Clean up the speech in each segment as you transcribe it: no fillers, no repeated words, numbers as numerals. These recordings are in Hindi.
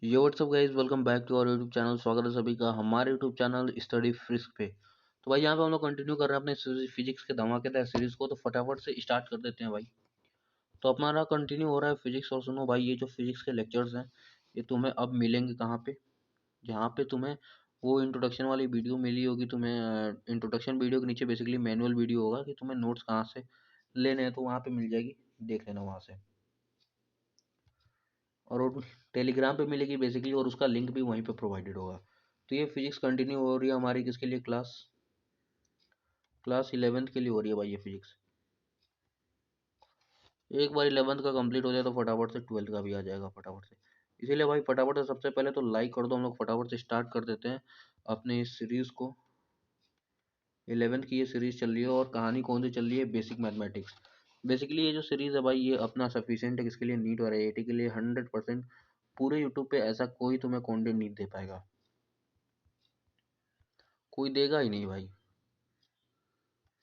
Yo what's up guys, welcome back to our YouTube channel. स्वागत है सभी का हमारे यूट्यूब चैनल स्टडी फ्रिस्क पे। तो भाई यहाँ पे हम लोग कंटिन्यू कर रहे हैं अपने फिजिक्स के धमाकेदार सीरीज को। तो फटाफट से स्टार्ट कर देते हैं भाई। तो हमारा कंटिन्यू हो रहा है फिजिक्स। और सुनो भाई, ये जो फिजिक्स के लेक्चर्स हैं ये तुम्हें अब मिलेंगे कहाँ पे? जहाँ पे तुम्हें वो इंट्रोडक्शन वाली वीडियो मिली होगी तुम्हें। इंट्रोडक्शन वीडियो के नीचे बेसिकली मैनुअल वीडियो होगा कि तुम्हें नोट्स कहाँ से लेने हैं, तो वहाँ पे मिल जाएगी, देख लेना वहाँ से। और वो टेलीग्राम पे मिलेगी बेसिकली, और उसका लिंक भी वहीं पे प्रोवाइडेड होगा। तो ये फिजिक्स कंटिन्यू हो रही है हमारी, किसके लिए? क्लास क्लास 11th के लिए हो रही है भाई ये फिजिक्स। एक बार 11th का कंप्लीट हो जाए तो फटाफट से 12th का भी आ जाएगा फटाफट से। इसीलिए भाई फटाफट से सबसे पहले तो लाइक कर दो। हम लोग फटाफट से स्टार्ट कर देते हैं अपने इस सीरीज को। 11th की ये सीरीज चल रही है, और कहानी कौन सी चल रही है? Basic mathematics. बेसिकली ये जो सीरीज है भाई ये अपना सफिशियंट है किसके लिए? नीट और आईआईटी के लिए 100%। पूरे यूट्यूब पे ऐसा कोई तुम्हें कंटेंट नहीं दे पाएगा, कोई देगा ही नहीं भाई।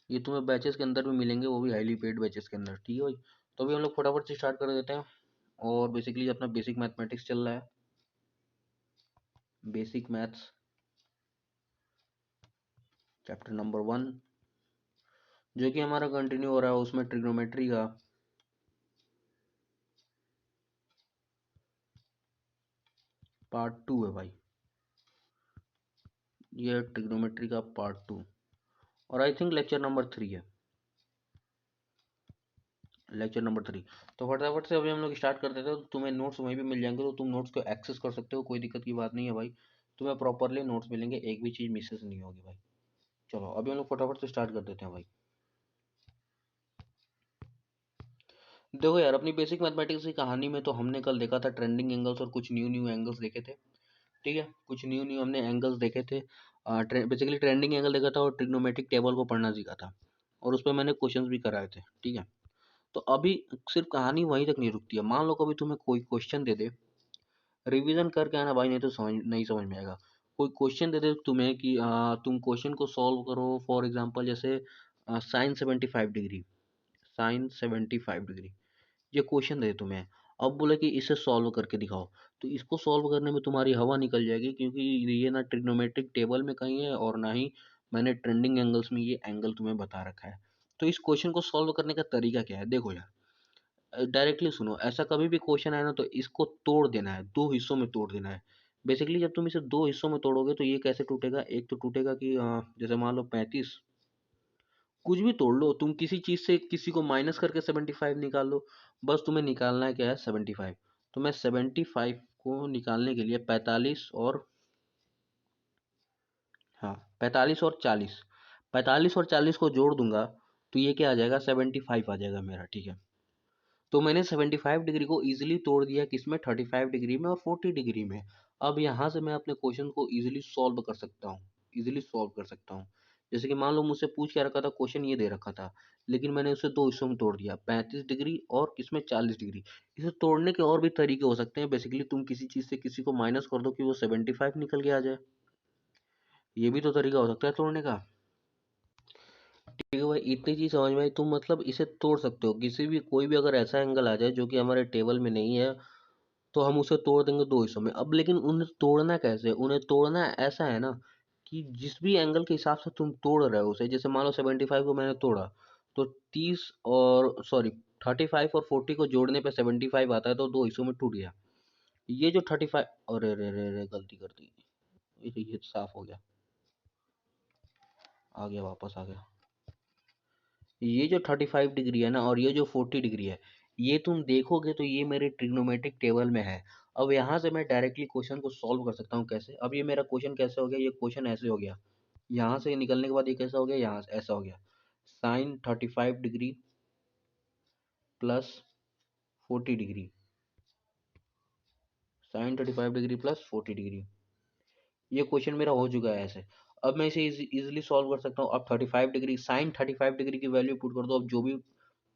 ये तुम्हें बैचेस के अंदर भी मिलेंगे, वो भी हाईली पेड बैचेस के अंदर। ठीक है भाई। तो अभी हम लोग फटाफट से स्टार्ट कर देते हैं। और बेसिकली अपना बेसिक मैथमेटिक्स चल रहा है, बेसिक मैथ्स चैप्टर नंबर 1, जो कि हमारा कंटिन्यू हो रहा है। उसमें ट्रिग्नोमेट्री का पार्ट 2 है भाई। ये ट्रिग्नोमेट्री का पार्ट 2, और आई थिंक लेक्चर नंबर 3 है, लेक्चर नंबर 3। तो फटाफट से अभी हम लोग स्टार्ट कर देते हैं। तो तुम्हें नोट्स वहीं पे मिल जाएंगे, तो तुम नोट्स को एक्सेस कर सकते हो, कोई दिक्कत की बात नहीं है भाई। तुम्हें प्रॉपरली नोट्स मिलेंगे, एक भी चीज़ मिसेस नहीं होगी भाई। चलो अभी हम लोग फटाफट से स्टार्ट कर देते हैं भाई। देखो यार, अपनी बेसिक मैथमेटिक्स की कहानी में तो हमने कल देखा था ट्रेंडिंग एंगल्स, और कुछ न्यू न्यू एंगल्स देखे थे। ठीक है, कुछ न्यू न्यू हमने एंगल्स देखे थे। बेसिकली ट्रेंडिंग एंगल देखा था, और ट्रिग्नोमेट्रिक टेबल को पढ़ना सीखा था, और उस पर मैंने क्वेश्चंस भी कराए थे। ठीक है। तो अभी सिर्फ कहानी वहीं तक नहीं रुकती है। मान लो कभी तुम्हें कोई क्वेश्चन दे दे, रिवीजन करके आना भाई, नहीं तो नहीं समझ में आएगा। कोई क्वेश्चन दे दे तुम्हें कि तुम क्वेश्चन को सॉल्व करो। फॉर एग्जाम्पल जैसे साइन 75 डिग्री, साइन 75 डिग्री, ये क्वेश्चन दे तुम्हें। अब बोले कि इसे सॉल्व करके दिखाओ, तो इसको सॉल्व करने में तुम्हारी हवा निकल जाएगी, क्योंकि ये ना ट्रिग्नोमेट्रिक टेबल में कहीं है, और ना ही मैंने ट्रेंडिंग एंगल्स में ये एंगल तुम्हें बता रखा है। तो इस क्वेश्चन को सॉल्व करने का तरीका क्या है? देखो यार, डायरेक्टली सुनो। ऐसा कभी भी क्वेश्चन आए ना, तो इसको तोड़ देना है, दो हिस्सों में तोड़ देना है। बेसिकली जब तुम इसे दो हिस्सों में तोड़ोगे तो ये कैसे टूटेगा? एक तो टूटेगा कि जैसे मान लो 35, कुछ भी तोड़ लो तुम, किसी चीज से किसी को माइनस करके 75 निकाल लो। बस तुम्हें निकालना है क्या है? 75। तो मैं 75 को निकालने के लिए 45 और, हाँ, 45 और 40, 45 और 40 को जोड़ दूंगा, तो ये क्या आ जाएगा? 75 आ जाएगा मेरा। ठीक है। तो मैंने 75 डिग्री को इजीली तोड़ दिया, किसमें? 35 डिग्री में और 40 डिग्री में। अब यहाँ से मैं अपने क्वेश्चन को इजीली सॉल्व कर सकता हूँ, इजीली सॉल्व कर सकता हूँ। जैसे कि मान लो मुझसे पूछ क्या रखा था, क्वेश्चन ये दे रखा था, लेकिन मैंने उसे दो हिस्सों में तोड़ दिया, 35 डिग्री और किसमें? 40 डिग्री। इसे तोड़ने के और भी तरीके हो सकते हैं। बेसिकली तुम किसी चीज़ से किसी को माइनस कर दो कि वो 75 निकल के आ जाए, ये भी तो तरीका हो सकता है तोड़ने का। ठीक है भाई, इतनी चीज समझ में आई। तुम मतलब इसे तोड़ सकते हो, किसी भी कोई भी अगर ऐसा एंगल आ जाए जो कि हमारे टेबल में नहीं है, तो हम उसे तोड़ देंगे दो हिस्सों में। अब लेकिन उन्हें तोड़ना कैसे? उन्हें तोड़ना ऐसा है ना, कि जिस भी एंगल के हिसाब से तुम तोड़ रहे हो उसे, जैसे मान लो 75 को मैंने तोड़ा, तो 30 और सॉरी 35 और 40 को जोड़ने पे 75 आता है, तो दो हिस्सों में टूट गया। ये जो 35, अरे रे रे रे, गलती कर दी। ये तो साफ हो गया, आ गया, वापस आ गया। ये जो 35 डिग्री है ना, और ये जो 40 डिग्री है, ये तुम देखोगे तो ये मेरे ट्रिग्नोमेट्रिक टेबल में है। अब यहाँ से मैं डायरेक्टली क्वेश्चन को सॉल्व कर सकता हूँ। कैसे? अब ये मेरा क्वेश्चन कैसे हो गया? ये क्वेश्चन ऐसे हो गया, यहाँ से निकलने के बाद ये कैसा हो गया? यहाँ से ऐसा हो गया, sine 35 degree plus 40 degree, sine 35 degree plus 40 degree. ये क्वेश्चन मेरा हो चुका है ऐसे। अब मैं इसे इजीली सॉल्व कर सकता हूँ। अब 35 डिग्री, साइन 35 डिग्री की वैल्यू पुट कर दो, अब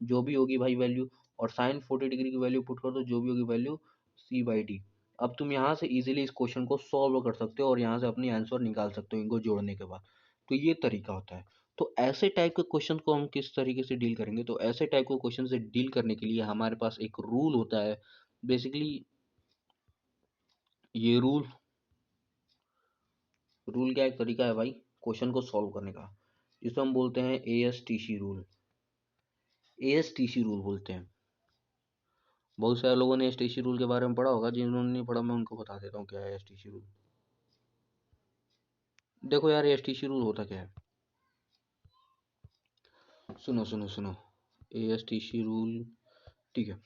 जो भी होगी भाई वैल्यू, और साइन 40 डिग्री की वैल्यू पुट कर दो, जो भी होगी वैल्यू, C/D। अब तुम यहाँ से इजीली इस क्वेश्चन को सॉल्व कर सकते हो, और यहाँ से अपनी आंसर निकाल सकते हो इनको जोड़ने के बाद। तो ये तरीका होता है। तो ऐसे टाइप के क्वेश्चन को हम किस तरीके से डील करेंगे? तो ऐसे टाइप के क्वेश्चन से डील करने के लिए हमारे पास एक रूल होता है। बेसिकली ये रूल रूल क्या एक तरीका है भाई क्वेश्चन को सॉल्व करने का, जिसको हम बोलते हैं ASTC रूल। ASTC रूल बोलते हैं। बहुत सारे लोगों ने एसटीसी रूल के बारे में पढ़ा होगा, जिन्होंने नहीं पढ़ा मैं उनको बता देता हूँ क्या है एसटीसी रूल। देखो यार एसटीसी रूल होता क्या है, सुनो सुनो सुनो। ASTC रूल, ठीक है,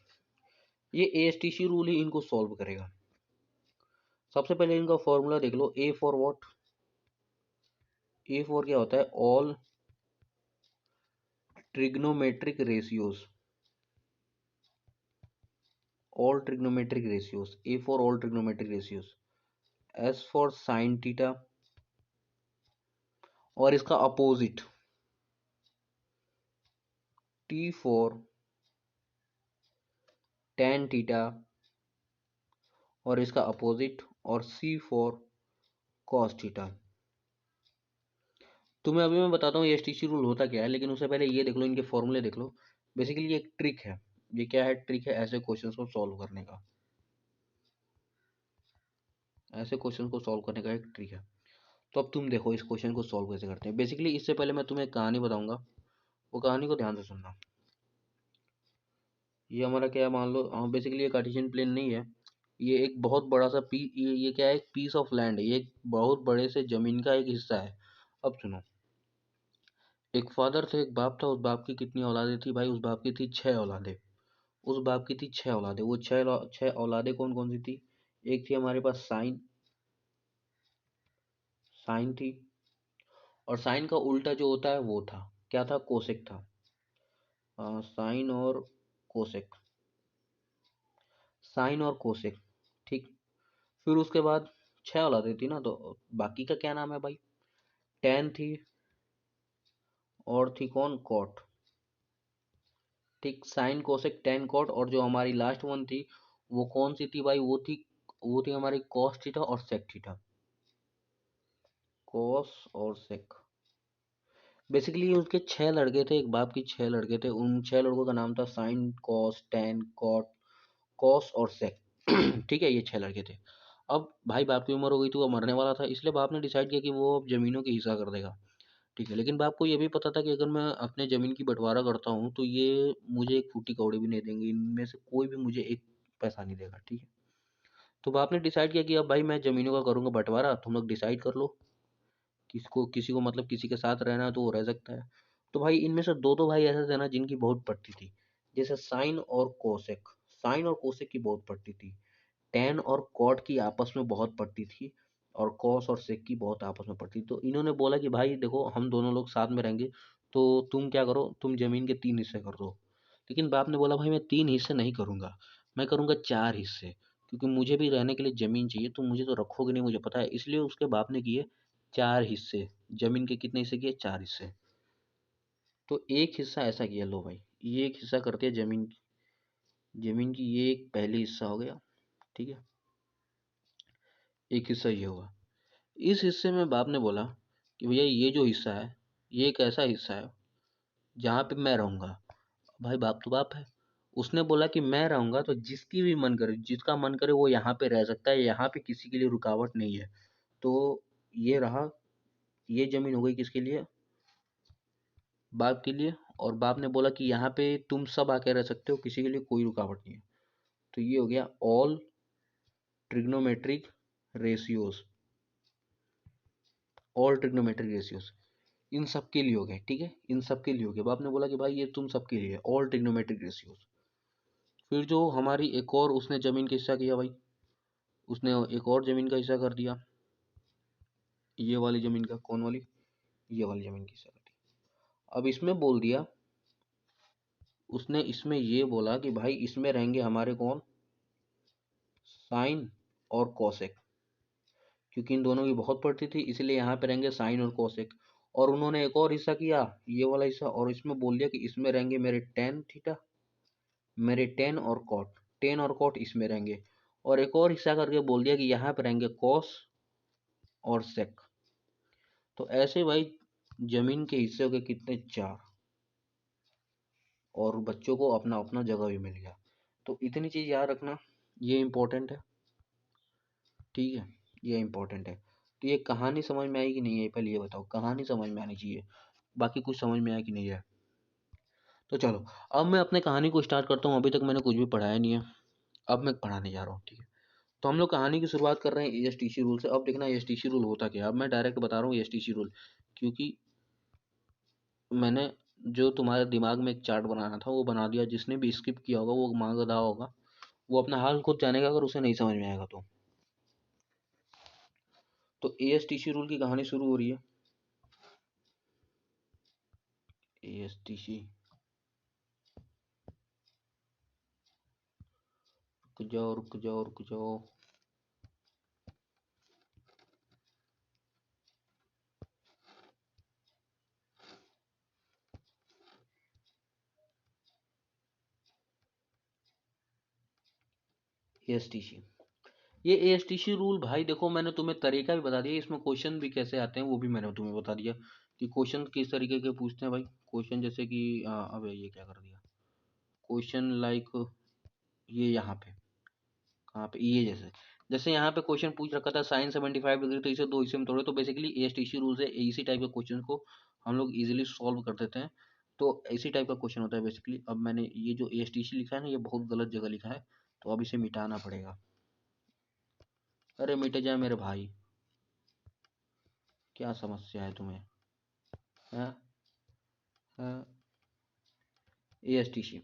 ये ASTC रूल ही इनको सॉल्व करेगा। सबसे पहले इनका फॉर्मूला देख लो, A for what. A for क्या होता है, all trigonometric ratios. All trigonometric ratios, A for all trigonometric ratios. S for sine theta, और इसका opposite T for tan theta, और इसका अपोजिट और सी फॉर कॉस थीटा। तुम्हें अभी मैं बताता हूँ ये एसटीसी रूल होता क्या है, लेकिन उससे पहले ये देख लो, इनके फॉर्मूले देख लो। बेसिकली ये एक ट्रिक है। ये क्या है, ट्रिक है ऐसे क्वेश्चंस को सॉल्व करने का। ऐसे क्वेश्चन को सॉल्व करने का एक ट्रिक है। तो अब तुम देखो इस क्वेश्चन को सॉल्व कैसे करते हैं। बेसिकली इससे पहले मैं तुम्हें एक कहानी बताऊंगा, वो कहानी को ध्यान से सुनना। ये हमारा क्या है, मान लो बेसिकली ये कार्टेशियन प्लेन नहीं है। ये एक बहुत बड़ा सा ये क्या है, एक पीस ऑफ लैंड है, ये एक बहुत बड़े से जमीन का एक हिस्सा है। अब सुनो, एक फादर थे, एक बाप था। उस बाप की कितनी औलादे थी भाई, उस बाप की थी 6 औलादे। उस बाप की थी 6 औलादे। वो 6 औलादे कौन कौन सी थी, एक थी हमारे पास साइन, साइन थी। और साइन का उल्टा जो होता है वो था, क्या था, कोसेक था। साइन और कोसेक, साइन और कोसेक, ठीक। फिर उसके बाद 6 औलादे थी ना, तो बाकी का क्या नाम है भाई, टेन थी, और थी कौन, कॉट। ठीक, साइन कोसेक टेन कॉट, और जो हमारी लास्ट वन थी वो कौन सी थी भाई, वो थी हमारी कॉस थीटा और सेक थीटा। कॉस और सेक। बेसिकली उसके 6 लड़के थे, एक बाप की 6 लड़के थे। उन 6 लड़कों का नाम था sine cos tan cot cos और सेक। ठीक है, ये 6 लड़के थे। अब भाई बाप की उम्र हो गई थी, वो मरने वाला था, इसलिए बाप ने डिसाइड किया कि वो अब जमीनों की हिस्सा कर देगा। ठीक है, लेकिन बाप को ये भी पता था कि अगर मैं अपने ज़मीन की बँटवारा करता हूँ, तो ये मुझे एक फूटी कौड़ी भी नहीं देंगे, इनमें से कोई भी मुझे एक पैसा नहीं देगा, ठीक है? तो बाप ने डिसाइड किया कि अब भाई मैं ज़मीनों का करूँगा बँटवारा, तुम लोग डिसाइड कर लो, किसको किसी को मतलब किसी के साथ रहना है तो वो रह सकता है। तो भाई इनमें से 2-2 भाई ऐसे थे ना जिनकी बहुत पड़ती थी, जैसे साइन और कोसेक। साइन और कोसेक की बहुत पड़ती थी। टैन और कॉट की आपस में बहुत पड़ती थी, और कॉस और सेक की बहुत आपस में पड़ती थी। तो इन्होंने बोला कि भाई देखो हम दोनों लोग साथ में रहेंगे, तो तुम क्या करो, तुम जमीन के 3 हिस्से कर दो। लेकिन बाप ने बोला भाई मैं 3 हिस्से नहीं करूंगा, मैं करूंगा 4 हिस्से, क्योंकि मुझे भी रहने के लिए जमीन चाहिए, तो मुझे तो रखोगे नहीं मुझे पता है। इसलिए उसके बाप ने किए 4 हिस्से। जमीन के कितने हिस्से किए, 4 हिस्से। तो एक हिस्सा ऐसा किया, लो भाई ये एक हिस्सा करते हैं जमीन की, जमीन की ये एक पहली हिस्सा हो गया, ठीक है। एक हिस्सा ये हुआ। इस हिस्से में बाप ने बोला कि भैया ये जो हिस्सा है, ये एक ऐसा हिस्सा है जहाँ पे मैं रहूँगा। भाई बाप तो बाप है, उसने बोला कि मैं रहूँगा तो जिसकी भी मन करे, जिसका मन करे वो यहाँ पे रह सकता है, यहाँ पे किसी के लिए रुकावट नहीं है। तो ये रहा, ये जमीन हो गई किसके लिए, बाप के लिए। और बाप ने बोला कि यहाँ पे तुम सब आके रह सकते हो, किसी के लिए कोई रुकावट नहीं है। तो ये हो गया all trigonometric ratios. All trigonometric ratios इन सब के लिए हो गए, ठीक है, इन सब के लिए हो गया। बाप ने बोला कि भाई ये तुम सबके लिए ऑल ट्रिग्नोमेट्रिक रेशियोज। फिर जो हमारी एक और उसने जमीन का हिस्सा किया भाई, उसने एक और जमीन का हिस्सा कर दिया। ये वाली जमीन का, कौन वाली, ये वाली जमीन का हिस्सा कर दिया। अब इसमें बोल दिया, उसने इसमें ये बोला कि भाई इसमें रहेंगे हमारे कौन, साइन और कोसेक, क्योंकि इन दोनों की बहुत पड़ती थी, इसलिए यहाँ पे रहेंगे साइन और कोसेक। और उन्होंने एक और हिस्सा किया, ये वाला हिस्सा, और इसमें बोल दिया कि इसमें रहेंगे मेरे टेन थीटा, मेरे टेन और कॉट, टेन और कॉट इसमें रहेंगे। और एक और हिस्सा करके बोल दिया कि यहाँ पे रहेंगे कॉस और सेक। तो ऐसे भाई जमीन के हिस्से हो गए कितने, 4। और बच्चों को अपना अपना जगह भी मिल गया। तो इतनी चीज याद रखना, ये इंपॉर्टेंट है। ठीक है, ये इंपॉर्टेंट है। तो ये कहानी समझ में आई कि नहीं आई, पहले ये बताओ, कहानी समझ में आनी चाहिए, बाकी कुछ समझ में आया कि नहीं है। तो चलो, अब मैं अपने कहानी को स्टार्ट करता हूँ। अभी तक मैंने कुछ भी पढ़ाया नहीं है, अब मैं पढ़ाने जा रहा हूँ, ठीक है। तो हम लोग कहानी की शुरुआत कर रहे हैं ईएसटीसी रूल से। अब देखना ईएसटीसी रूल होता क्या है। अब मैं डायरेक्ट बता रहा हूँ ईएसटीसी रूल, क्योंकि मैंने जो तुम्हारे दिमाग में एक चार्ट बनाना था वो बना दिया। जिसने भी स्किप किया होगा वो मांग रहा होगा, वो अपना हाल खुद जानेगा अगर उसे नहीं समझ में आएगा तो। तो एएसटीसी रूल की कहानी शुरू हो रही है। एएसटीसी, रुक जाओ रुक जाओ रुक जाओ। एएसटीसी, ये एएसटीसी रूल भाई देखो, मैंने तुम्हें तरीका भी बता दिया, इसमें क्वेश्चन भी कैसे आते हैं वो भी मैंने तुम्हें बता दिया कि क्वेश्चन किस तरीके के पूछते हैं भाई। क्वेश्चन जैसे कि अबे ये क्या कर दिया, क्वेश्चन लाइक ये यहाँ पे, कहाँ पे, ये जैसे जैसे यहाँ पे क्वेश्चन पूछ रखा था साइन 75 डिग्री, तो इसे दो हिस्से में तोड़े। तो बेसिकली एएसटीसी रूल से इसी टाइप के क्वेश्चन को हम लोग इजीली सॉल्व कर देते हैं। तो इसी टाइप का क्वेश्चन होता है बेसिकली। अब मैंने ये जो एएसटीसी लिखा है ना, ये बहुत गलत जगह लिखा है, तो अब इसे मिटाना पड़ेगा। अरे मिट जाए मेरे भाई, क्या समस्या है तुम्हें, हाँ हाँ। एएसटीसी,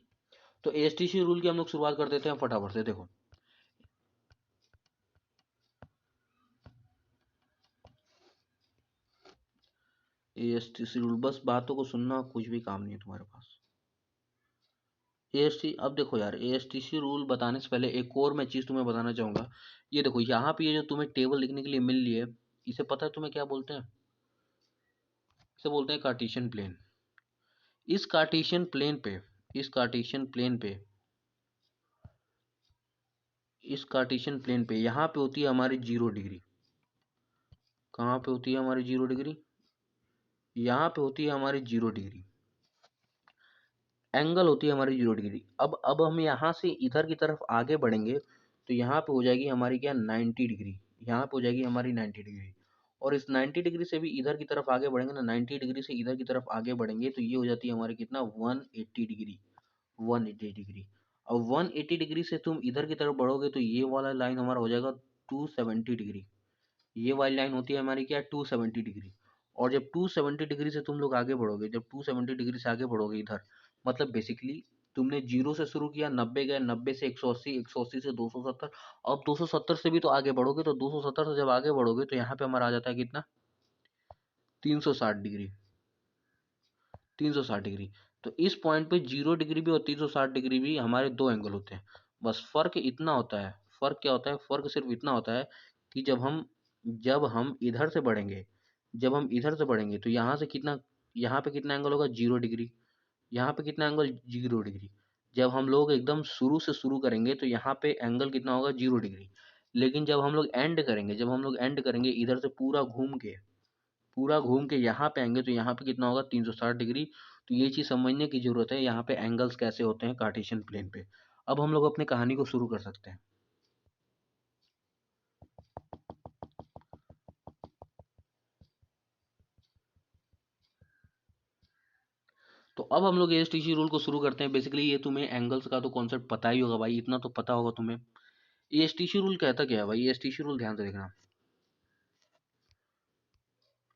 तो एएसटीसी रूल की हम लोग शुरुआत कर देते हैं फटाफट से। देखो, एएसटीसी रूल, बस बातों को सुनना, कुछ भी काम नहीं है तुम्हारे पास। एएसटी, अब देखो यार, एएसटीसी रूल बताने से पहले एक और मैं चीज़ तुम्हें बताना चाहूँगा। ये देखो यहाँ पे, ये जो तुम्हें टेबल लिखने के लिए मिल रही है, इसे पता है तुम्हें क्या बोलते हैं? इसे बोलते हैं कार्टेशियन प्लेन। इस कार्टेशियन प्लेन पे, इस कार्टेशियन प्लेन पे, इस कार्टेशियन प्लेन पे यहाँ पे होती है हमारी 0 डिग्री। कहाँ पे होती है हमारी 0 डिग्री? यहाँ पे होती है हमारी 0 डिग्री। एंगल होती है हमारी 0 डिग्री। अब हम यहाँ से इधर की तरफ आगे बढ़ेंगे तो यहाँ पे हो जाएगी हमारी क्या, 90 डिग्री। यहाँ पे हो जाएगी हमारी 90 डिग्री। और इस 90 डिग्री से भी इधर की तरफ आगे बढ़ेंगे ना, 90 डिग्री से इधर की तरफ आगे बढ़ेंगे तो ये हो जाती है हमारी कितना, 180 डिग्री। 180 डिग्री। अब 180 डिग्री से तुम इधर की तरफ बढ़ोगे तो ये वाला लाइन हमारा हो जाएगा 270 डिग्री। ये वाली लाइन होती है हमारी क्या, 270 डिग्री। और जब 270 डिग्री से तुम लोग आगे बढ़ोगे, जब 270 डिग्री से आगे बढ़ोगे इधर, मतलब बेसिकली तुमने जीरो से शुरू किया, 90 गए, 90 से 180, 180 से 270। अब 270 से भी तो आगे बढ़ोगे, तो 270 से जब आगे बढ़ोगे तो यहाँ पे हमारा आ जाता है कितना, 360 डिग्री। 360 डिग्री। तो इस पॉइंट पे 0 डिग्री भी और 360 डिग्री भी हमारे दो एंगल होते हैं। बस फर्क इतना होता है, फर्क क्या होता है, फर्क सिर्फ इतना होता है कि जब हम इधर से बढ़ेंगे, जब हम इधर से बढ़ेंगे तो यहाँ से कितना, यहाँ पे कितना एंगल होगा, 0 डिग्री। यहाँ पे कितना एंगल, 0 डिग्री। जब हम लोग एकदम शुरू से शुरू करेंगे तो यहाँ पे एंगल कितना होगा, 0 डिग्री। लेकिन जब हम लोग एंड करेंगे, जब हम लोग एंड करेंगे इधर से पूरा घूम के, पूरा घूम के यहाँ पे आएंगे तो यहाँ पे कितना होगा, 360 डिग्री। तो ये चीज़ समझने की जरूरत है यहाँ पे एंगल्स कैसे होते हैं कार्टेशियन प्लेन पे। अब हम लोग अपनी कहानी को शुरू कर सकते हैं। तो अब हम लोग एएसटीसी रूल को शुरू करते हैं। बेसिकली ये तुम्हें एंगल्स का तो कॉन्सेप्ट पता ही होगा भाई, इतना तो पता होगा तुम्हें। एएसटीसी रूल कहता क्या है भाई, एएसटीसी रूल ध्यान से देखना।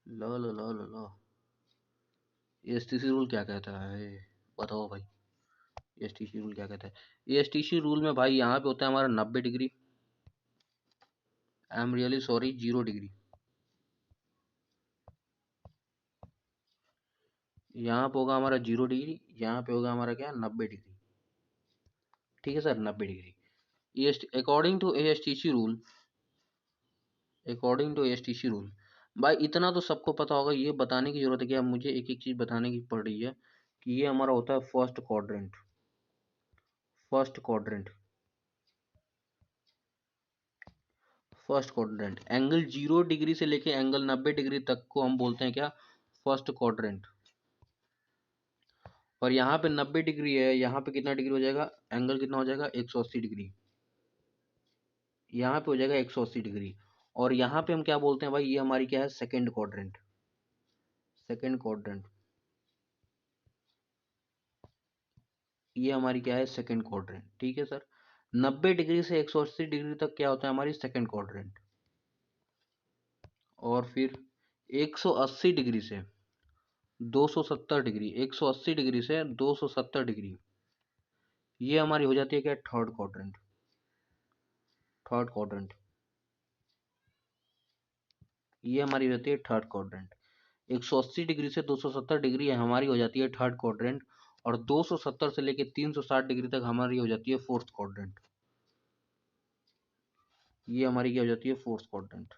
लो लो लो लो लो, एएसटीसी रूल क्या कहता है, बताओ भाई। एएसटीसी रूल क्या कहता है? एएसटीसी रूल में भाई यहाँ पे होता है हमारा 90 degree, I am really sorry, 0 degree. यहाँ पे होगा हमारा 0 डिग्री, यहाँ पे होगा हमारा क्या, 90 डिग्री। ठीक है sir, 90 degree. According to ASTC rule, according to ASTC rule, भाई इतना तो सबको पता होगा। ये बताने की जरूरत है कि अब मुझे एक एक चीज बताने की पड़ रही है कि ये हमारा होता है first quadrant. First quadrant, first quadrant angle 0 degree से लेके एंगल 90 डिग्री तक को हम बोलते हैं क्या, फर्स्ट क्वाड्रेंट। और यहाँ पे 90 डिग्री है, यहाँ पे कितना डिग्री हो जाएगा, एंगल कितना हो जाएगा, 180 डिग्री। यहाँ पे हो जाएगा 180 डिग्री। और यहाँ पे हम क्या बोलते हैं भाई, ये हमारी क्या है, सेकेंड क्वाड्रेंट। सेकेंड क्वाड्रेंट, ये हमारी क्या है, सेकेंड क्वाड्रेंट। ठीक है सर। 90 डिग्री से 180 डिग्री तक क्या होता है, हमारी सेकेंड क्वाड्रेंट। और फिर 180 डिग्री से 270 डिग्री, 180 डिग्री से 270 डिग्री, ये हमारी हो जाती है क्या, थर्ड क्वाड्रेंट। थर्ड क्वाड्रेंट, ये हमारी हो जाती है थर्ड क्वाड्रेंट। 180 डिग्री से 270 डिग्री हमारी हो जाती है थर्ड क्वाड्रेंट। और 270 से लेके 360 डिग्री तक हमारी हो जाती है फोर्थ क्वाड्रेंट। ये हमारी क्या हो जाती है, फोर्थ क्वाड्रेंट।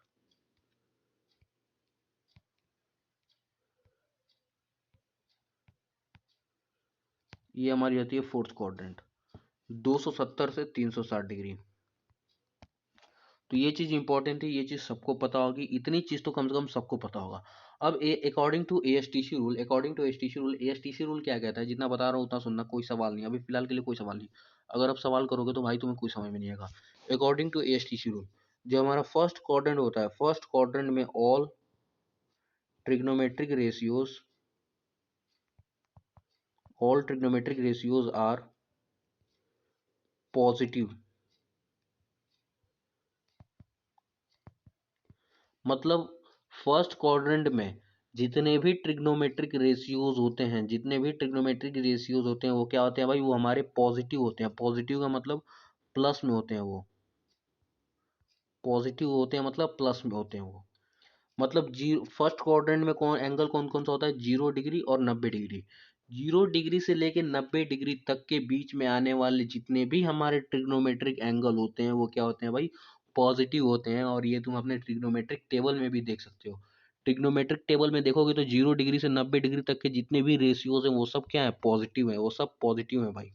ये हमारी होती है फोर्थ क्वाड्रेंट, 270 से 360 डिग्री। तो ये चीज इंपॉर्टेंट है, ये चीज सबको पता होगी, इतनी चीज तो कम से कम सबको पता होगा। अब according to ASTC rule, according to ASTC rule, ASTC rule क्या कहता है, जितना बता रहा हूँ उतना सुनना, कोई सवाल नहीं, अभी फिलहाल के लिए कोई सवाल नहीं। अगर आप सवाल करोगे तो भाई तुम्हें कोई समझ में नहीं आएगा। अकॉर्डिंग टू एएसटीसी रूल, जो हमारा फर्स्ट क्वाड्रेंट होता है, फर्स्ट क्वाड्रेंट में all trigonometric ratios, all trigonometric ratios are positive. मतलब फर्स्ट क्वाड्रेंट में जितने भी ट्रिग्नोमेट्रिक रेशियोज होते हैं, जितने भी ट्रिग्नोमेट्रिक रेशियोज होते हैं, वो क्या होते हैं भाई, वो हमारे पॉजिटिव होते हैं। पॉजिटिव का मतलब प्लस में होते हैं, वो पॉजिटिव होते हैं, मतलब प्लस में होते हैं वो। मतलब जीरो, फर्स्ट क्वाड्रेंट में कौन एंगल कौन कौन सा होता है, 0 डिग्री और 90 डिग्री। 0 डिग्री से लेके 90 डिग्री तक के बीच में आने वाले जितने भी हमारे ट्रिग्नोमेट्रिक एंगल होते हैं, वो क्या होते हैं भाई, पॉजिटिव होते हैं। और ये तुम अपने ट्रिग्नोमेट्रिक टेबल में भी देख सकते हो। ट्रिग्नोमेट्रिक टेबल में देखोगे तो 0 डिग्री से 90 डिग्री तक के जितने भी रेशियोज हैं, वो सब क्या है, पॉजिटिव है, वो सब पॉजिटिव है भाई।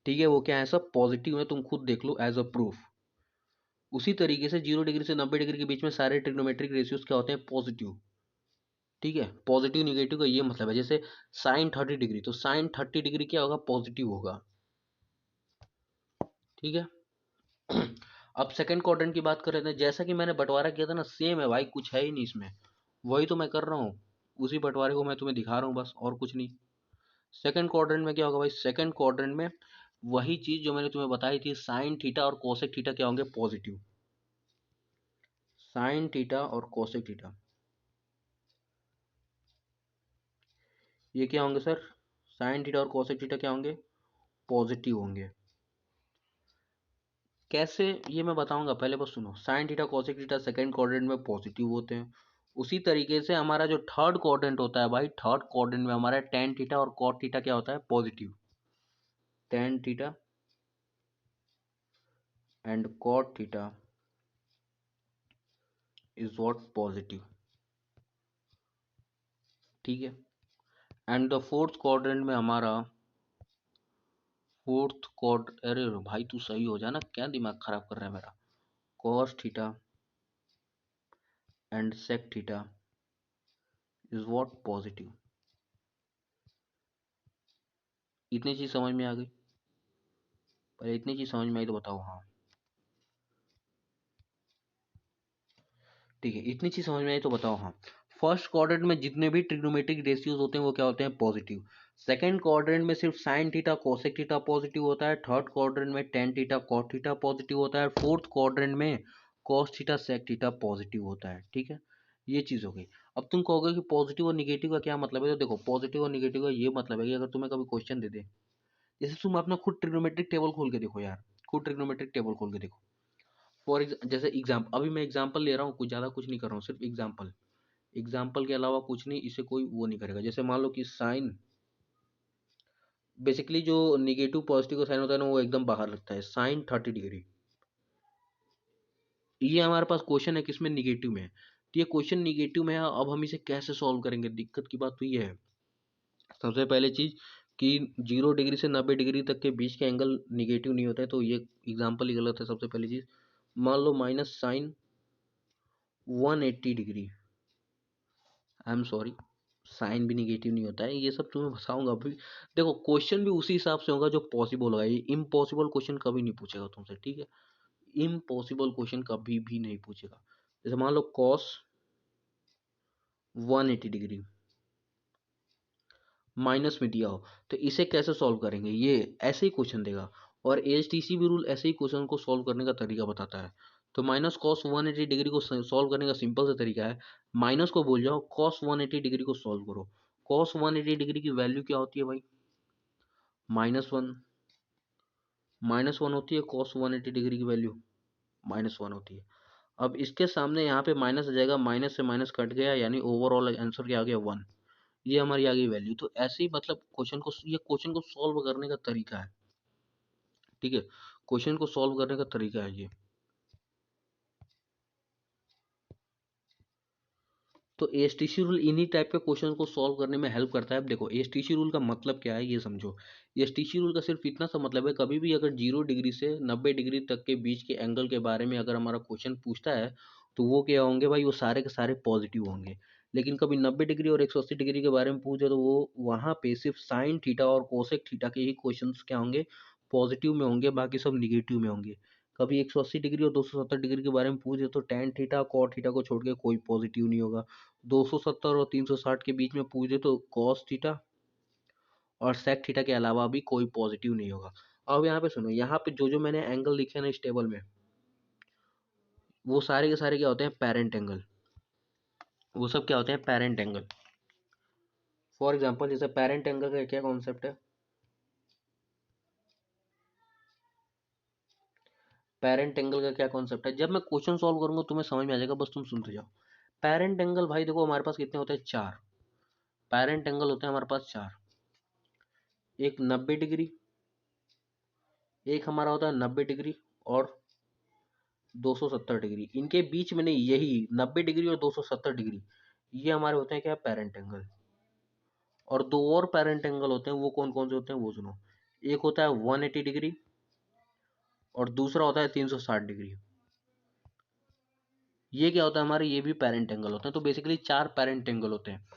ठीक है, वो क्या है, सब पॉजिटिव है, तुम खुद देख लो एज अ प्रूफ। उसी तरीके से 0 डिग्री से 90 डिग्री के बीच में सारे ट्रिग्नोमेट्रिक रेशियोज क्या होते हैं, पॉजिटिव। ठीक है, पॉजिटिव निगेटिव का ये मतलब है। जैसे sin 30 डिग्री, तो sin 30 डिग्री क्या होगा, पॉजिटिव होगा। ठीक है। अब सेकंड क्वाड्रेंट की बात कर रहे थे, जैसा कि मैंने बंटवारा किया था ना, सेम है भाई, कुछ है ही नहीं इसमें। वही तो मैं कर रहा हूँ, उसी बंटवारे को मैं तुम्हें दिखा रहा हूँ बस, और कुछ नहीं। सेकंड क्वाड्रेंट में क्या होगा भाई, सेकंड क्वाड्रेंट में वही चीज जो मैंने तुम्हें बताई थी, साइन थीटा और कोसेक थीटा क्या होंगे, पॉजिटिव। साइन थीटा और कोसेक थीटा, ये क्या होंगे सर, साइन थीटा और कोसेक थीटा क्या होंगे, पॉजिटिव होंगे। कैसे, ये मैं बताऊंगा, पहले बस सुनो। Sign theta cosec theta second quadrant में पॉजिटिव होते हैं। उसी तरीके से हमारा जो थर्ड क्वाड्रेंट होता है भाई, थर्ड क्वाड्रेंट में हमारा टेन थीटा और कॉट थीटा क्या होता है, positive. Tan theta and cot theta is what, positive. ठीक है। एंड द फोर्थ क्वाड्रेंट में हमारा, फोर्थ क्वाड अरे भाई तू सही हो जाना, क्या दिमाग खराब कर रहा है मेरा। Cos theta and sec theta is what, positive. इतनी चीज समझ में आ गई, पहले इतनी चीज समझ में आई तो बताओ हाँ। ठीक है, इतनी चीज समझ में आई तो बताओ हाँ। फर्स्ट क्वाड्रेंट में जितने भी ट्रिग्नोमेट्रिक रेशियोज होते हैं, वो क्या होते हैं, पॉजिटिव। सेकंड क्वाड्रेंट में सिर्फ sine theta cosec theta positive होता है। थर्ड क्वाड्रेंट में tan theta cot theta positive होता है। फोर्थ क्वाड्रेंट में cos theta sec theta positive होता है। ठीक है, ये चीज हो गई। अब तुम कहोगे कि पॉजिटिव और निगेटिव का क्या मतलब है, तो देखो, पॉजिटिव और निगेटिव का ये मतलब है कि अगर तुम्हें कभी क्वेश्चन दे दे, जैसे तुम अपना खुद ट्रिग्नोमेट्रिक टेबल खोल के देखो यार, खुद ट्रिग्नोमेट्रिक टेबल खोल के देखो। जैसे एग्जाम्पल, अभी मैं एग्जाम्पल ले रहा हूँ, कुछ ज़्यादा कुछ नहीं कर रहा हूँ, सिर्फ एग्जाम्पल। एग्जाम्पल के अलावा कुछ नहीं, इसे कोई वो नहीं करेगा। जैसे मान लो कि साइन, बेसिकली जो निगेटिव पॉजिटिव का साइन होता है ना, वो एकदम बाहर लगता है, sin 30 डिग्री। ये हमारे पास क्वेश्चन है किसमें, निगेटिव में है। तो ये क्वेश्चन निगेटिव में है, अब हम इसे कैसे सॉल्व करेंगे, दिक्कत की बात तो ये है। सबसे पहले चीज कि 0 डिग्री से 90 डिग्री तक के बीच के एंगल निगेटिव नहीं होता है, तो ये एग्जाम्पल ही गलत है। सबसे पहली चीज, मान लो -sin 180 degree, I am sorry, sine भी निगेटिव नहीं होता है, ये सब तुम्हें बताऊंगा अभी। देखो क्वेश्चन भी उसी हिसाब से होगा जो पॉसिबल होगा, ये इम्पॉसिबल क्वेश्चन कभी नहीं पूछेगा तुमसे, ठीक है। इम्पॉसिबल क्वेश्चन कभी भी नहीं पूछेगा। जैसे मान लो कॉस 180 डिग्री माइनस में दिया हो, तो इसे कैसे सॉल्व करेंगे, ये ऐसे ही क्वेश्चन देगा। और एचटीसी भी रूल ऐसे ही क्वेश्चन को सॉल्व करने का तरीका बताता है। तो माइनस कॉस 180 डिग्री को सॉल्व करने का सिंपल सा तरीका है, माइनस को बोल जाओ कॉस 180 डिग्री को सॉल्व करो। कॉस 180 डिग्री की वैल्यू क्या होती है भाई, -1। -1 होती है कॉस 180 डिग्री की वैल्यू, -1 होती है। अब इसके सामने यहाँ पे माइनस आ जाएगा, माइनस से माइनस कट गया, यानी ओवरऑल आंसर क्या आ गया 1। ये हमारी आ गई वैल्यू। तो ऐसे ही मतलब क्वेश्चन को, ये क्वेश्चन को सॉल्व करने का तरीका है, ठीक है। क्वेश्चन को सॉल्व करने का तरीका है ये। तो एएसटीसी रूल इन्हीं टाइप के क्वेश्चन को सॉल्व करने में हेल्प करता है। अब देखो एएसटीसी रूल का मतलब क्या है ये समझो। एएसटीसी रूल का सिर्फ इतना सा मतलब है, कभी भी अगर 0 डिग्री से 90 डिग्री तक के बीच के एंगल के बारे में अगर हमारा क्वेश्चन पूछता है, तो वो क्या होंगे भाई, वो सारे के सारे पॉजिटिव होंगे। लेकिन कभी 90 डिग्री और 180 डिग्री के बारे में पूछे, तो वो वहाँ पे सिर्फ साइन थीटा और कोसेक थीटा के ही क्वेश्चन क्या होंगे, पॉजिटिव में होंगे, बाकी सब निगेटिव में होंगे। कभी 180 डिग्री और 270 डिग्री के बारे में पूछे, तो टेन थीटा कॉट थीटा को छोड़ के कोई पॉजिटिव नहीं होगा। 270 और 360 के बीच में पूछे, तो कॉस थीटा और सेक थीटा के अलावा भी कोई पॉजिटिव नहीं होगा। अब यहाँ पे सुनो, यहाँ पे जो जो मैंने एंगल लिखे हैं ना इस टेबल में, वो सारे के सारे क्या होते हैं, पेरेंट एंगल। वो सब क्या होते हैं, पेरेंट एंगल। फॉर एग्जाम्पल जैसे पेरेंट एंगल का क्या कॉन्सेप्ट है, पेरेंट एंगल का क्या कॉन्सेप्ट है, जब मैं क्वेश्चन सॉल्व करूंगा तुम्हें समझ में आ जाएगा, बस तुम सुनते जाओ। पेरेंट एंगल भाई देखो हमारे पास कितने होते हैं, चार। पेरेंट एंगल होते हैं हमारे पास चार। एक 90 डिग्री, एक हमारा होता है 90 डिग्री, और 270 डिग्री। इनके बीच में नहीं, यही 90 डिग्री और 270 डिग्री, ये हमारे होते हैं क्या, पेरेंट एंगल। और दो और पेरेंट एंगल होते हैं, वो कौन कौन से होते हैं वो सुनो। एक होता है 180 डिग्री, और दूसरा होता है 360 डिग्री। ये क्या होता है हमारे, ये भी पेरेंट एंगल होते हैं। तो बेसिकली चार पेरेंट एंगल होते हैं।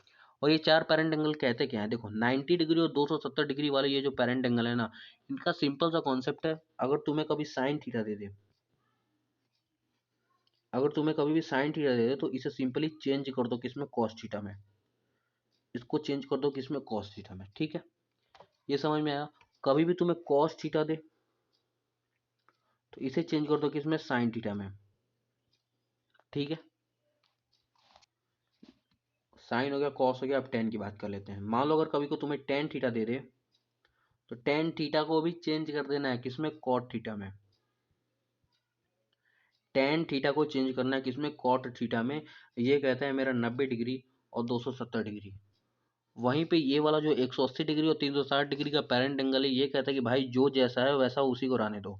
और ये चार पेरेंट एंगल कहते क्या है, देखो 90 डिग्री और 270 डिग्री वाले ये जो पेरेंट एंगल है ना, इनका सिंपल सा कॉन्सेप्ट है। अगर तुम्हें कभी साइन थीटा दे दे, अगर तुम्हें कभी भी साइन थीटा दे दे, तो इसे सिंपली चेंज कर दो किसमें, कॉस थीटा में। इसको चेंज कर दो किसमें, कॉस थीटा में, ठीक है। ये समझ में आया। कभी भी तुम्हें कॉस थीटा दे, तो इसे चेंज कर दो किसमें, साइन थीटा में, ठीक है। साइन हो गया, कॉस हो गया। अब टेन की बात कर लेते हैं। मान लो अगर कभी को तुम्हें टेन थीटा दे दे, तो टेन थीटा को भी चेंज कर देना है किसमें, कॉट थीटा में। टेन थीटा को चेंज करना है किसमें, कॉट थीटा में। ये कहता है मेरा 90 डिग्री और 270 डिग्री। वहीं पे ये वाला जो 180 डिग्री और 360 डिग्री का पेरेंट एंगल है, ये कहता है कि भाई जो जैसा है वैसा उसी को रहने दो।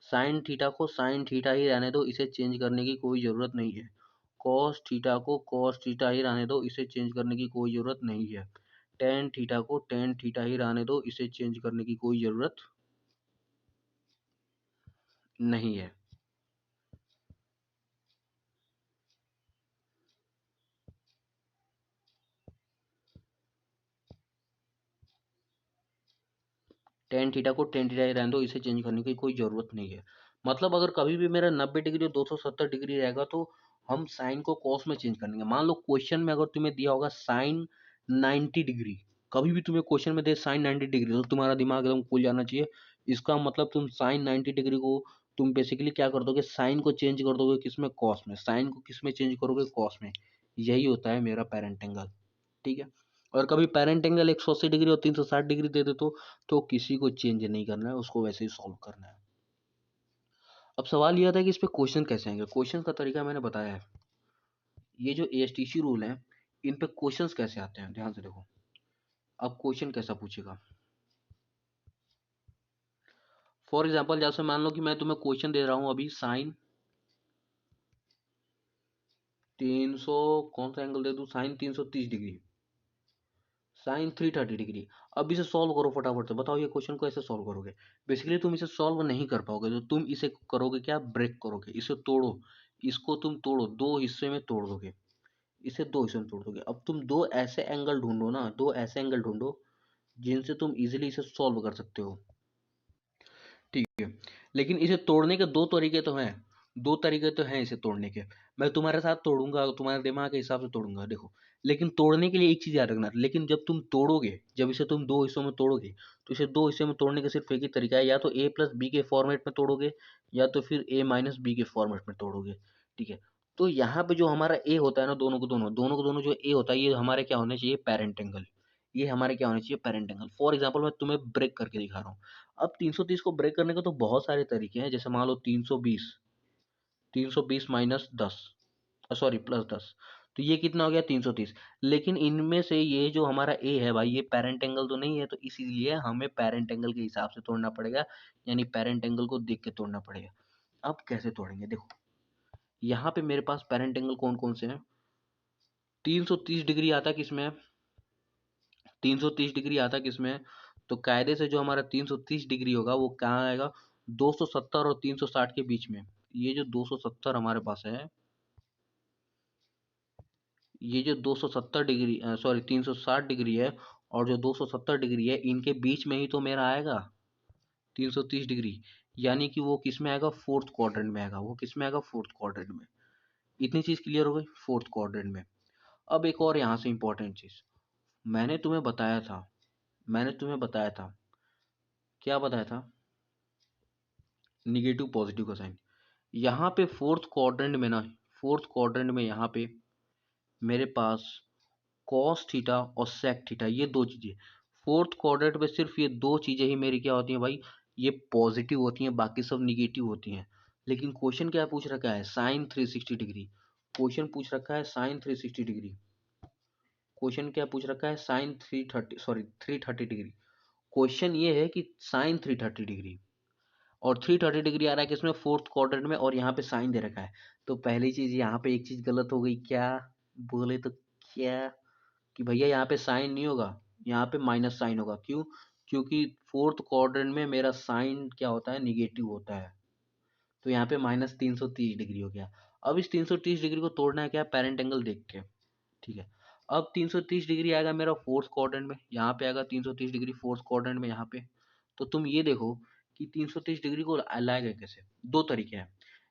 साइन थीटा को साइन थीटा ही रहने दो, इसे चेंज करने की कोई ज़रूरत नहीं है। कॉस थीटा को कॉस थीटा ही रहने दो, इसे चेंज करने की कोई ज़रूरत नहीं है। टेन थीटा को टेन थीटा ही रहने दो, इसे चेंज करने की कोई ज़रूरत नहीं है। टेन थीटा को टेन थीटा ही रहने दो, इसे चेंज करने की कोई ज़रूरत नहीं है। मतलब अगर कभी भी मेरा 90 डिग्री और 270 डिग्री रहेगा, तो हम साइन को कॉस में चेंज करेंगे। मान लो क्वेश्चन में अगर तुम्हें दिया होगा साइन 90 डिग्री, कभी भी तुम्हें क्वेश्चन में दे साइन 90 डिग्री, तो तुम्हारा दिमाग एकदम खुल जाना चाहिए। इसका मतलब तुम साइन 90 डिग्री को तुम बेसिकली क्या कर दोगे, साइन को चेंज कर दोगे किसमें, कॉस में। साइन को किस में चेंज करोगे, कॉस में। यही होता है मेरा पेरेंट एंगल, ठीक है। और कभी पेरेंट एंगल 180 डिग्री और 360 डिग्री दे दे, तो किसी को चेंज नहीं करना है, उसको वैसे ही सॉल्व करना है। अब सवाल यह था कि इस पे क्वेश्चन कैसे आएंगे। क्वेश्चन का तरीका मैंने बताया है। ये जो एएसटीसी रूल है, इन पे क्वेश्चंस कैसे आते हैं, ध्यान से देखो। अब क्वेश्चन कैसा पूछेगा, फॉर एग्जाम्पल जैसे मान लो कि मैं तुम्हें क्वेश्चन दे रहा हूं अभी, साइन 300, कौन सा एंगल दे दूं, साइन 330 डिग्री, साइन 330 डिग्री। अब इसे सॉल्व करो फटाफट से, बताओ ये क्वेश्चन को ऐसे सॉल्व करोगे। बेसिकली तुम इसे सॉल्व नहीं कर पाओगे, तो तुम इसे करोगे क्या, ब्रेक करोगे, इसे तोड़ो। इसको तुम तोड़ो, दो हिस्से में तोड़ दोगे। इसे दो हिस्सों में तोड़ दोगे। अब तुम दो ऐसे एंगल ढूंढो ना, दो ऐसे एंगल ढूंढो जिनसे तुम इजीली इसे सॉल्व कर सकते हो। ठीक है, लेकिन इसे तोड़ने के दो तरीके तो हैं, दो तरीके तो हैं इसे तोड़ने के। मैं तुम्हारे साथ तोड़ूंगा, तुम्हारे दिमाग के हिसाब से तोड़ूंगा, देखो। लेकिन तोड़ने के लिए एक चीज याद रखना, लेकिन जब तुम तोड़ोगे, जब इसे तुम दो हिस्सों में तोड़ोगे, तो इसे दो हिस्सों में तोड़ने का सिर्फ एक ही तरीका है, या तो ए प्लस बी के फॉर्मेट में तोड़ोगे, या तो फिर ए माइनस बी के फॉर्मेट में तोड़ोगे। ठीक है, तो यहाँ पे जो हमारा ए होता है ना, दोनों को दोनों जो ए होता है, ये हमारे क्या होने चाहिए, पेरेंट एंगल। ये हमारे क्या होने चाहिए, पेरेंट एंगल। फॉर एग्जाम्पल मैं तुम्हें ब्रेक करके दिखा रहा हूँ। अब 330 को ब्रेक करने के तो बहुत सारे तरीके हैं, जैसे मान लो 320, 320 माइनस 10, सॉरी प्लस 10, तो ये कितना हो गया, 330। लेकिन इनमें से ये जो हमारा ए है भाई, ये पेरेंट एंगल तो नहीं है, तो इसीलिए हमें पेरेंट एंगल के हिसाब से तोड़ना पड़ेगा, यानी पेरेंट एंगल को देख के तोड़ना पड़ेगा। अब कैसे तोड़ेंगे, देखो यहाँ पे मेरे पास पेरेंट एंगल कौन कौन से हैं। 330 डिग्री आता है किसमें, 330 डिग्री आता है किसमें, तो कायदे से जो हमारा 330 डिग्री होगा वो कहाँ आएगा, 270 और 360 के बीच में। ये जो 270 हमारे पास है, ये जो 270 डिग्री, सॉरी 360 डिग्री है, और जो 270 डिग्री है, इनके बीच में ही तो मेरा आएगा 330 डिग्री। यानी कि वो किस में आएगा, फोर्थ क्वाड्रेंट में आएगा, वो किस में आएगा, फोर्थ क्वाड्रेंट में। इतनी चीज क्लियर हो गई, फोर्थ क्वाड्रेंट में। अब एक और यहाँ से इंपॉर्टेंट चीज, मैंने तुम्हें बताया था, मैंने तुम्हें बताया था, क्या बताया था, निगेटिव पॉजिटिव का साइन। यहाँ पे फोर्थ क्वाड्रेंट में ना, फोर्थ क्वाड्रेंट में यहाँ पे मेरे पास कॉस थीटा और सेक थीटा, ये दो चीजें। फोर्थ क्वाड्रेंट में सिर्फ ये दो चीजें ही मेरी क्या होती हैं भाई, ये पॉजिटिव होती हैं, बाकी सब निगेटिव होती हैं। लेकिन क्वेश्चन क्या पूछ रखा है, साइन 360 डिग्री। क्वेश्चन पूछ रखा है साइन 360 डिग्री। क्वेश्चन क्या पूछ रखा है, साइन 330, सॉरी 330 डिग्री। क्वेश्चन ये है कि साइन 330 डिग्री, और 330 डिग्री आ रहा है किसमें, फोर्थ क्वाड्रेंट में, और यहाँ पे साइन दे रखा है। तो पहली चीज यहाँ पे एक चीज गलत हो गई, क्या बोले तो, क्या, कि भैया यहाँ पे साइन नहीं होगा, यहाँ पे माइनस साइन होगा। क्यों, क्योंकि फोर्थ क्वाड्रेंट में मेरा साइन क्या होता है, निगेटिव होता है। तो यहाँ पे माइनस 330 डिग्री हो गया। अब इस 330 डिग्री को तोड़ना है क्या, पेरेंट एंगल देख के। ठीक है, अब 330 डिग्री आएगा मेरा फोर्थ क्वाड्रेंट में, यहाँ पे आएगा 330 डिग्री फोर्थ क्वाड्रेंट में यहाँ पे। तो तुम ये देखो कि 330 डिग्री को लाएगा कैसे, दो तरीके हैं।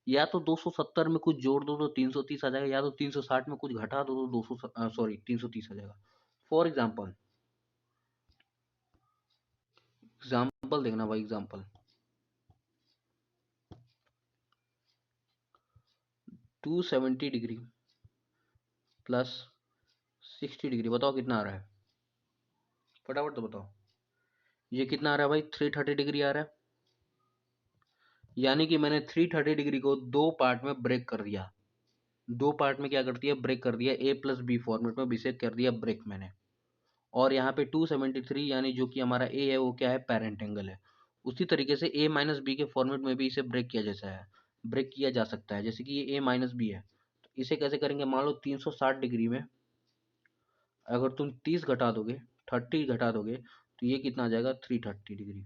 या तो 270 में कुछ जोड़ दो तो 330 आ जाएगा, या तो 360 में कुछ घटा दो तो 200, सॉरी 330 आ जाएगा। फॉर एग्जाम्पल, एग्जाम्पल देखना भाई, एग्जाम्पल 270 डिग्री प्लस 60 डिग्री, बताओ कितना आ रहा है, फटाफट तो बताओ। ये कितना आ रहा है भाई, 330 डिग्री आ रहा है। यानी कि मैंने 330 डिग्री को दो पार्ट में ब्रेक कर दिया, दो पार्ट में क्या कर दिया, ब्रेक कर दिया, ए प्लस बी फॉर्मेट में इसे कर दिया ब्रेक मैंने। और यहाँ पे 273 यानी जो कि हमारा ए है वो क्या है, पेरेंट एंगल है। उसी तरीके से ए माइनस बी के फॉर्मेट में भी इसे ब्रेक किया जैसा है, ब्रेक किया जा सकता है, जैसे कि ये ए माइनस बी है। तो इसे कैसे करेंगे, मान लो 360 डिग्री में अगर तुम 30 घटा दोगे, 30 घटा दोगे, तो ये कितना आ जाएगा, 330 डिग्री।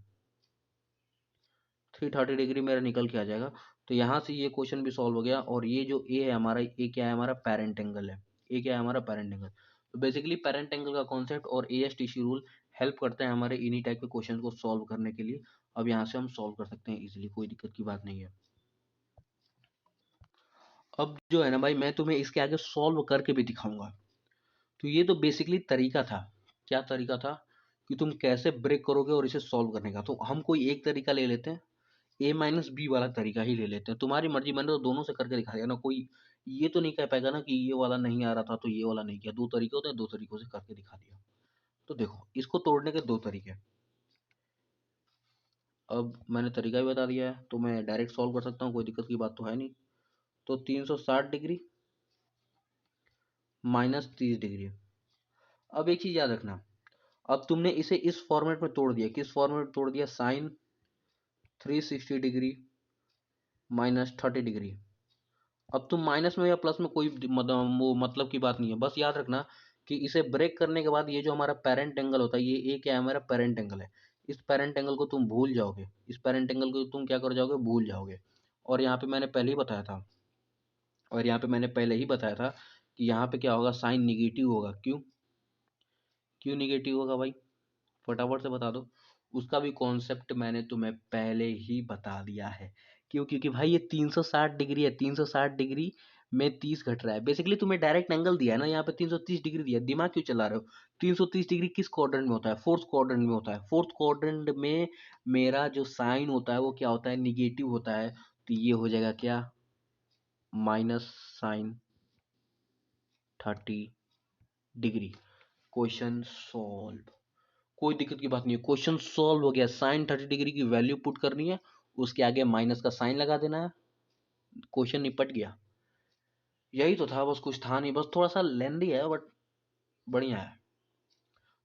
330 डिग्री मेरा निकल के आ जाएगा। तो यहाँ से ये क्वेश्चन भी सॉल्व हो गया। और ये जो ए है हमारा, ए क्या है, हमारा पेरेंट एंगल है। ए क्या है, हमारा पेरेंट एंगल। तो बेसिकली पेरेंट एंगल का कॉन्सेप्ट और A S T C rule help करते हैं हमारे इन्हीं टाइप के क्वेश्चन को सॉल्व करने के लिए। अब यहाँ से हम सॉल्व कर सकते हैं इजिली, कोई दिक्कत की बात नहीं है। अब जो है ना भाई, मैं तुम्हें इसके आगे सॉल्व करके भी दिखाऊंगा। तो ये तो बेसिकली तरीका था, क्या तरीका था, कि तुम कैसे ब्रेक करोगे और इसे सॉल्व करने का। तो हम कोई एक तरीका ले लेते हैं, ए माइनस बी वाला तरीका ही ले लेते हैं, तुम्हारी मर्जी। मैंने तो दोनों से करके दिखा दिया ना, कोई ये तो नहीं कह पाएगा ना कि ये वाला नहीं आ रहा था तो ये वाला नहीं किया। दो तरीके होते हैं, दो तरीकों से करके दिखा दिया। तो देखो, इसको तोड़ने के दो तरीके। अब मैंने तरीका भी बता दिया है, तो मैं डायरेक्ट सॉल्व कर सकता हूँ, कोई दिक्कत की बात तो है नहीं। तो 360 डिग्री माइनस 30 डिग्री। अब एक चीज याद रखना, अब तुमने इसे इस फॉर्मेट में तोड़ दिया, किस फॉर्मेट में तोड़ दिया, साइन 360 डिग्री माइनस 30 डिग्री। अब तुम माइनस में या प्लस में कोई वो मतलब की बात नहीं है, बस याद रखना कि इसे ब्रेक करने के बाद ये जो हमारा पेरेंट एंगल होता है, ये क्या है, हमारा पेरेंट एंगल है। इस पेरेंट एंगल को तुम भूल जाओगे, इस पेरेंट एंगल को तुम क्या कर जाओगे, भूल जाओगे। और यहाँ पे मैंने पहले ही बताया था, और यहाँ पे मैंने पहले ही बताया था कि यहाँ पे क्या होगा, साइन निगेटिव होगा। क्यों क्यों निगेटिव होगा भाई, फटाफट से बता दो। उसका भी कॉन्सेप्ट मैंने तुम्हें पहले ही बता दिया है। क्यों, क्योंकि भाई ये 360 डिग्री है, 360 डिग्री में 30 घट रहा है। बेसिकली तुम्हें डायरेक्ट एंगल दिया है ना, यहाँ पे 330 डिग्री दिया है, दिमाग क्यों चला रहे हो। 330 डिग्री किस क्वाड्रेंट में होता है, फोर्थ क्वाड्रेंट में होता है। फोर्थ क्वाड्रेंट में मेरा जो साइन होता है वो क्या होता है, निगेटिव होता है। तो ये हो जाएगा क्या, -sin 30 डिग्री। Question solve. कोई दिक्कत की बात नहीं है, क्वेश्चन सॉल्व हो गया। साइन 30 डिग्री की वैल्यू पुट करनी है, उसके आगे माइनस का साइन लगा देना है, क्वेश्चन निपट गया। यही तो था, बस कुछ था नहीं, बस थोड़ा सा लेंदी है बट बढ़िया है।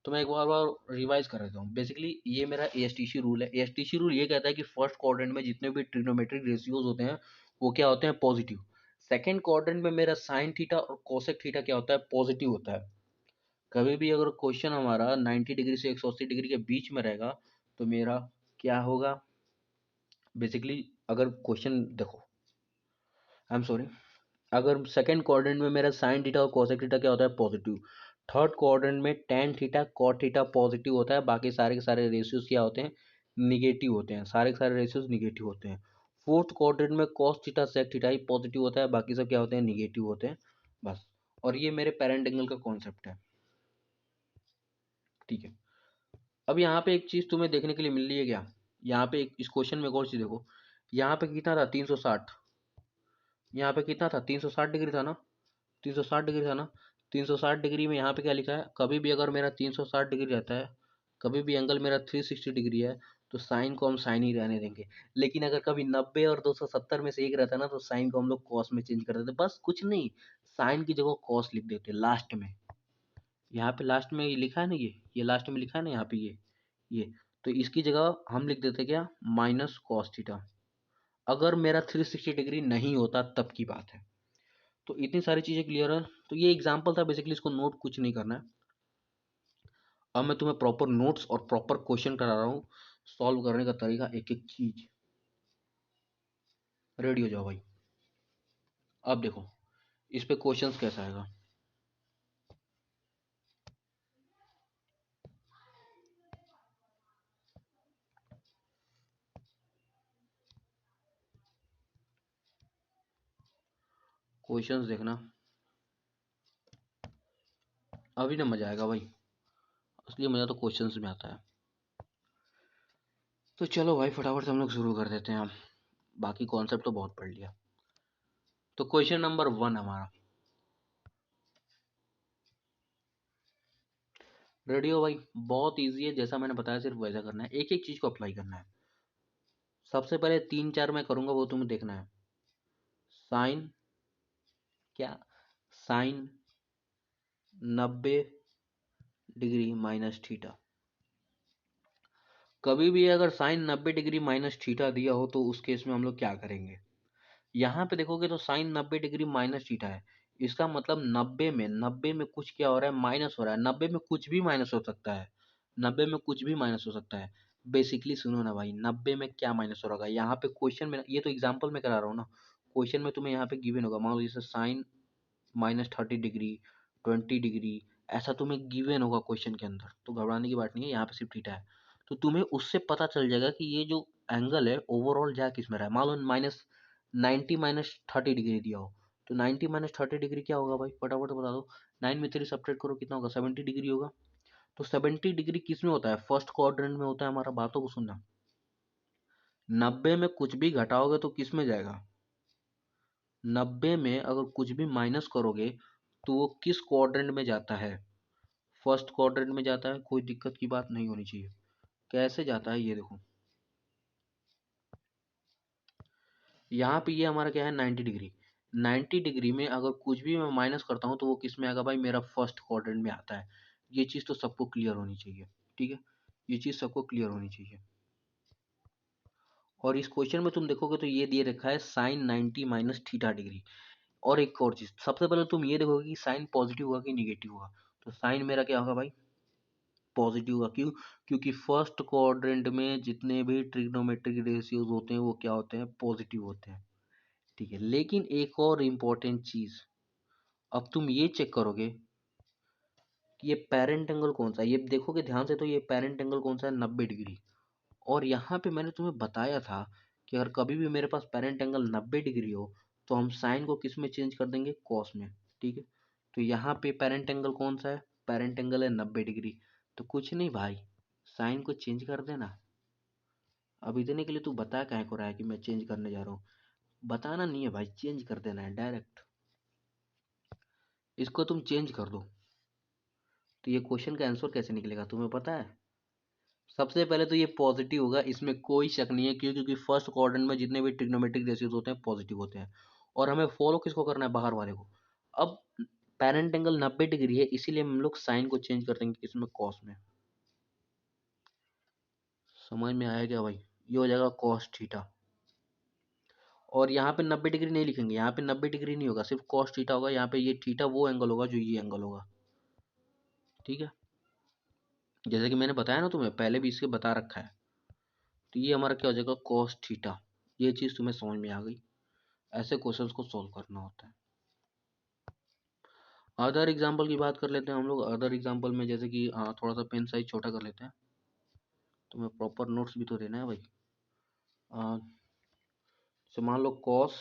तो मैं एक बार रिवाइज कर देता हूँ। बेसिकली ये मेरा एएसटीसी रूल है। एएसटीसी रूल ये कहता है कि फर्स्ट क्वाड्रेंट में जितने भी ट्रिग्नोमेट्रिक रेशियोज होते हैं वो क्या होते हैं, पॉजिटिव। सेकंड क्वाड्रेंट में मेरा साइन थीटा और कोसेक थीटा क्या होता है, पॉजिटिव होता है। कभी भी अगर क्वेश्चन हमारा 90 डिग्री से 180 डिग्री के बीच में रहेगा तो मेरा क्या होगा, बेसिकली अगर क्वेश्चन देखो, आई एम सॉरी, अगर सेकंड क्वाड्रेंट में मेरा साइन थीटा और कोसेक थीटा क्या होता है, पॉजिटिव। थर्ड क्वाड्रेंट में tan theta cot theta positive होता है, बाकी सारे के सारे रेशियोज क्या होते हैं, निगेटिव होते हैं, सारे के सारे रेशियोज निगेटिव होते हैं। फोर्थ क्वाड्रेंट में कॉस थीटा सेक थीटा ही पॉजिटिव होता है, बाकी सब क्या होते हैं, निगेटिव होते हैं, बस। और ये मेरे पेरेंट एंगल का कॉन्सेप्ट है, ठीक है। अब यहाँ पे एक चीज तुम्हें देखने के लिए मिल रही है क्या, यहाँ पे इस क्वेश्चन में एक और चीज देखो। यहाँ पे कितना था, 360। यहाँ पे कितना था, 360 डिग्री था ना, 360 डिग्री था ना। 360 डिग्री में यहाँ पे क्या लिखा है, कभी भी अगर मेरा 360 डिग्री रहता है, कभी भी एंगल मेरा 360 डिग्री है, तो साइन को हम साइन ही रहने देंगे। लेकिन अगर कभी 90 और 270 में से एक रहता है ना, तो साइन को हम लोग कॉस में चेंज कर देते, बस कुछ नहीं। साइन की जगह कॉस लिख देते लास्ट में। यहाँ पे लास्ट में ये लिखा है ना, ये लास्ट में लिखा है ना यहाँ पे, ये तो इसकी जगह हम लिख देते क्या, माइनस कॉस थीटा। अगर मेरा 360 डिग्री नहीं होता तब की बात है। तो इतनी सारी चीज़ें क्लियर है। तो ये एग्जाम्पल था, बेसिकली इसको नोट कुछ नहीं करना है। अब मैं तुम्हें प्रॉपर नोट्स और प्रॉपर क्वेश्चन करा रहा हूँ, सॉल्व करने का तरीका, एक एक चीज। रेडी हो जाओ भाई। अब देखो इस पे क्वेश्चंस कैसा आएगा। क्वेश्चंस देखना, अभी ना मजा आएगा भाई, असली मजा तो क्वेश्चंस में आता है। तो चलो भाई फटाफट से हम लोग शुरू कर देते हैं। हम बाकी कॉन्सेप्ट तो बहुत पढ़ लिया। तो क्वेश्चन नंबर 1 हमारा, रेडी हो भाई। बहुत इजी है, जैसा मैंने बताया सिर्फ वैसा करना है, एक एक चीज को अप्लाई करना है। सबसे पहले 3 4 मैं करूंगा, वो तुम्हें देखना है। साइन क्या, साइन 90 डिग्री माइनस थीटा। कभी भी अगर साइन 90 डिग्री माइनस थीटा दिया हो तो उस केस में हम लोग क्या करेंगे। यहाँ पे देखोगे तो साइन 90 डिग्री माइनस थीटा है, इसका मतलब 90 में कुछ क्या हो रहा है, माइनस हो रहा है। 90 में कुछ भी माइनस हो सकता है, 90 में कुछ भी माइनस हो सकता है। बेसिकली सुनो ना भाई, 90 में क्या माइनस हो रहा है यहाँ पे क्वेश्चन में, ये तो एग्जाम्पल में करा रहा हूँ ना। क्वेश्चन में तुम्हें यहाँ पे गिवन होगा, मान लो जैसे साइन -30 डिग्री, 20 डिग्री, ऐसा तुम्हें गिवन होगा क्वेश्चन के अंदर। तो घबराने की बात नहीं है, यहाँ पे सिर्फ थीटा है। तो तुम्हें उससे पता चल जाएगा कि ये जो एंगल है ओवरऑल जा किस में रहा है। मान लो -90 -30 डिग्री दिया हो, तो 90 -30 डिग्री क्या होगा भाई, फटाफट बता दो। 9 में 3 सब्ट्रैक्ट करो, कितना होगा, 70 डिग्री होगा। तो 70 डिग्री किस में होता है, फर्स्ट क्वाड्रेंट में होता है हमारा। बातों को सुनना, 90 में कुछ भी घटाओगे तो किस में जाएगा, 90 में अगर कुछ भी माइनस करोगे तो वो किस क्वाड्रेंट में जाता है, फर्स्ट क्वाड्रेंट में जाता है। कोई दिक्कत की बात नहीं होनी चाहिए। कैसे जाता है ये देखो, यहाँ पे ये हमारा क्या है, 90 डिग्री। 90 डिग्री में अगर कुछ भी मैं माइनस करता हूँ तो वो किस में आएगा भाई, मेरा फर्स्ट क्वाड्रेंट में आता है। ये चीज़ तो सबको क्लियर होनी चाहिए, ठीक है। ये चीज़ सबको क्लियर होनी चाहिए। और इस क्वेश्चन में तुम देखोगे तो ये दिए रखा है साइन 90 -थीटा डिग्री। और एक और चीज़, सबसे पहले तुम ये देखोगे कि साइन पॉजिटिव होगा कि निगेटिव होगा। तो साइन मेरा क्या होगा भाई, पॉजिटिव होगा। क्यों, क्योंकि फर्स्ट क्वाड्रेंट में जितने भी ट्रिग्नोमेट्रिक रेशियोज होते हैं वो क्या होते हैं, पॉजिटिव होते हैं, ठीक है। लेकिन एक और इम्पोर्टेंट चीज, अब तुम ये चेक करोगे कि ये पेरेंट एंगल कौन सा है, ये देखोगे ध्यान से तो ये पेरेंट एंगल कौन सा है, 90 डिग्री। और यहाँ पे मैंने तुम्हें बताया था कि अगर कभी भी मेरे पास पेरेंट एंगल 90 डिग्री हो तो हम साइन को किस में चेंज कर देंगे, कॉस में। ठीक है, तो यहाँ पे पेरेंट एंगल कौन सा है, पेरेंट एंगल है 90 डिग्री। तो कुछ नहीं भाई, साइन को चेंज कर देना। अब इतने के लिए तू बता काहे को रहा है कि मैं चेंज करने जा रहा हूँ, बताना नहीं है भाई, चेंज कर देना है डायरेक्ट। इसको तुम चेंज कर दो तो ये क्वेश्चन का आंसर कैसे निकलेगा तुम्हें पता है। सबसे पहले तो ये पॉजिटिव होगा, इसमें कोई शक नहीं है, क्यों, क्योंकि फर्स्ट क्वाड्रेंट में जितने भी ट्रिग्नोमेट्रिक रेशियोज होते हैं पॉजिटिव होते हैं। और हमें फॉलो किसको करना है, बाहर वाले को। अब पेरेंट एंगल 90 डिग्री है, इसीलिए हम लोग साइन को चेंज कर देंगे किसमें, कॉस में। समझ में आया क्या भाई, ये हो जाएगा कॉस थीटा। और यहाँ पे 90 डिग्री नहीं लिखेंगे, यहाँ पे 90 डिग्री नहीं होगा, सिर्फ कॉस थीटा होगा। यहाँ पे ये थीटा वो एंगल होगा जो ये एंगल होगा। ठीक है, जैसे कि मैंने बताया ना तुम्हें, पहले भी इसके बता रखा है। तो ये हमारा क्या हो जाएगा, कॉस थीटा। ये चीज़ तुम्हें समझ में आ गई। ऐसे क्वेश्चंस को सॉल्व करना होता है। अदर एग्जाम्पल की बात कर लेते हैं हम लोग। अदर एग्जाम्पल में जैसे कि थोड़ा सा पेन साइज छोटा कर लेते हैं, तुम्हें प्रॉपर नोट्स भी तो देना है भाई। तो मान लो कॉस,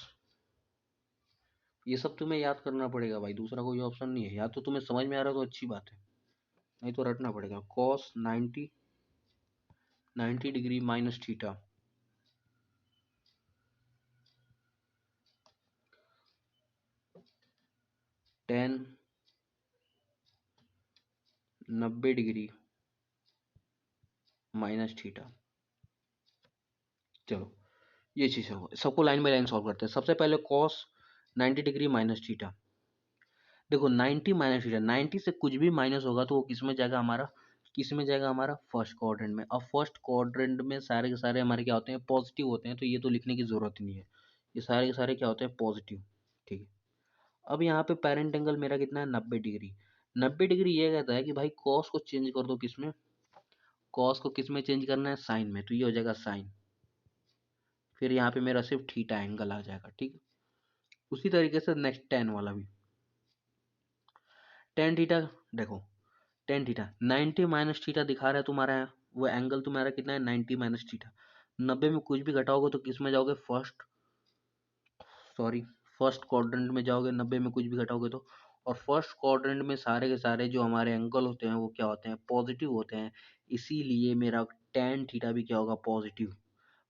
ये सब तुम्हें याद करना पड़ेगा भाई, दूसरा कोई ऑप्शन नहीं है। या तो तुम्हें समझ में आ रहा है तो अच्छी बात है, नहीं तो रटना पड़ेगा। Cos 90 degree minus theta, tan 90 degree minus theta. चलो ये चीज़ है, सबको लाइन बाय लाइन सॉल्व करते हैं। सबसे पहले कॉस 90 डिग्री माइनस थीटा। देखो 90 माइनस थीटा, 90 से कुछ भी माइनस होगा तो वो किस में जाएगा हमारा, किस में जाएगा हमारा, फर्स्ट क्वाड्रेंट में। अब फर्स्ट क्वाड्रेंट में सारे के सारे हमारे क्या होते हैं, पॉजिटिव होते हैं, तो ये तो लिखने की जरूरत ही नहीं है, ये सारे के सारे क्या होते हैं, पॉजिटिव। ठीक है, अब यहाँ पे पेरेंट एंगल मेरा कितना है, 90 डिग्री। 90 डिग्री ये कहता है कि भाई कॉस को चेंज कर दो किस में, कॉस को किस में चेंज करना है, साइन में। तो ये हो जाएगा साइन, फिर यहाँ पे मेरा सिर्फ थीटा एंगल आ जाएगा। ठीक है, उसी तरीके से नेक्स्ट टेन वाला भी, टेन थीटा। देखो टेन थीटा 90 माइनस थीटा दिखा रहा है तुम्हारा, वो एंगल तुम्हारा कितना है, 90 माइनस थीटा। 90 में कुछ भी घटाओगे तो किस में जाओगे, फर्स्ट, सॉरी, फर्स्ट क्वाड्रेंट में जाओगे। 90 में कुछ भी घटाओगे तो, और फर्स्ट क्वाड्रेंट में सारे के सारे जो हमारे एंगल होते हैं वो क्या होते हैं, पॉजिटिव होते हैं। इसीलिए मेरा टेन थीटा भी क्या होगा, पॉजिटिव।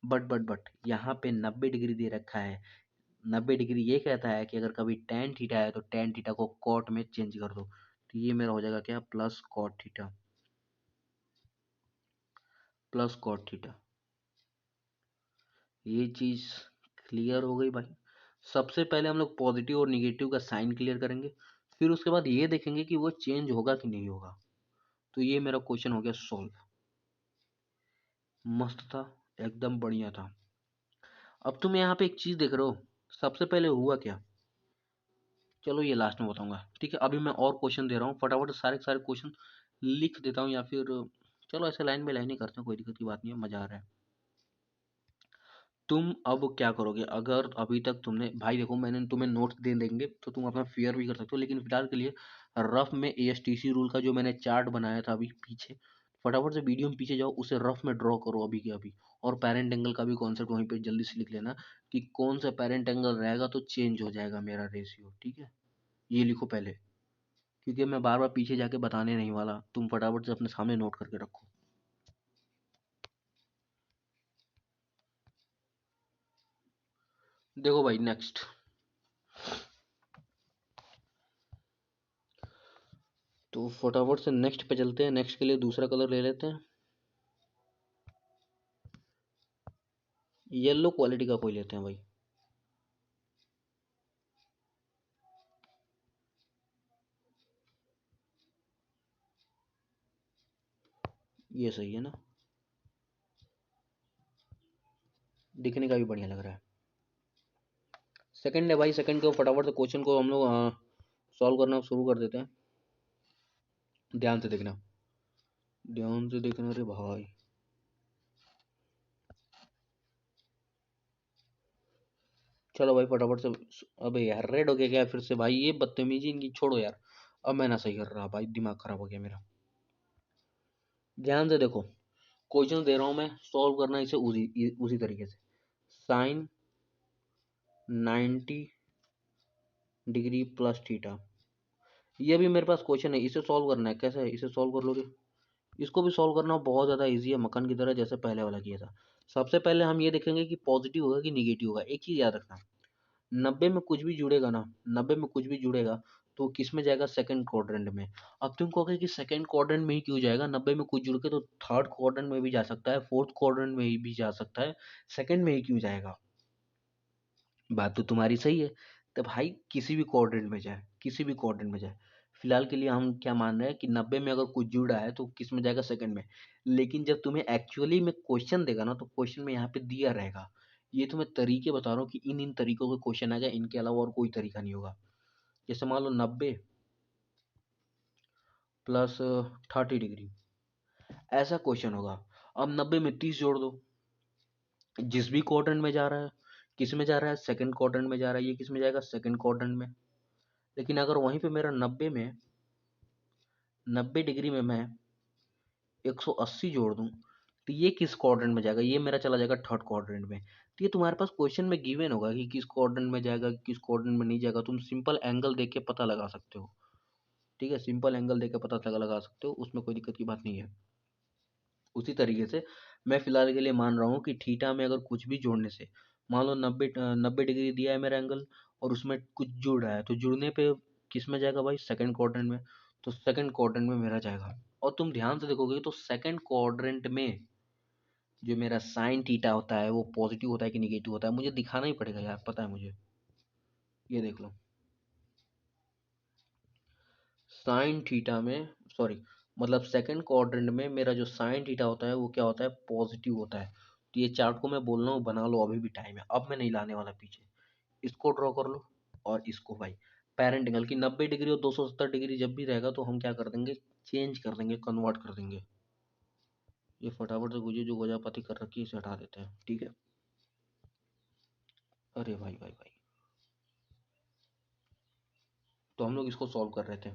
बट यहाँ पे 90 डिग्री दे रखा है। 90 डिग्री ये कहता है कि अगर कभी टेन थीटा है तो टेन थीटा को कॉट में चेंज कर दो। तो ये मेरा हो जाएगा क्या, plus cot theta, plus cot theta. ये चीज क्लियर हो गई भाई। सबसे पहले हम लोग पॉजिटिव और निगेटिव का साइन क्लियर करेंगे, फिर उसके बाद ये देखेंगे कि वो चेंज होगा कि नहीं होगा। तो ये मेरा क्वेश्चन हो गया सॉल्व। मस्त था, एकदम बढ़िया था। अब तुम यहाँ पे एक चीज देख रहे हो, सबसे पहले हुआ क्या, चलो ये लास्ट में बताऊंगा। ठीक है, अभी मैं और क्वेश्चन दे रहा हूँ, फटाफट सारे के सारे क्वेश्चन लिख देता हूँ, या फिर चलो ऐसे लाइन बाय लाइन ही करते हैं, कोई दिक्कत की बात नहीं है, मजा आ रहा है। तुम अब क्या करोगे, अगर अभी तक तुमने, भाई देखो मैंने तुम्हें नोट्स दे देंगे तो तुम अपना फेयर भी कर सकते हो, लेकिन फिलहाल के लिए रफ में ASTC रूल का जो मैंने चार्ट बनाया था अभी पीछे, फटाफट से वीडियो में पीछे जाओ, उसे रफ में ड्रॉ करो अभी के अभी। और पेरेंट एंगल का भी कॉन्सेप्ट वहीं पे जल्दी से लिख लेना, कि कौन सा पेरेंट एंगल रहेगा तो चेंज हो जाएगा मेरा रेशियो। ठीक है, ये लिखो पहले, क्योंकि मैं बार बार पीछे जाके बताने नहीं वाला, तुम फटाफट से अपने सामने नोट करके रखो। देखो भाई नेक्स्ट, तो फटाफट से नेक्स्ट पे चलते हैं। नेक्स्ट के लिए दूसरा कलर ले लेते हैं, येलो क्वालिटी का कोई लेते हैं भाई। ये सही है ना, दिखने का भी बढ़िया लग रहा है। सेकंड है भाई, सेकंड को फटाफट से क्वेश्चन को हम लोग सॉल्व करना शुरू कर देते हैं। ध्यान से देखना, ध्यान से देखना रे भाई। चलो भाई फटाफट से। अबे यार रेड हो गया क्या फिर से भाई, ये बदतमीजी इनकी छोड़ो यार। अब मैं ना सही कर रहा भाई, दिमाग खराब हो गया मेरा। ध्यान से देखो, क्वेश्चन दे रहा हूँ मैं, सॉल्व करना इसे उसी उसी तरीके से। साइन 90 डिग्री प्लस थीटा, ये भी मेरे पास क्वेश्चन है, इसे सॉल्व करना है। कैसे है, इसे सॉल्व कर लोगे? इसको भी सॉल्व करना बहुत ज़्यादा इजी है, मक्खन की तरह, जैसे पहले वाला किया था। सबसे पहले हम ये देखेंगे कि पॉजिटिव होगा कि निगेटिव होगा। एक चीज़ याद रखना, 90 में कुछ भी जुड़ेगा ना, 90 में कुछ भी जुड़ेगा तो किस में जाएगा? सेकंड क्वाड्रेंट में। अब तुम कहोगे कि सेकंड क्वाड्रेंट में ही क्यों जाएगा? 90 में कुछ जुड़ के तो थर्ड क्वाड्रेंट में भी जा सकता है, फोर्थ क्वाड्रेंट में ही भी जा सकता है, सेकंड में ही क्यों जाएगा? बात तो तुम्हारी सही है। तो भाई किसी भी क्वाड्रेंट में जाए, किसी भी क्वाड्रेंट में जाए। फिलहाल के लिए हम क्या मान रहे हैं कि 90 में अगर कुछ जुड़ा है तो किस में जाएगा? सेकंड में। लेकिन जब तुम्हें एक्चुअली में क्वेश्चन देगा ना, तो क्वेश्चन में यहाँ पे दिया रहेगा। ये तुम्हें तरीके बता रहा हूँ कि इन इन तरीकों के क्वेश्चन आएगा, इनके अलावा और कोई तरीका नहीं होगा। जैसे मान लो 90 प्लस 30 डिग्री, ऐसा क्वेश्चन होगा। अब 90 में 30 जोड़ दो, जिस भी क्वाड्रेंट में जा रहा है, किस में जा रहा है? सेकंड क्वाड्रेंट में जा रहा है, ये किस में जाएगा? सेकंड क्वाड्रेंट में। लेकिन अगर वहीं पे मेरा 90 डिग्री में मैं 180 जोड़ दूं, तो ये किस क्वाड्रेंट में जाएगा? ये मेरा चला जाएगा थर्ड क्वाड्रेंट में। तो ये तुम्हारे पास क्वेश्चन में गिवन होगा कि किस क्वाड्रेंट में जाएगा, किस क्वाड्रेंट में नहीं जाएगा। तुम सिंपल एंगल देख के पता लगा सकते हो। ठीक है, सिंपल एंगल देख के पता लगा सकते हो, उसमें कोई दिक्कत की बात नहीं है। उसी तरीके से मैं फिलहाल के लिए मान रहा हूँ कि थीटा में अगर कुछ भी जोड़ने से, मान लो 90 डिग्री दिया है मेरा एंगल, और उसमें कुछ जुड़ रहा है, तो जुड़ने पे किस में जाएगा भाई? सेकंड क्वाड्रेंट में। तो सेकंड क्वाड्रेंट में मेरा जाएगा। और तुम ध्यान से देखोगे तो सेकंड क्वाड्रेंट में जो मेरा साइन थीटा होता है वो पॉजिटिव होता है कि निगेटिव होता है? मुझे दिखाना ही पड़ेगा यार, पता है मुझे। ये देख लो, साइन थीटा में, सॉरी, मतलब सेकंड क्वाड्रेंट में मेरा जो साइन थीटा होता है वो क्या होता है? पॉजिटिव होता है। तो ये चार्ट को मैं बोल रहा हूँ बना लो, अभी भी टाइम है, अब मैं नहीं लाने वाला पीछे। इसको ड्रॉ कर लो, और इसको भाई पेरेंट एंगल की 90 डिग्री और 270 डिग्री जब भी रहेगा तो हम क्या कर देंगे? चेंज कर देंगे, कन्वर्ट कर देंगे। ये फटाफट से गुजो जो गोजापति कर रखी है इसे हटा देते हैं, ठीक है। अरे भाई भाई भाई, तो हम लोग इसको सॉल्व कर रहे थे।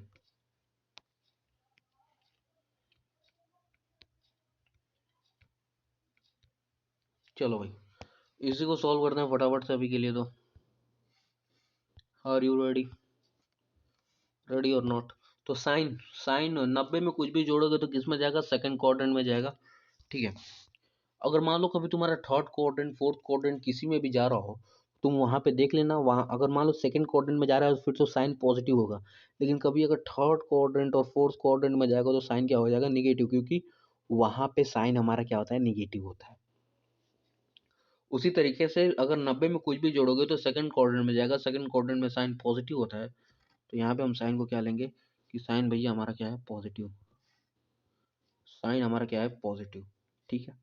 चलो भाई, इसी को सॉल्व करते हैं फटाफट से अभी के लिए। तो आर यू रेडी? रेडी और नॉट? तो साइन साइन 90 में कुछ भी जोड़ोगे तो किस में जाएगा? सेकंड क्वाड्रेंट में जाएगा। ठीक है। अगर मान लो कभी तुम्हारा थर्ड क्वाड्रेंट, फोर्थ क्वाड्रेंट किसी में भी जा रहा हो, तुम वहां पे देख लेना, वहां अगर मान लो सेकंड क्वाड्रेंट में जा रहा है तो फिर तो साइन पॉजिटिव होगा। लेकिन कभी अगर थर्ड क्वाड्रेंट और फोर्थ क्वाड्रेंट में जाएगा तो साइन क्या हो जाएगा? निगेटिव, क्योंकि वहां पे साइन हमारा क्या होता है? निगेटिव होता है। उसी तरीके से अगर 90 में कुछ भी जोड़ोगे तो सेकंड क्वाड्रेंट में जाएगा, सेकंड क्वाड्रेंट में साइन पॉजिटिव होता है। तो यहाँ पे हम साइन को क्या लेंगे कि साइन भैया हमारा क्या है? पॉजिटिव। साइन हमारा क्या है? पॉजिटिव। ठीक है,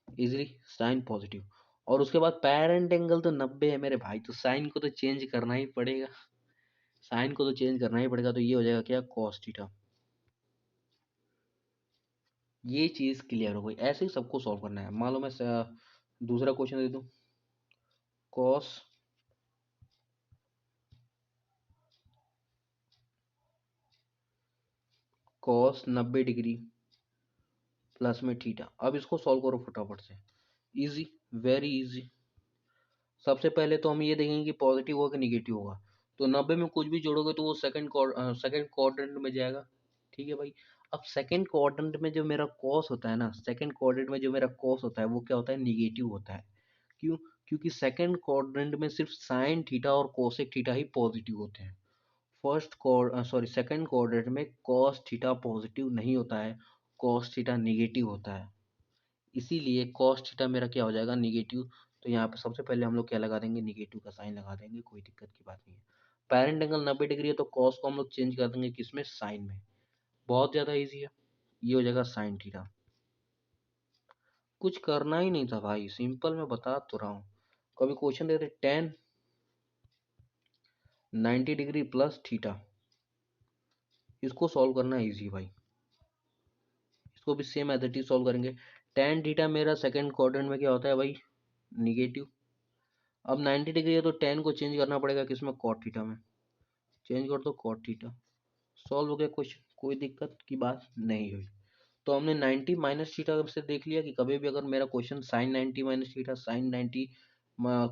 इजीली साइन पॉजिटिव। और उसके बाद पेरेंट एंगल तो 90 है मेरे भाई, तो साइन को तो चेंज करना ही पड़ेगा। साइन को तो चेंज करना ही पड़ेगा, तो ये हो जाएगा क्या? Cos theta. ये चीज क्लियर हो गई। ऐसे ही सबको सॉल्व करना है। मान लो मैं दूसरा क्वेश्चन दे दूं, कॉस कॉस 90 डिग्री प्लस में थीटा। अब इसको सॉल्व करो फटाफट से। Easy, very easy. सबसे पहले तो हम ये देखेंगे कि पॉजिटिव होगा कि निगेटिव होगा। तो 90 में कुछ भी जोड़ोगे तो वो सेकंड क्वाड्रेंट में जाएगा। ठीक है भाई। अब सेकंड क्वाड्रेंट में जो मेरा कॉस होता है ना, सेकंड क्वाड्रेंट में जो मेरा कॉस होता है वो क्या होता है? निगेटिव होता है। क्यों? क्योंकि सेकंड क्वाड्रेंट में सिर्फ साइन थीटा और कोसेक थीटा ही पॉजिटिव होते हैं। सेकंड क्वाड्रेंट में कॉस थीटा पॉजिटिव नहीं होता है, कॉस थीटा निगेटिव होता है। इसीलिए कॉस थीटा मेरा क्या हो जाएगा? निगेटिव। तो यहाँ पे सबसे पहले हम लोग क्या लगा देंगे? निगेटिव का साइन लगा देंगे, कोई दिक्कत की बात नहीं है। पेरेंट एंगल 90 डिग्री है तो कॉस को हम लोग चेंज कर देंगे किसमें? साइन में। बहुत ज़्यादा ईजी है। ये हो जाएगा साइन थीटा। कुछ करना ही नहीं था भाई, सिंपल मैं बता तो रहा हूँ। कभी क्वेश्चन देते टेन 90 डिग्री प्लस थीटा, इसको सॉल्व करना ईजी भाई। इसको भी same as it is solve करेंगे। टेन थीटा मेरा सेकंड क्वाड्रेंट में क्या होता है भाई? निगेटिव। अब 90 डिग्री है तो टेन को चेंज करना पड़ेगा किसमें, कॉट थीटा में। चेंज कर दो कॉट थीटा, सॉल्व हो गया क्वेश्चन, कोई दिक्कत की बात नहीं हुई। तो हमने 90 माइनस थीटा से देख लिया कि कभी भी अगर मेरा question sine 90 minus theta, sine 90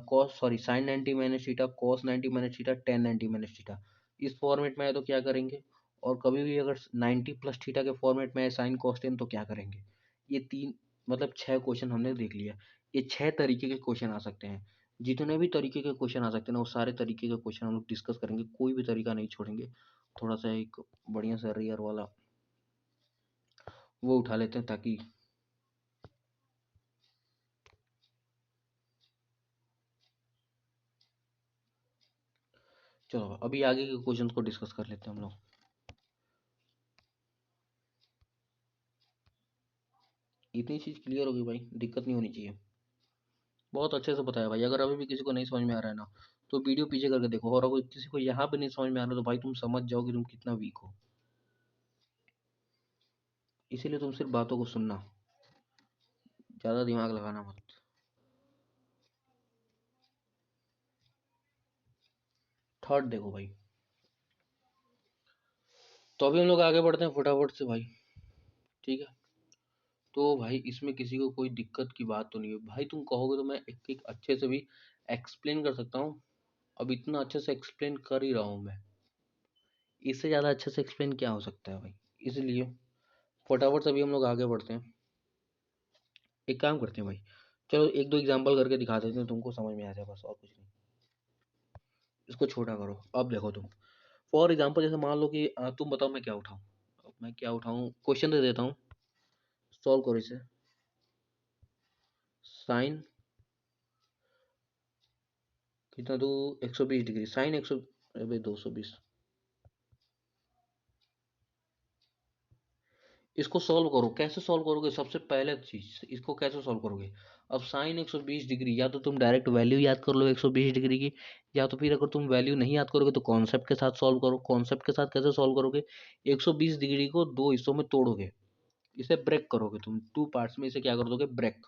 cos, sorry sine 90 minus theta, cos 90 minus theta, tan 90 minus theta, इस फॉर्मेट में है तो क्या करेंगे। और कभी भी अगर 90 प्लस थीटा के फॉर्मेट में है साइन कॉस टेन तो क्या करेंगे। ये तीन मतलब छह क्वेश्चन हमने देख लिया। ये छह तरीके के क्वेश्चन आ सकते हैं। जितने भी तरीके के क्वेश्चन आ सकते हैं ना वो सारे तरीके के क्वेश्चन हम लोग डिस्कस करेंगे, कोई भी तरीका नहीं छोड़ेंगे। थोड़ा सा एक बढ़िया सा रेयर वाला वो उठा लेते हैं ताकि, चलो अभी आगे के क्वेश्चंस को डिस्कस कर लेते हैं हम लोग। इतनी चीज क्लियर होगी भाई, दिक्कत नहीं होनी चाहिए। बहुत अच्छे से बताया भाई, अगर अभी भी किसी को नहीं समझ में आ रहा है ना तो वीडियो पीछे करके देखो, और अगर किसी को यहाँ पे नहीं समझ में आ रहा तो भाई तुम समझ जाओ कि तुम कितना वीक हो। इसीलिए तुम सिर्फ बातों को सुनना, ज्यादा दिमाग लगाना मत। थर्ड देखो भाई, तो अभी हम लोग आगे बढ़ते हैं फटाफट से भाई, ठीक है। तो भाई इसमें किसी को कोई दिक्कत की बात तो नहीं है भाई, तुम कहोगे तो मैं एक एक अच्छे से भी एक्सप्लेन कर सकता हूँ। अब इतना अच्छे से एक्सप्लेन कर ही रहा हूँ मैं, इससे ज़्यादा अच्छे से एक्सप्लेन क्या हो सकता है भाई। इसलिए फटाफट से अभी हम लोग आगे बढ़ते हैं। एक काम करते हैं भाई, चलो एक दो एग्जांपल करके दिखा देते हैं, तुमको समझ में आ जाए बस, और कुछ नहीं। इसको छोटा करो, अब देखो तुम, फॉर एग्जांपल जैसे मान लो कि तुम बताओ मैं क्या उठाऊं। अब मैं क्या उठाऊं, क्वेश्चन दे देता हूँ, सॉल्व करो इसे। साइन कितना दो, 120 डिग्री, साइन 100, अबे 220। इसको सॉल्व करो, कैसे सॉल्व करोगे, सबसे पहले चीज इसको कैसे सॉल्व करोगे। अब साइन 120 डिग्री, या तो तुम डायरेक्ट वैल्यू याद कर लो 120 डिग्री की, या तो फिर अगर तुम वैल्यू नहीं याद करोगे तो कॉन्सेप्ट के साथ सॉल्व करो। कॉन्सेप्ट के साथ कैसे सॉल्व करोगे, 120 डिग्री को दो हिस्सों में तोड़ोगे, इसे ब्रेक करोगे तुम, टू पार्ट्स में इसे क्या कर दोगे, ब्रेक।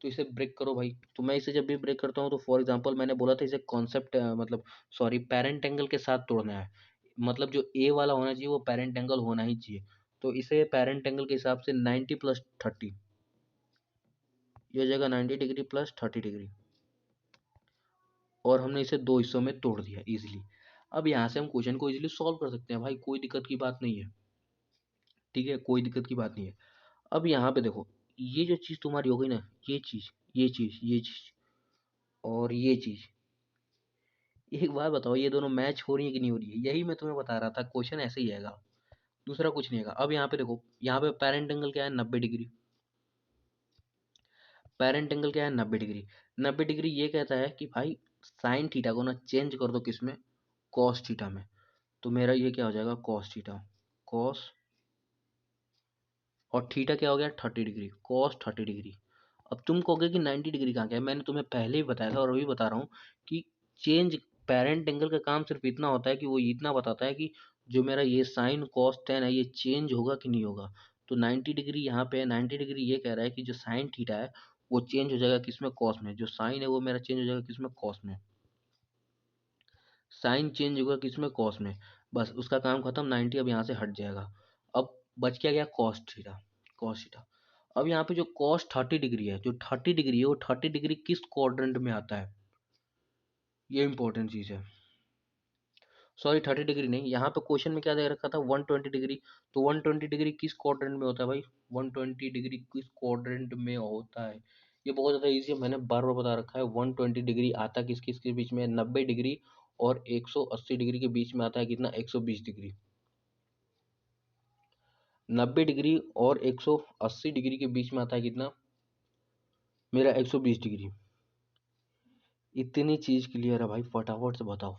तो इसे ब्रेक करो भाई। तो मैं इसे जब भी ब्रेक करता हूँ तो फॉर एग्जांपल मैंने बोला था इसे कॉन्सेप्ट मतलब सॉरी पेरेंट एंगल के साथ तोड़ना है। मतलब जो ए वाला होना चाहिए वो पेरेंट एंगल होना ही चाहिए। तो इसे पेरेंट एंगल के हिसाब से 90 प्लस 30, ये हो जाएगा 90 डिग्री प्लस 30 डिग्री। और हमने इसे दो हिस्सों में तोड़ दिया इजिली। अब यहाँ से हम क्वेश्चन को इजिली सॉल्व कर सकते हैं भाई, कोई दिक्कत की बात नहीं है। ठीक है, कोई दिक्कत की बात नहीं है। अब यहाँ पे देखो, ये जो चीज़ तुम्हारी हो गई ना, ये चीज़, ये चीज़, ये चीज़ और ये चीज़, एक बात बताओ ये दोनों मैच हो रही है कि नहीं हो रही है, यही मैं तुम्हें बता रहा था, क्वेश्चन ऐसे ही आएगा, दूसरा कुछ नहीं आएगा। अब यहाँ पे देखो, यहाँ पे पेरेंट एंगल क्या है, 90 डिग्री। पेरेंट एंगल क्या है, 90 डिग्री। 90 डिग्री ये कहता है कि भाई साइन थीटा को ना चेंज कर दो किस में, कॉस थीटा में। तो मेरा ये क्या हो जाएगा, कॉस थीटा, कॉस, और थीटा क्या हो गया, 30 डिग्री, कॉस 30 डिग्री। अब तुम कहोगे कि 90 डिग्री कहाँ गया, मैंने तुम्हें पहले ही बताया था और अभी बता रहा हूँ कि चेंज, पेरेंट एंगल का काम सिर्फ इतना होता है कि वो इतना बताता है कि जो मेरा ये साइन कॉस टेन है ये चेंज होगा कि नहीं होगा। तो 90 डिग्री यहाँ पे है, 90 डिग्री ये कह रहा है कि जो साइन थीटा है वो चेंज हो जाएगा किसमें, कॉस में। जो साइन है वो मेरा चेंज हो जाएगा किसमें, कॉस में। साइन चेंज होगा किसमें, कॉस में। बस उसका काम खत्म, 90 अब यहाँ से हट जाएगा। अब बच क्या गया, कॉस थीटा, कॉस थीटा। अब यहाँ पे जो कॉस 30 डिग्री है, जो 30 डिग्री है वो 30 डिग्री किस क्वाड्रेंट में आता है, ये इंपॉर्टेंट चीज है। सॉरी 30 डिग्री नहीं, यहाँ पे क्वेश्चन में क्या दे रखा था, 120 डिग्री। तो 120 डिग्री किस क्वाड्रेंट में होता है भाई, 120 डिग्री किस क्वाड्रेंट में होता है। ये बहुत ज़्यादा ईजी है, मैंने बार बार बता रखा है। 120 डिग्री आता किस किस के बीच में, 90 डिग्री और 180 डिग्री के बीच में आता है कितना, 120 डिग्री। 90 डिग्री और 180 डिग्री के बीच में आता है कितना, मेरा 120 डिग्री। इतनी चीज क्लियर है भाई, फटाफट से बताओ।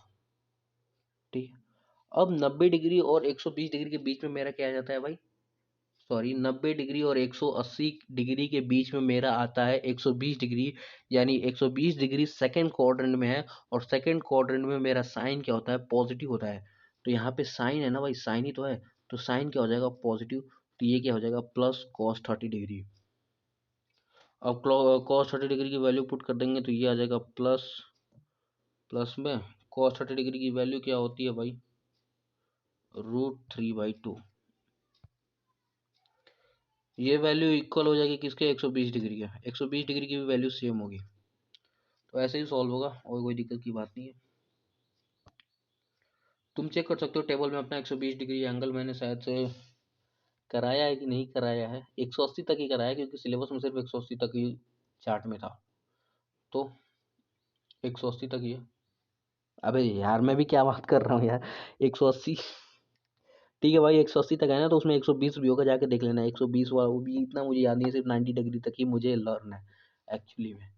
ठीक है, अब 90 डिग्री और 120 डिग्री के बीच में मेरा क्या आ जाता है भाई, सॉरी 90 डिग्री और 180 डिग्री के बीच में मेरा आता है 120 डिग्री। यानी 120 डिग्री सेकंड क्वाड्रेंट में है, और सेकंड क्वाड्रेंट में मेरा साइन क्या होता है, पॉजिटिव होता है। तो यहाँ पे साइन है ना भाई, साइन ही तो है, तो साइन क्या हो जाएगा, पॉजिटिव। तो ये क्या हो जाएगा, प्लस कॉस 30 डिग्री। अब कॉस 30 डिग्री की वैल्यू पुट कर देंगे तो ये आ जाएगा प्लस प्लस में cos 30 डिग्री की वैल्यू क्या होती है भाई, √3/2। ये वैल्यू इक्वल हो जाएगी किसके, 120 डिग्री के। 120 डिग्री की भी वैल्यू सेम होगी। तो ऐसे ही सॉल्व होगा और कोई दिक्कत की बात नहीं है। तुम चेक कर सकते हो टेबल में अपना 120 डिग्री एंगल मैंने शायद से कराया है कि नहीं कराया है। 180 तक ही कराया क्योंकि सिलेबस में सिर्फ 180 तक ही चार्ट में था, तो 180 तक ही है। अबे यार मैं भी क्या बात कर रहा हूँ यार, 180। ठीक है भाई, 180 तक है ना, तो उसमें 120 भी होगा, जाके देख लेना। 120 वाला वो भी इतना मुझे याद नहीं है, सिर्फ 90 डिग्री तक ही मुझे लर्न है एक्चुअली में।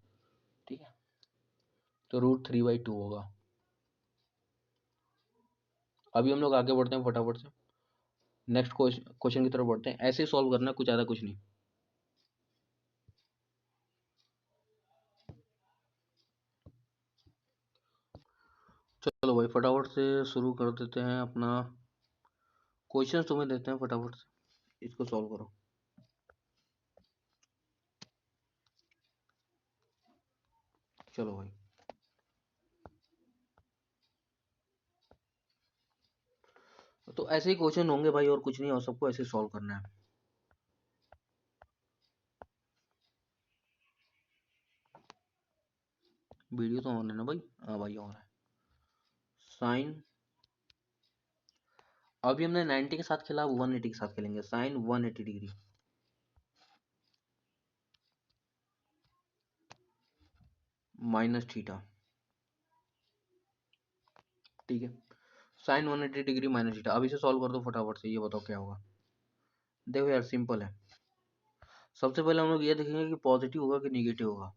ठीक है, तो √3/2 होगा। अभी हम लोग आगे बढ़ते हैं फटाफट से, नेक्स्ट क्वेश्चन की तरफ बढ़ते हैं। ऐसे ही सॉल्व करना, कुछ ज़्यादा कुछ नहीं। चलो भाई फटाफट से शुरू कर देते हैं अपना क्वेश्चन, तुम्हें देते हैं फटाफट से, इसको सॉल्व करो। चलो भाई, तो ऐसे ही क्वेश्चन होंगे भाई, और कुछ नहीं, और सबको ऐसे सॉल्व करना है। वीडियो तो ऑन है ना भाई, हाँ भाई ऑन है। साइन, अभी हमने 90 के साथ खेला, 180 के साथ खेलेंगे। Sine 180 degree minus theta. ठीक है, साइन 180 डिग्री माइनस थीटा। अब इसे सॉल्व कर दो फटाफट से, ये बताओ क्या होगा। देखो यार सिंपल है। सबसे पहले हम लोग ये देखेंगे कि पॉजिटिव होगा कि निगेटिव होगा।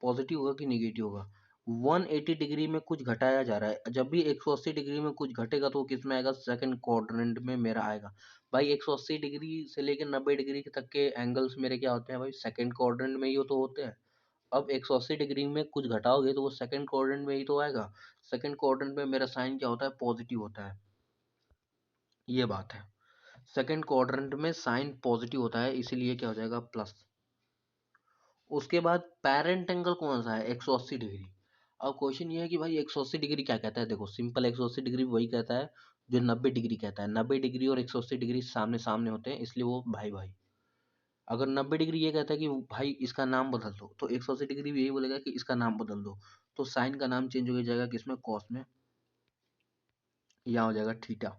पॉजिटिव होगा कि निगेटिव होगा। 180 डिग्री में कुछ घटाया जा रहा है, जब भी 180 डिग्री में कुछ घटेगा तो वो किस में आएगा, सेकंड क्वाड्रेंट में मेरा आएगा। भाई 180 डिग्री से लेकर 90 डिग्री तक के एंगल्स मेरे क्या होते हैं भाई, सेकंड क्वाड्रेंट में ही तो होते हैं। अब 180 डिग्री में कुछ घटाओगे तो वो सेकंड क्वाड्रेंट में ही तो आएगा। सेकंड क्वाड्रेंट में मेरा साइन क्या होता है, पॉजिटिव होता है। ये बात है, सेकंड क्वाड्रेंट में साइन पॉजिटिव होता है, इसीलिए क्या हो जाएगा, प्लस। उसके बाद पेरेंट एंगल कौन सा है, 180 डिग्री। अब क्वेश्चन ये है कि भाई 180 डिग्री क्या कहता है। देखो सिंपल, 180 डिग्री वही कहता है जो 90 डिग्री कहता है। 90 डिग्री और 180 डिग्री सामने सामने होते हैं, इसलिए वो भाई भाई। अगर 90 डिग्री ये कहता है कि भाई इसका नाम बदल दो, तो 180 डिग्री भी यही बोलेगा कि इसका नाम बदल दो। तो साइन का नाम चेंज हो जाएगा किसमें, कॉस में। यहाँ हो जाएगा थीटा।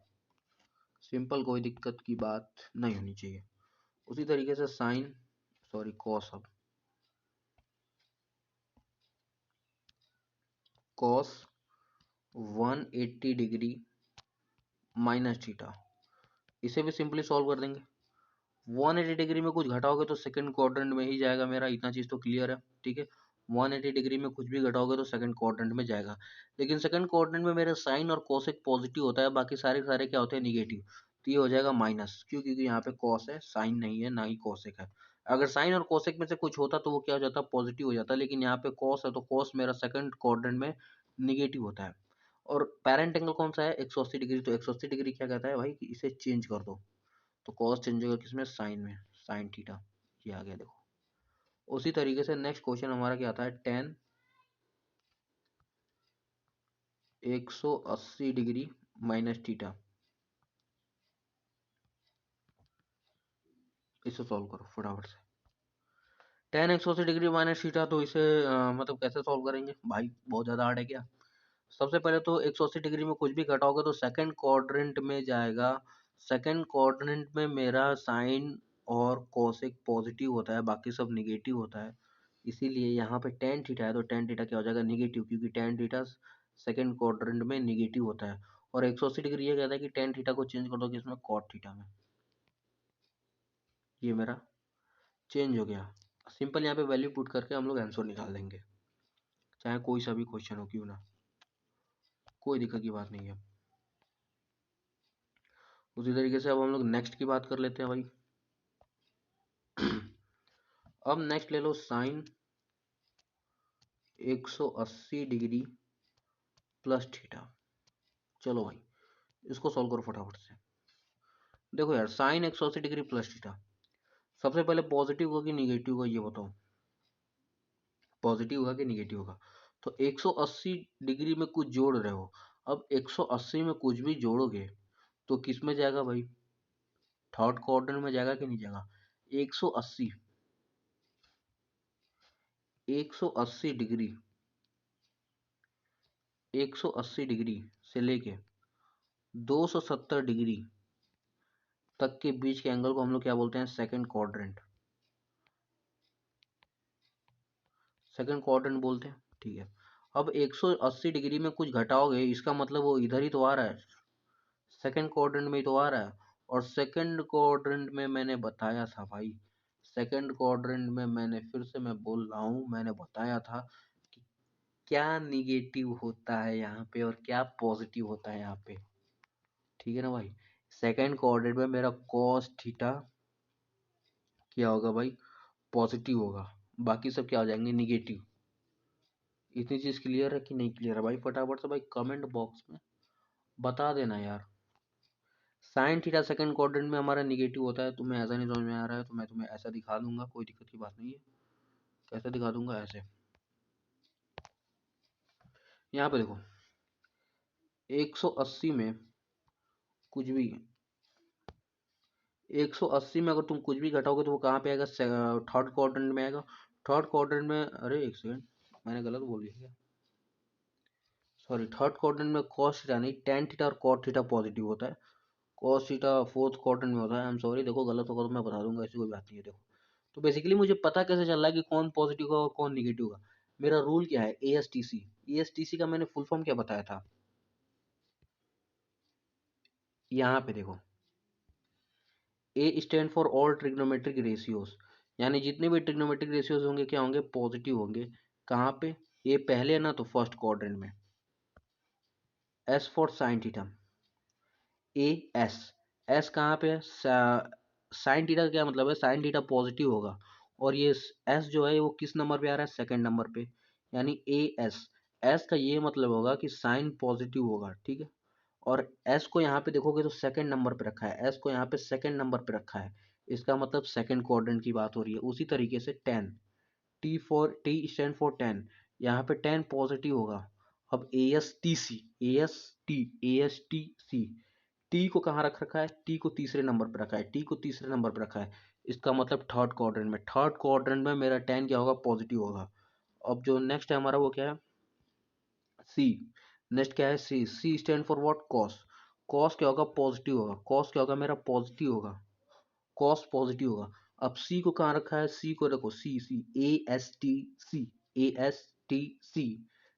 सिंपल, कोई दिक्कत की बात नहीं होनी चाहिए। उसी तरीके से साइन, सॉरी कॉस, अब कॉस 180 डिग्री माइनस थीटा, इसे भी सिंपली सॉल्व कर देंगे। 180 डिग्री में कुछ घटाओगे तो सेकंड क्वाड्रेंट में ही जाएगा मेरा, इतना चीज तो क्लियर है। ठीक है, 180 डिग्री में कुछ भी घटाओगे तो सेकंड क्वाड्रेंट में जाएगा। लेकिन सेकंड क्वाड्रेंट में मेरा साइन और कोसेक पॉजिटिव होता है, बाकी सारे सारे क्या होते हैं, निगेटिव। तो ये हो जाएगा माइनस, क्यों, क्योंकि यहाँ पे कॉस है, साइन नहीं है, ना ही कोसेक है। अगर साइन और कोसेक में से कुछ होता तो वो क्या हो जाता, पॉजिटिव हो जाता, लेकिन यहाँ पे कॉस है तो कॉस मेरा सेकंड क्वाड्रेंट में निगेटिव होता है। और पेरेंट एंगल कौन सा है, 180 डिग्री। तो 180 डिग्री क्या कहता है भाई कि इसे चेंज कर दो, तो कॉस चेंज होगा किसमें, साइन में, साइन थीटा। ये आ गया देखो। उसी तरीके से नेक्स्ट क्वेश्चन हमारा क्या आता है, टेन 180 डिग्री माइनस थीटा। इसे सॉल्व करो फटाफट से। टेन 180 डिग्री माइनस थीटा, तो इसे मतलब कैसे सॉल्व करेंगे भाई, बहुत ज्यादा हार्ड है क्या। सबसे पहले तो 180 डिग्री में कुछ भी घटाओगे तो सेकंड क्वाड्रेंट में जाएगा। सेकंड क्वाड्रेंट में मेरा साइन और कोसेक पॉजिटिव होता है, बाकी सब निगेटिव होता है। इसीलिए यहाँ पे टेन थीटा है, तो टेन थीटा क्या हो जाएगा, निगेटिव, क्योंकि टेन थीटा सेकंड क्वाड्रेंट में निगेटिव होता है। और 180 डिग्री ये कहता है कि टेन थीटा को चेंज कर दो किसमें, कॉट थीटा में। ये मेरा चेंज हो गया। सिंपल यहाँ पे वैल्यू पुट करके हम लोग आंसर निकाल देंगे, चाहे कोई सा भी क्वेश्चन हो क्यों ना, कोई दिक्कत की बात नहीं है। उसी तरीके से अब हम लोग नेक्स्ट की बात कर लेते हैं भाई। अब नेक्स्ट ले लो साइन 180 डिग्री प्लस थीटा। चलो भाई इसको सॉल्व करो फटाफट से। देखो यार, साइन 180 डिग्री प्लस थीटा, सबसे पहले पॉजिटिव होगा कि निगेटिव होगा, ये बताओ। पॉजिटिव होगा कि निगेटिव होगा। तो 180 डिग्री में कुछ जोड़ रहे हो। अब 180 में कुछ भी जोड़ोगे तो किस में जाएगा भाई? थर्ड क्वाड्रेंट में जाएगा कि नहीं जाएगा? 180 180 डिग्री 180 डिग्री से लेके 270 डिग्री तक के बीच के एंगल को हम लोग क्या बोलते हैं? Second quadrant. सेकंड क्वाड्रेंट बोलते हैं, ठीक है। अब 180 डिग्री में कुछ घटाओगे, इसका मतलब वो इधर ही तो आ रहा है, सेकंड क्वाड्रेंट में ही तो आ रहा है। और सेकंड क्वाड्रेंट में मैंने बताया था भाई, सेकंड क्वाड्रेंट में मैंने, फिर से मैं बोल रहा हूँ, मैंने बताया था कि क्या निगेटिव होता है यहाँ पे और क्या पॉजिटिव होता है यहाँ पे, ठीक है ना भाई। सेकंड क्वाड्रेंट में मेरा cos थीटा क्या होगा भाई? पॉजिटिव होगा, बाकी सब क्या हो जाएंगे? निगेटिव। इतनी चीज क्लियर है कि नहीं क्लियर है भाई? फटाफट से भाई कमेंट बॉक्स में बता देना यार। साइन थीटा सेकंड क्वाड्रेंट में हमारा निगेटिव होता है। तुम्हें ऐसा नहीं समझ में आ रहा है तो मैं तुम्हें ऐसा दिखा दूंगा, कोई दिक्कत की बात नहीं है। कैसे दिखा दूंगा? ऐसे, यहाँ पे देखो, 180 में कुछ भी, 180 में अगर तुम कुछ भी घटाओगे तो वो कहाँ पे आएगा? थर्ड क्वाड्रेंट में आएगा। थर्ड क्वाड्रेंट में, अरे एक सेकंड, मैंने गलत बोल दिया क्या? सॉरी, थर्ड क्वाड्रेंट में कॉस थीटा नहीं, टेन थीटा और कॉट थीटा पॉजिटिव होता है। कॉस थीटा फोर्थ क्वाड्रेंट में होता है। आई एम सॉरी, देखो गलत होगा तो मैं बता दूंगा, ऐसी कोई बात नहीं है। देखो, तो बेसिकली मुझे पता कैसे चल रहा है कि कौन पॉजिटिव होगा और कौन निगेटिव होगा? मेरा रूल क्या है? ASTC। ASTC का मैंने फुल फॉर्म क्या बताया था? यहाँ पे देखो, A stand for all trigonometric ratios, यानी जितने भी ट्रिग्नोमेट्रिक रेशियोज होंगे क्या होंगे? पॉजिटिव होंगे। कहाँ पे? ये पहले है ना, तो फर्स्ट क्वाड्रेंट में। S for sine theta, AS, S कहाँ पे है? साइन थीटा का क्या मतलब है? साइन थीटा पॉजिटिव होगा, और ये S जो है वो किस नंबर पे आ रहा है? सेकंड नंबर पे, यानी AS। S का ये मतलब होगा कि साइन पॉजिटिव होगा, ठीक है। और S को यहाँ पे देखोगे तो सेकंड नंबर पे रखा है, S को यहाँ पे सेकंड नंबर पे रखा है, इसका मतलब सेकंड क्वाड्रेंट की बात हो रही है। उसी तरीके से ten, T stand for ten, यहाँ पे टेन पॉजिटिव होगा। अब ASTC, टी को कहाँ रख रखा है? टी को तीसरे नंबर पर रखा है, टी को तीसरे नंबर पर रखा है, इसका मतलब थर्ड क्वाड्रेंट में। थर्ड क्वाड्रेंट में मेरा टेन क्या होगा? पॉजिटिव होगा। अब जो नेक्स्ट है हमारा वो क्या है? सी। नेक्स्ट क्या है? C stand for what? Cos. Cos क्या होगा? पॉजिटिव होगा। कॉस क्या होगा मेरा? पॉजिटिव होगा। कॉस पॉजिटिव होगा। अब सी को कहाँ रखा है? सी को रखो, सी सी ASTC, ASTC,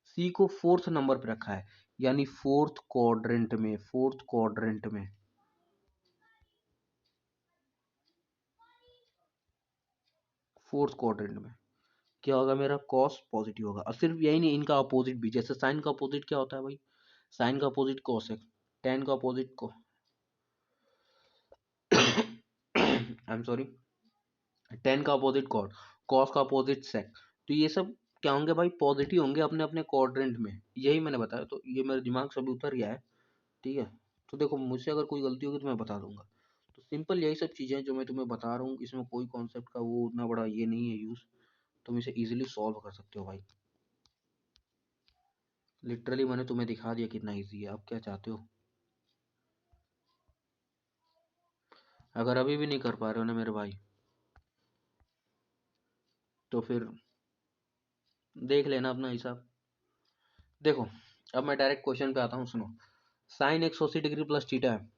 सी को फोर्थ नंबर पे रखा है, यानी फोर्थ क्वाड्रेंट में, फोर्थ क्वाड्रेंट में, फोर्थ क्वाड्रेंट में क्या होगा मेरा? कॉस पॉजिटिव होगा। और सिर्फ यही नहीं, इनका अपोजिट भी, जैसे साइन का अपोजिट क्या होता है भाई? साइन का अपोजिट कॉस है, टेन का अपोजिट को आई एम सॉरी, टेन का अपोजिट कॉट, कॉस का अपोजिट सेक। तो ये सब क्या होंगे भाई? पॉजिटिव होंगे अपने अपने क्वाड्रेंट में। यही मैंने बताया, तो ये मेरे दिमाग से अभी उतर गया है, ठीक है। तो देखो, मुझसे अगर कोई गलती होगी तो मैं बता दूंगा। तो सिंपल यही सब चीज़ें जो मैं तुम्हें बता रहा हूँ, इसमें कोई कॉन्सेप्ट का वो उतना बड़ा ये नहीं है यूज़, तुम इसे इजीली सॉल्व कर सकते हो भाई। लिटरली मैंने तुम्हें दिखा दिया कितना इजी है, अब क्या चाहते हो? अगर अभी भी नहीं कर पा रहे हो ना मेरे भाई, तो फिर देख लेना अपना हिसाब। देखो, अब मैं डायरेक्ट क्वेश्चन पे आता हूँ, सुनो। साइन 180 डिग्री प्लस थीटा है,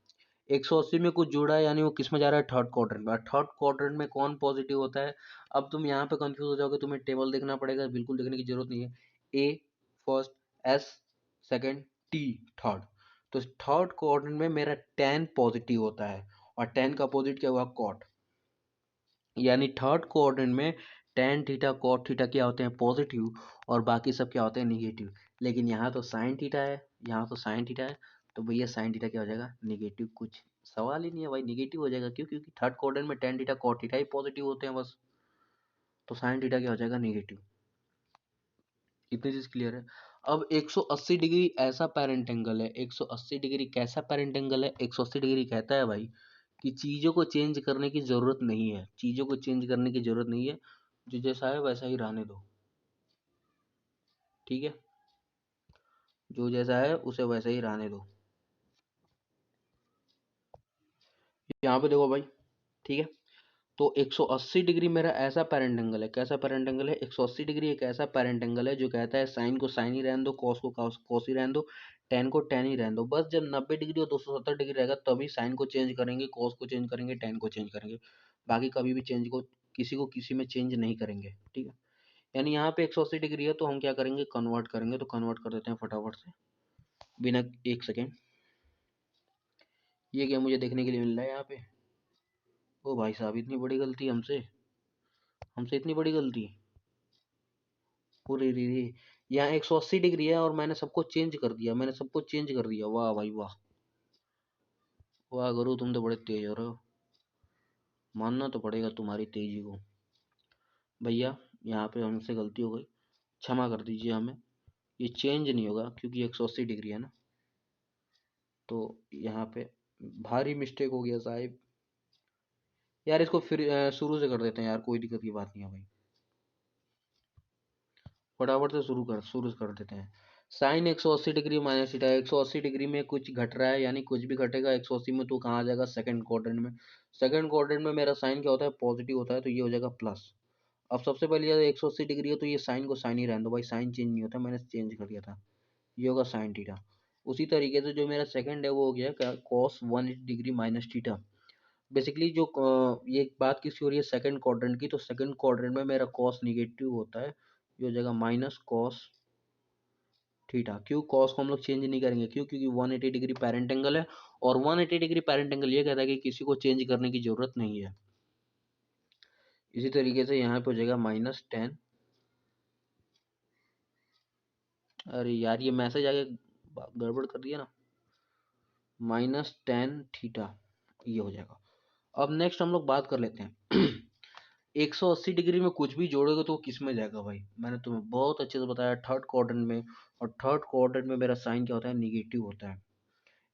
180 में कुछ जुड़ा है, यानी वो किस में जा रहा है? थर्ड क्वाड्रेंट में। थर्ड क्वाड्रेंट में कौन पॉजिटिव होता है? अब तुम यहाँ पे कंफ्यूज हो जाओगे, तुम्हें टेबल देखना पड़ेगा, बिल्कुल देखने की जरूरत नहीं है। A first, S second, T third. तो थर्ड क्वाड्रेंट में मेरा टेन पॉजिटिव होता है, और टेन का अपोजिट क्या हुआ? कॉट। यानी थर्ड क्वाड्रेंट में टेन थीटा कॉट थीटा क्या होते हैं? पॉजिटिव, और बाकी सब क्या होते हैं? निगेटिव। लेकिन यहाँ तो साइन थीटा है, यहाँ तो साइन थीटा है, तो भैया साइन थीटा क्या हो जाएगा? निगेटिव। कुछ सवाल ही नहीं है भाई, निगेटिव हो जाएगा। क्यों? क्योंकि थर्ड क्वाड्रेंट में टेन थीटा कॉट थीटा ही पॉजिटिव होते हैं बस, तो साइन थीटा क्या हो जाएगा? निगेटिव। इतनी चीज क्लियर है। अब 180 डिग्री ऐसा पेरेंट एंगल है, 180 डिग्री कैसा पेरेंट एंगल है? 180 डिग्री कहता है भाई कि चीज़ों को चेंज करने की ज़रूरत नहीं है, चीज़ों को चेंज करने की ज़रूरत नहीं है, जो जैसा है वैसा ही रहने दो। ठीक है, जो जैसा है उसे वैसे ही रहने दो। यहाँ पे देखो भाई, ठीक है, तो 180 डिग्री मेरा ऐसा पैरेंट एंगल है, कैसा पैरेंट एंगल है, 180 डिग्री एक ऐसा पैरेंट एंगल है जो कहता है साइन को साइन ही रहने दो, कॉस को कॉस ही रहने दो, टेन को टेन ही रहने दो। बस जब 90 डिग्री और 270 डिग्री रहेगा तभी साइन को चेंज करेंगे, कॉस को चेंज करेंगे, टेन को चेंज करेंगे, बाकी कभी भी चेंज को किसी में चेंज नहीं करेंगे। ठीक है, यानी यहाँ पे 180 डिग्री है तो हम क्या करेंगे, कन्वर्ट करेंगे, तो कन्वर्ट कर देते हैं फटाफट से बिना एक सेकेंड। ये क्या मुझे देखने के लिए मिल रहा है यहाँ पे, ओ भाई साहब इतनी बड़ी गलती हमसे, हमसे इतनी बड़ी गलती, पूरी री री यहाँ 180 डिग्री है और मैंने सबको चेंज कर दिया, मैंने सबको चेंज कर दिया, वाह भाई वाह, वाह गुरु तुम तो बड़े तेज हो रहे हो, मानना तो पड़ेगा तुम्हारी तेजी को। भैया यहाँ पे हमसे गलती हो गई, क्षमा कर दीजिए हमें, ये चेंज नहीं होगा क्योंकि 180 डिग्री है ना, तो यहाँ पे भारी मिस्टेक हो गया साहिब। यार इसको फिर शुरू से कर देते हैं यार, कोई दिक्कत की बात नहीं है भाई, फटाफट से शुरू कर देते हैं। Sine 180 degree minus theta, 180 degree में कुछ घट रहा है यानी कुछ भी घटेगा 180 में तो कहाँ आ जाएगा, सेकंड क्वाड्रेंट में। सेकंड क्वाड्रेंट में मेरा साइन क्या होता है, पॉजिटिव होता है, तो ये हो जाएगा प्लस। अब सबसे पहले ये 180 डिग्री है तो ये साइन को साइन ही रहने दो भाई, साइन चेंज नहीं होता, मैंने चेंज कर दिया था, ये होगा साइन थीटा। उसी तरीके से जो मेरा सेकंड है वो हो गया cos 180 degree minus theta. Basically जो ये बात किसकी हो रही है, सेकंड क्वाड्रेंट की, तो सेकंड क्वाड्रेंट में मेरा कॉस निगेटिव होता है, ये हो जाएगा माइनस कॉस थीटा। क्यों, कॉस को हम लोग चेंज नहीं करेंगे, क्यों, क्योंकि 180 डिग्री पैरेंट एंगल है, और 180 डिग्री पैरेंट एंगल ये कहता है कि किसी को चेंज करने की जरूरत नहीं है। इसी तरीके से यहाँ पे हो जाएगा -10, अरे यार ये मैसेज आगे गड़बड़ कर दिया ना, -10 थीटा, ये हो जाएगा। अब नेक्स्ट हम लोग बात कर लेते हैं 180 डिग्री में कुछ भी जोड़ोगे तो किस में जाएगा भाई, मैंने तुम्हें बहुत अच्छे से बताया, थर्ड क्वाड्रेंट में, और थर्ड क्वाड्रेंट में मेरा साइन क्या होता है, निगेटिव होता है।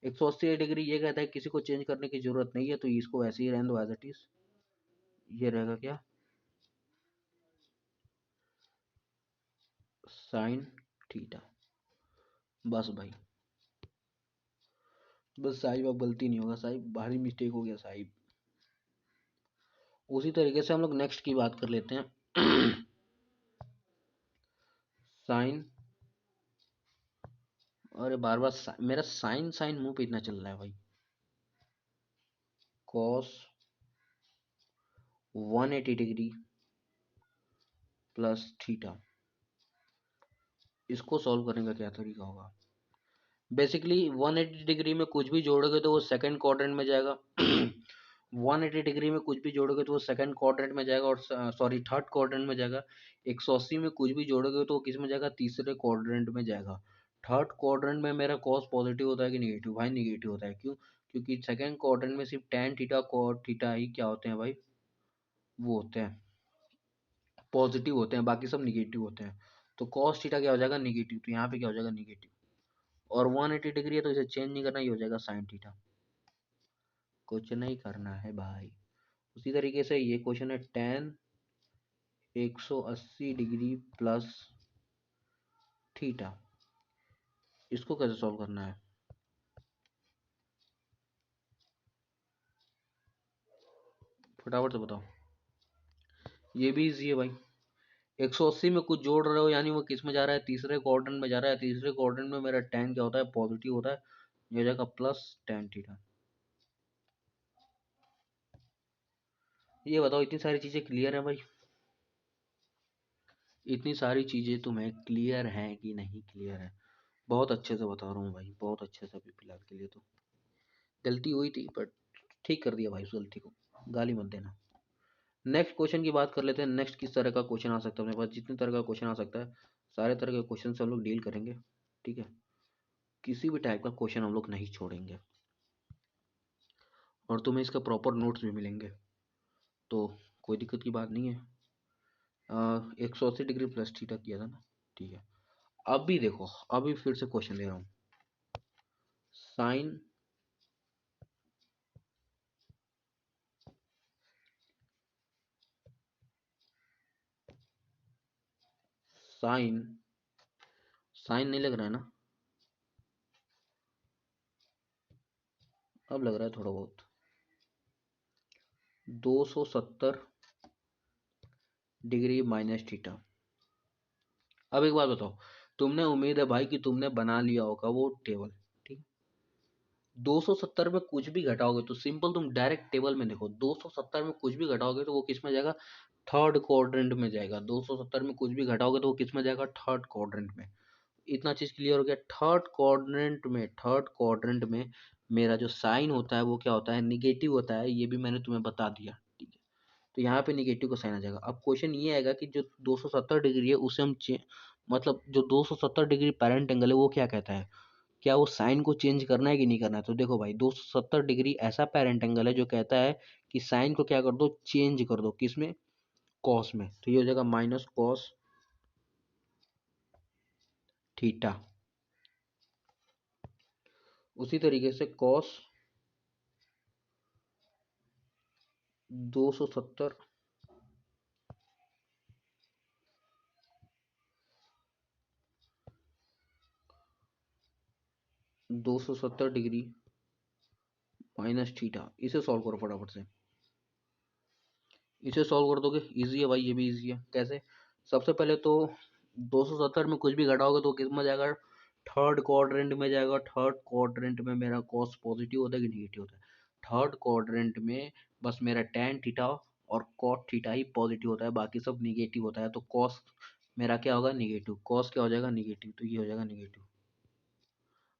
180 डिग्री ये कहता है किसी को चेंज करने की जरूरत नहीं है, तो इसको ऐसे ही रहने दो एज इट इज, ये रहेगा क्या, साइन थीटा। बस भाई, बस साहिब अब गलती नहीं होगा साहिब, भारी मिस्टेक हो गया साहिब। उसी तरीके से हम लोग नेक्स्ट की बात कर लेते हैं साइन, अरे बार बार मेरा साइन साइन मुंह पे इतना चल रहा है भाई, कॉस 180 डिग्री प्लस थीटा, इसको सॉल्व करने का क्या तरीका होगा। बेसिकली 180 डिग्री में कुछ भी जोड़ोगे तो वो सेकंड क्वाड्रेंट में जाएगा 180 डिग्री में कुछ भी जोड़ोगे तो वो सेकंड क्वाड्रेंट में जाएगा, और सॉरी थर्ड क्वाड्रेंट में जाएगा। 180 में कुछ भी जोड़ोगे तो वो किस में जाएगा, तीसरे क्वाड्रेंट में जाएगा। थर्ड क्वाड्रेंट में मेरा कॉस पॉजिटिव होता है कि निगेटिव, भाई निगेटिव होता है, क्यों, क्योंकि सेकंड क्वाड्रेंट में सिर्फ tan थीटा cot थीटा ही क्या होते हैं भाई, वो होते हैं, पॉजिटिव होते हैं, बाकी सब निगेटिव होते हैं। तो cos थीटा क्या हो जाएगा, निगेटिव, तो यहाँ पे क्या हो जाएगा, निगेटिव। और 180 डिग्री है तो इसे चेंज नहीं करना, ये हो जाएगा साइन थीटा, कुछ नहीं करना है भाई। उसी तरीके से ये क्वेश्चन है, tan 180 डिग्री प्लस थीटा, इसको कैसे सॉल्व करना है, फटाफट से बताओ। ये भी इजी है भाई, 180 में कुछ जोड़ रहे हो यानी वो किस में जा रहा है, तीसरे क्वाड्रेंट में जा रहा है, तीसरे क्वाड्रेंट में मेरा tan क्या होता है, पॉजिटिव होता है, ये हो जाएगा प्लस tan थीटा। ये बताओ इतनी सारी चीजें क्लियर है भाई, इतनी सारी चीजें तुम्हें क्लियर हैं कि नहीं क्लियर है। बहुत अच्छे से बता रहा हूँ भाई, बहुत अच्छे से, अभी फिलहाल के लिए तो गलती हुई थी बट ठीक कर दिया भाई, उस गलती को गाली मत देना। नेक्स्ट क्वेश्चन की बात कर लेते हैं, नेक्स्ट किस तरह का क्वेश्चन आ सकता है अपने पास, जितने तरह का क्वेश्चन आ सकता है सारे तरह के क्वेश्चन से हम लोग डील करेंगे। ठीक है, किसी भी टाइप का क्वेश्चन हम लोग नहीं छोड़ेंगे, और तुम्हें इसका प्रॉपर नोट्स भी मिलेंगे, तो कोई दिक्कत की बात नहीं है। 180 डिग्री प्लस थीटा किया था ना, ठीक है। अभी देखो, अभी फिर से क्वेश्चन ले रहा हूँ, साइन साइन साइन नहीं लग रहा है ना? अब लग रहा है थोड़ा बहुत। 270 डिग्री माइनस थीटा। अब एक बात बताओ, तुमने, उम्मीद है भाई कि तुमने बना लिया होगा वो टेबल, ठीक। 270 में कुछ भी घटाओगे तो सिंपल, तुम डायरेक्ट टेबल में देखो, 270 में कुछ भी घटाओगे तो वो किस में जाएगा? थर्ड क्वाड्रेंट में जाएगा। 270 में कुछ भी घटाओगे तो वो किस में जाएगा? थर्ड क्वाड्रेंट में। इतना चीज क्लियर हो गया। थर्ड क्वाड्रेंट में मेरा जो साइन होता है वो क्या होता है? निगेटिव होता है। ये भी मैंने तुम्हें बता दिया, ठीक है। तो यहाँ पे निगेटिव का साइन आ जाएगा। अब क्वेश्चन ये आएगा कि जो 270 डिग्री है उसे हम मतलब जो 270 डिग्री पैरेंट एंगल है वो क्या कहता है? क्या वो साइन को चेंज करना है कि नहीं करना है? तो देखो भाई, 270 डिग्री ऐसा पैरेंट एंगल है जो कहता है कि साइन को क्या कर दो? चेंज कर दो। किसमें? कॉस में। तो ये हो जाएगा माइनस कॉस थीटा। उसी तरीके से कॉस 270 270 डिग्री माइनस थीटा। इसे सॉल्व करो फटाफट से। इसे सॉल्व कर दोगे, इजी है भाई, ये भी इजी है। कैसे? सबसे पहले तो 270 में कुछ भी घटाओगे तो किस में जाएगा? थर्ड क्वाड्रेंट में जाएगा। थर्ड क्वाड्रेंट में मेरा कॉस पॉजिटिव होता है कि निगेटिव होता है? थर्ड क्वाड्रेंट में बस मेरा टैन थीटा और कॉट थीटा ही पॉजिटिव होता है, बाकी सब निगेटिव होता है। तो कॉस मेरा क्या होगा? निगेटिव। कॉस क्या हो जाएगा? निगेटिव। तो ये हो जाएगा निगेटिव।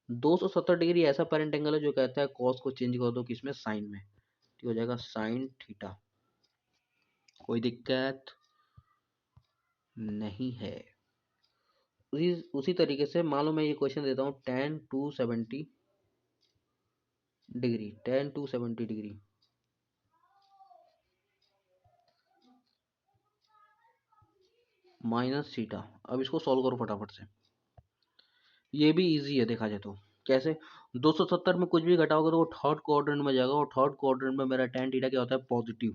270 डिग्री ऐसा पेरेंट एंगल है जो कहता है कॉस को चेंज कर दो किसमें? साइन में। तो हो जाएगा साइन थीटा। कोई दिक्कत नहीं है। उसी तरीके से मान लो मैं ये क्वेश्चन देता हूँ, tan 270 डिग्री माइनस थीटा। अब इसको सॉल्व करो फटाफट से। ये भी इजी है देखा जाए तो। कैसे? 270 में कुछ भी घटाओगे तो वो थर्ड क्वाड्रेंट में जाएगा, और थर्ड क्वाड्रेंट में मेरा tan थीटा क्या होता है? Positive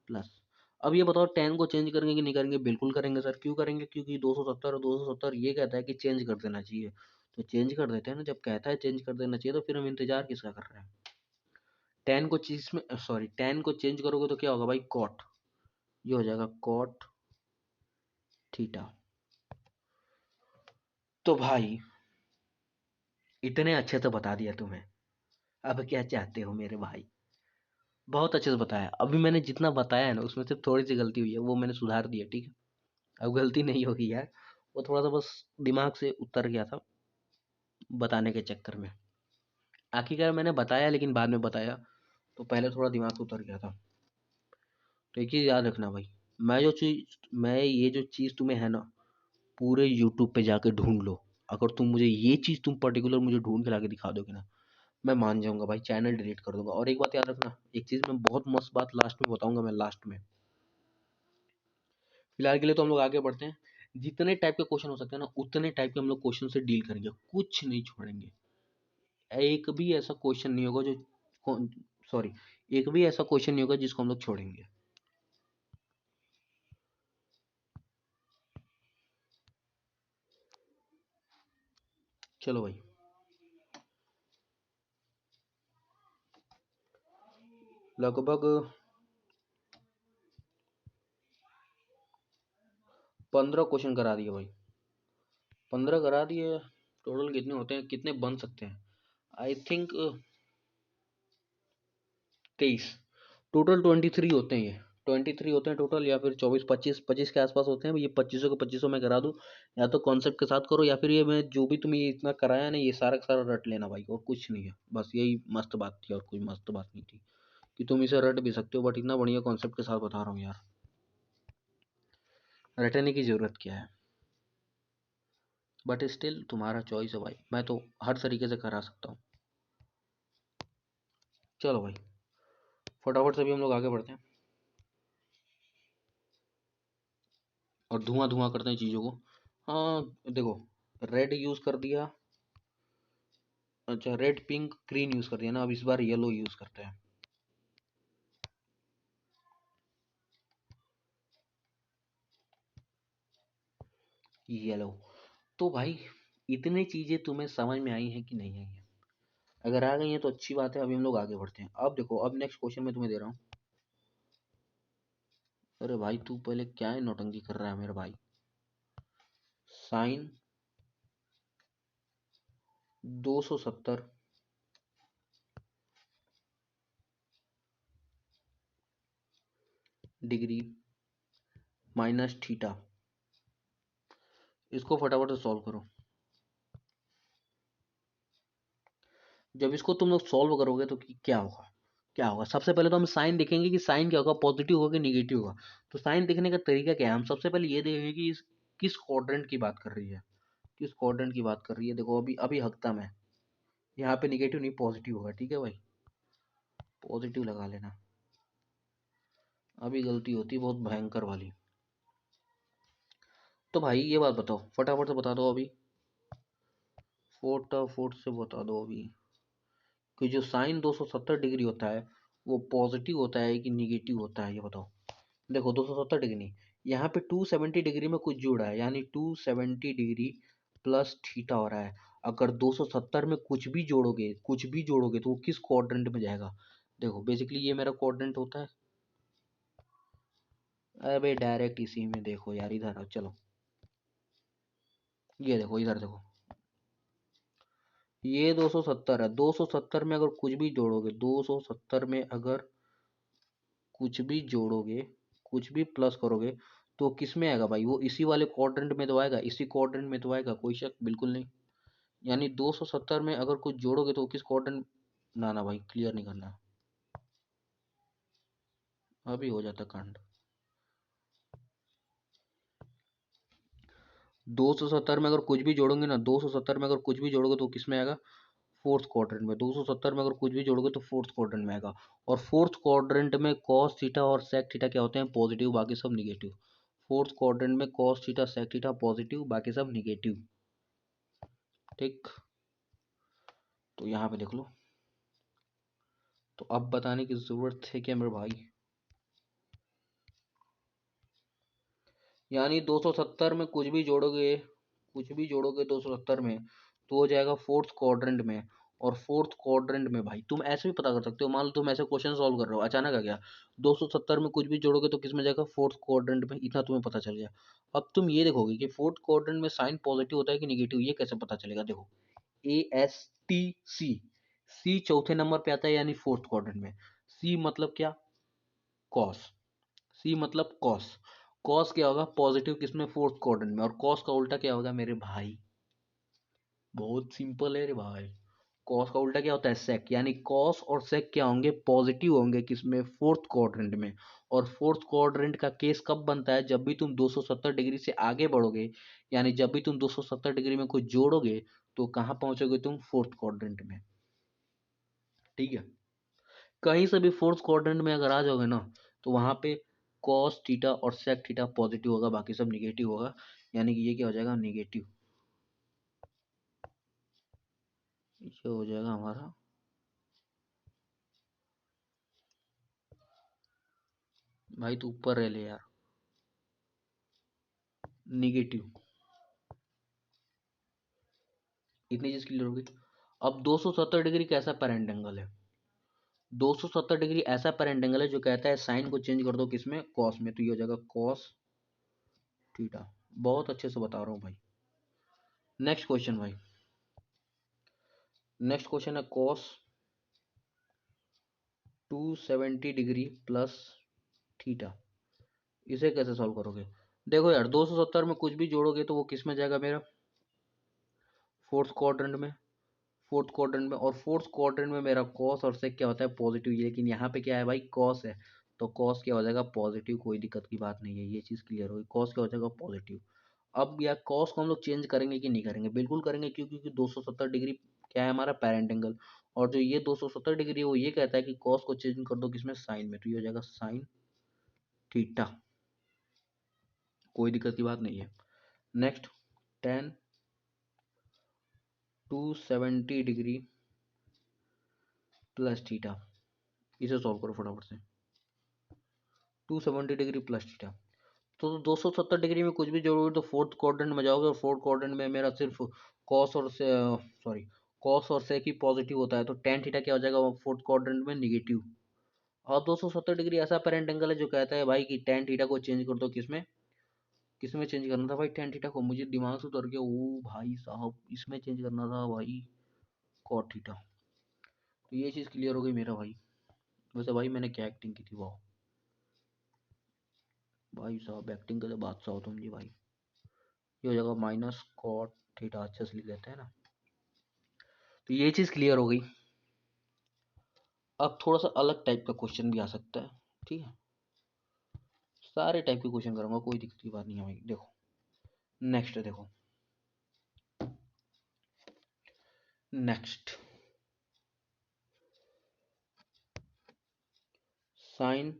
plus. अब ये बताओ, tan को चेंज करेंगे कि नहीं करेंगे? बिल्कुल करेंगे सर। क्यों करेंगे? क्योंकि 270 और 270 ये कहता है कि चेंज कर देना चाहिए। तो चेंज कर देते हैं ना। जब कहता है चेंज कर देना चाहिए तो फिर हम इंतजार किसका कर रहे हैं? tan को चेंज करोगे तो क्या होगा भाई? कॉट। ये हो जाएगा कॉट थीटा। तो भाई इतने अच्छे से बता दिया तुम्हें, अब क्या चाहते हो मेरे भाई? बहुत अच्छे से बताया। अभी मैंने जितना बताया है ना उसमें सिर्फ थोड़ी सी गलती हुई है, वो मैंने सुधार दिया, ठीक है। अब गलती नहीं होगी यार। वो थोड़ा सा बस दिमाग से उतर गया था बताने के चक्कर में। आखिरकार मैंने बताया लेकिन बाद में बताया, तो पहले थोड़ा दिमाग से उतर गया था। तो एक चीज याद रखना भाई, मैं ये जो चीज तुम्हें है ना, पूरे यूट्यूब पे जाके ढूंढ लो। अगर तुम मुझे ये चीज तुम पर्टिकुलर मुझे ढूंढ के लाके दिखा दोगे ना, मैं मान जाऊंगा भाई, चैनल डिलीट कर दूंगा। और एक बात याद रखना, एक चीज मैं बहुत मस्त बात लास्ट में बताऊंगा, मैं लास्ट में। फिलहाल के लिए तो हम लोग आगे बढ़ते हैं। जितने टाइप के क्वेश्चन हो सकते हैं ना, उतने टाइप के हम लोग क्वेश्चन से डील करेंगे, कुछ नहीं छोड़ेंगे। एक भी ऐसा क्वेश्चन नहीं होगा जो, सॉरी, एक भी ऐसा क्वेश्चन नहीं होगा जिसको हम लोग छोड़ेंगे। चलो भाई, लगभग 15 क्वेश्चन करा दिए भाई। 15 करा दिए। टोटल कितने होते हैं, कितने बन सकते हैं? I think 23। टोटल 23 होते हैं ये। 23 होते हैं टोटल, या फिर 24, 25 के आसपास होते हैं। ये 25 के 25 मैं करा दूं, या तो कॉन्सेप्ट के साथ करो, या फिर ये मैं जो भी तुम्हें इतना कराया ना, ये सारा का सारा रट लेना भाई, और कुछ नहीं है। बस यही मस्त बात थी, और कोई मस्त बात नहीं थी कि तुम इसे रट भी सकते हो, बट इतना बढ़िया कॉन्सेप्ट के साथ बता रहा हूँ यार, रटने की जरूरत क्या है? बट स्टिल तुम्हारा चॉइस है भाई, मैं तो हर तरीके से करा सकता हूँ। चलो भाई, फटाफट से भी हम लोग आगे बढ़ते हैं, और धुआं धुआं करते हैं चीज़ों को। हाँ देखो, रेड यूज़ कर दिया, अच्छा रेड पिंक ग्रीन यूज़ कर दिया ना, अब इस बार येलो यूज़ करते हैं। येलो। तो भाई इतनी चीजें तुम्हें समझ में आई हैं कि नहीं आई हैं? अगर आ गई हैं तो अच्छी बात है, अभी हम लोग आगे बढ़ते हैं। अब देखो, अब नेक्स्ट क्वेश्चन मैं तुम्हें दे रहा हूँ। अरे भाई तू पहले क्या है नौटंकी कर रहा है मेरे भाई। साइन 270 डिग्री माइनस थीटा, इसको फटाफट से सॉल्व करो। जब इसको तुम लोग सॉल्व करोगे तो क्या होगा? क्या होगा? सबसे पहले तो हम साइन देखेंगे कि साइन क्या होगा, पॉजिटिव होगा कि निगेटिव होगा। तो साइन देखने का तरीका क्या है, हम सबसे पहले ये देखेंगे कि किस क्वाड्रेंट की बात कर रही है। किस क्वाड्रेंट की बात कर रही है, देखो अभी अभी हकता मैं यहाँ पे निगेटिव नहीं पॉजिटिव होगा, ठीक है भाई, पॉजिटिव लगा लेना। अभी गलती होती है बहुत भयंकर वाली। तो भाई ये बात बताओ, फटाफट से बता दो अभी, फटाफट से बता दो अभी कि जो साइन 270 डिग्री होता है वो पॉजिटिव होता है कि निगेटिव होता है, ये बताओ। देखो 270 डिग्री, यहाँ पे 270 डिग्री में कुछ जुड़ा है, यानी 270 डिग्री प्लस थीटा हो रहा है। अगर 270 में कुछ भी जोड़ोगे तो वो किस क्वाड्रेंट में जाएगा? देखो बेसिकली ये मेरा क्वाड्रेंट होता है। अबे डायरेक्ट इसी में देखो यार, इधर आओ चलो। ये देखो इधर देखो, ये 270 है। 270 में अगर कुछ भी जोड़ोगे, 270 में अगर कुछ भी जोड़ोगे, कुछ भी प्लस करोगे तो किस में आएगा भाई? वो इसी वाले क्वाड्रेंट में तो आएगा, इसी क्वाड्रेंट में तो आएगा, कोई शक बिल्कुल नहीं। यानी 270 में अगर कुछ जोड़ोगे तो किस क्वाड्रेंट। ना ना भाई क्लियर नहीं करना, अभी हो जाता कांड। 270 में अगर कुछ भी जोड़ोगे ना, 270 में अगर कुछ भी जोड़ोगे तो किस में आएगा? फोर्थ क्वाड्रेंट में। 270 में अगर कुछ भी जोड़ोगे तो फोर्थ क्वाड्रेंट में आएगा। और फोर्थ क्वाड्रेंट में कॉस थीटा और सेक थीटा क्या होते हैं? पॉजिटिव, बाकी सब निगेटिव। फोर्थ क्वाड्रेंट में cos theta sec theta positive, बाकी सब निगेटिव। ठीक, तो यहाँ पे देख लो। तो अब बताने की जरूरत है क्या मेरे भाई? यानी 270 में कुछ भी जोड़ोगे 270 में तो हो जाएगा फोर्थ क्वाड्रेंट में। और फोर्थ क्वाड्रेंट में भाई तुम ऐसे भी पता कर सकते हो, मान लो तुम ऐसे क्वेश्चन सॉल्व कर रहे हो, अचानक आ गया 270 में कुछ भी जोड़ोगे तो किस में जाएगा? फोर्थ क्वाड्रेंट में, इतना तुम्हें पता चल गया। अब तुम ये देखोगे कि फोर्थ क्वाड्रेंट में साइन पॉजिटिव होता है कि निगेटिव, ये कैसे पता चलेगा? देखो ASTC, सी चौथे नंबर पे आता है यानी फोर्थ क्वाड्रेंट में। सी मतलब क्या? कॉस। सी मतलब कॉस। कॉस क्या होगा? पॉजिटिव किसमें? फोर्थ क्वाड्रेंट में। और कॉस का उल्टा क्या होगा मेरे भाई? बहुत सिंपल है रे भाई। कॉस का उल्टा क्या होता है? सेक। यानी कॉस और सेक क्या होंगे? पॉजिटिव होंगे किसमें? फोर्थ क्वाड्रेंट में। और फोर्थ क्वाड्रेंट का केस कब बनता है? जब भी तुम 270 डिग्री से आगे बढ़ोगे, यानी जब भी तुम 270 डिग्री में कुछ जोड़ोगे तो कहाँ पहुंचोगे तुम? फोर्थ क्वाड्रेंट में। ठीक है, कहीं से भी फोर्थ क्वाड्रेंट में अगर आ जाओगे ना तो वहां पे कॉस थीटा और सेक थीटा पॉजिटिव होगा, बाकी सब निगेटिव होगा। यानी कि ये क्या हो जाएगा? निगेटिव। ये हो जाएगा हमारा, भाई तू ऊपर रह ले यार, निगेटिव। इतनी चीज क्लियर होगी। अब 270 डिग्री कैसा पेरेंट एंगल है? 270 डिग्री ऐसा पेरेंट एंगल है जो कहता है साइन को चेंज कर दो किसमें? कॉस में, तो ये हो जाएगा कॉस थीटा। बहुत अच्छे से बता रहा हूँ भाई। नेक्स्ट क्वेश्चन भाई, नेक्स्ट क्वेश्चन है कॉस 270 डिग्री प्लस थीटा, इसे कैसे सॉल्व करोगे? देखो यार 270 में कुछ भी जोड़ोगे तो वो किस में जाएगा मेरा? फोर्थ क्वाड्रेंट में। फोर्थ क्वाड्रेंट में, और फोर्थ क्वाड्रेंट में मेरा कॉस और सेक क्या होता है? पॉजिटिव। लेकिन यहाँ पे क्या है भाई? कॉस है, तो कॉस क्या हो जाएगा? पॉजिटिव। कोई दिक्कत की बात नहीं है, ये चीज़ क्लियर होगी, कॉस क्या हो जाएगा? पॉजिटिव। अब यार कॉस को हम लोग चेंज करेंगे कि नहीं करेंगे? बिल्कुल करेंगे, क्यों? क्योंकि 270 डिग्री क्या है हमारा? Parent angle. और जो ये 270 डिग्री है वो ये कहता है कि कॉस को चेंज कर दो किसमें? साइन में, तो ये हो जाएगा साइन थीटा। कोई दिक्कत की बात नहीं है। Next, ten 270 degree plus theta, इसे सॉल्व करो फटाफट से। 270 डिग्री प्लस थीटा, तो 270 डिग्री में कुछ भी जोड़ोगे तो फोर्थ क्वाड्रेंट में जाओगे, और फोर्थ क्वाड्रेंट में मेरा सिर्फ कॉस और सॉरी कॉस और सेक ही पॉजिटिव होता है, तो टेन थीटा क्या हो जाएगा फोर्थ क्वाड्रेंट में, निगेटिव। और 270 डिग्री ऐसा पेरेंट एंगल है जो कहता है भाई कि टेन थीटा को चेंज कर दो, किसमें किसमें चेंज करना था भाई, टेन थीटा को, मुझे दिमाग से उतर गया, ओ भाई साहब इसमें चेंज करना था भाई, कॉट थीटा। तो ये चीज़ क्लियर हो गई मेरा भाई। वैसे भाई मैंने क्या एक्टिंग की थी, वाह भाई साहब, एक्टिंग के तो बादशाह हो तुम जी भाई। ये हो जाएगा माइनस कॉट थीटा, अच्छे से लिख लेते हैं ना। तो ये चीज़ क्लियर हो गई। अब थोड़ा सा अलग टाइप का क्वेश्चन भी आ सकता है, ठीक है, सारे टाइप के क्वेश्चन करूंगा, कोई दिक्कत की बात नहीं है भाई। देखो नेक्स्ट, देखो next, sine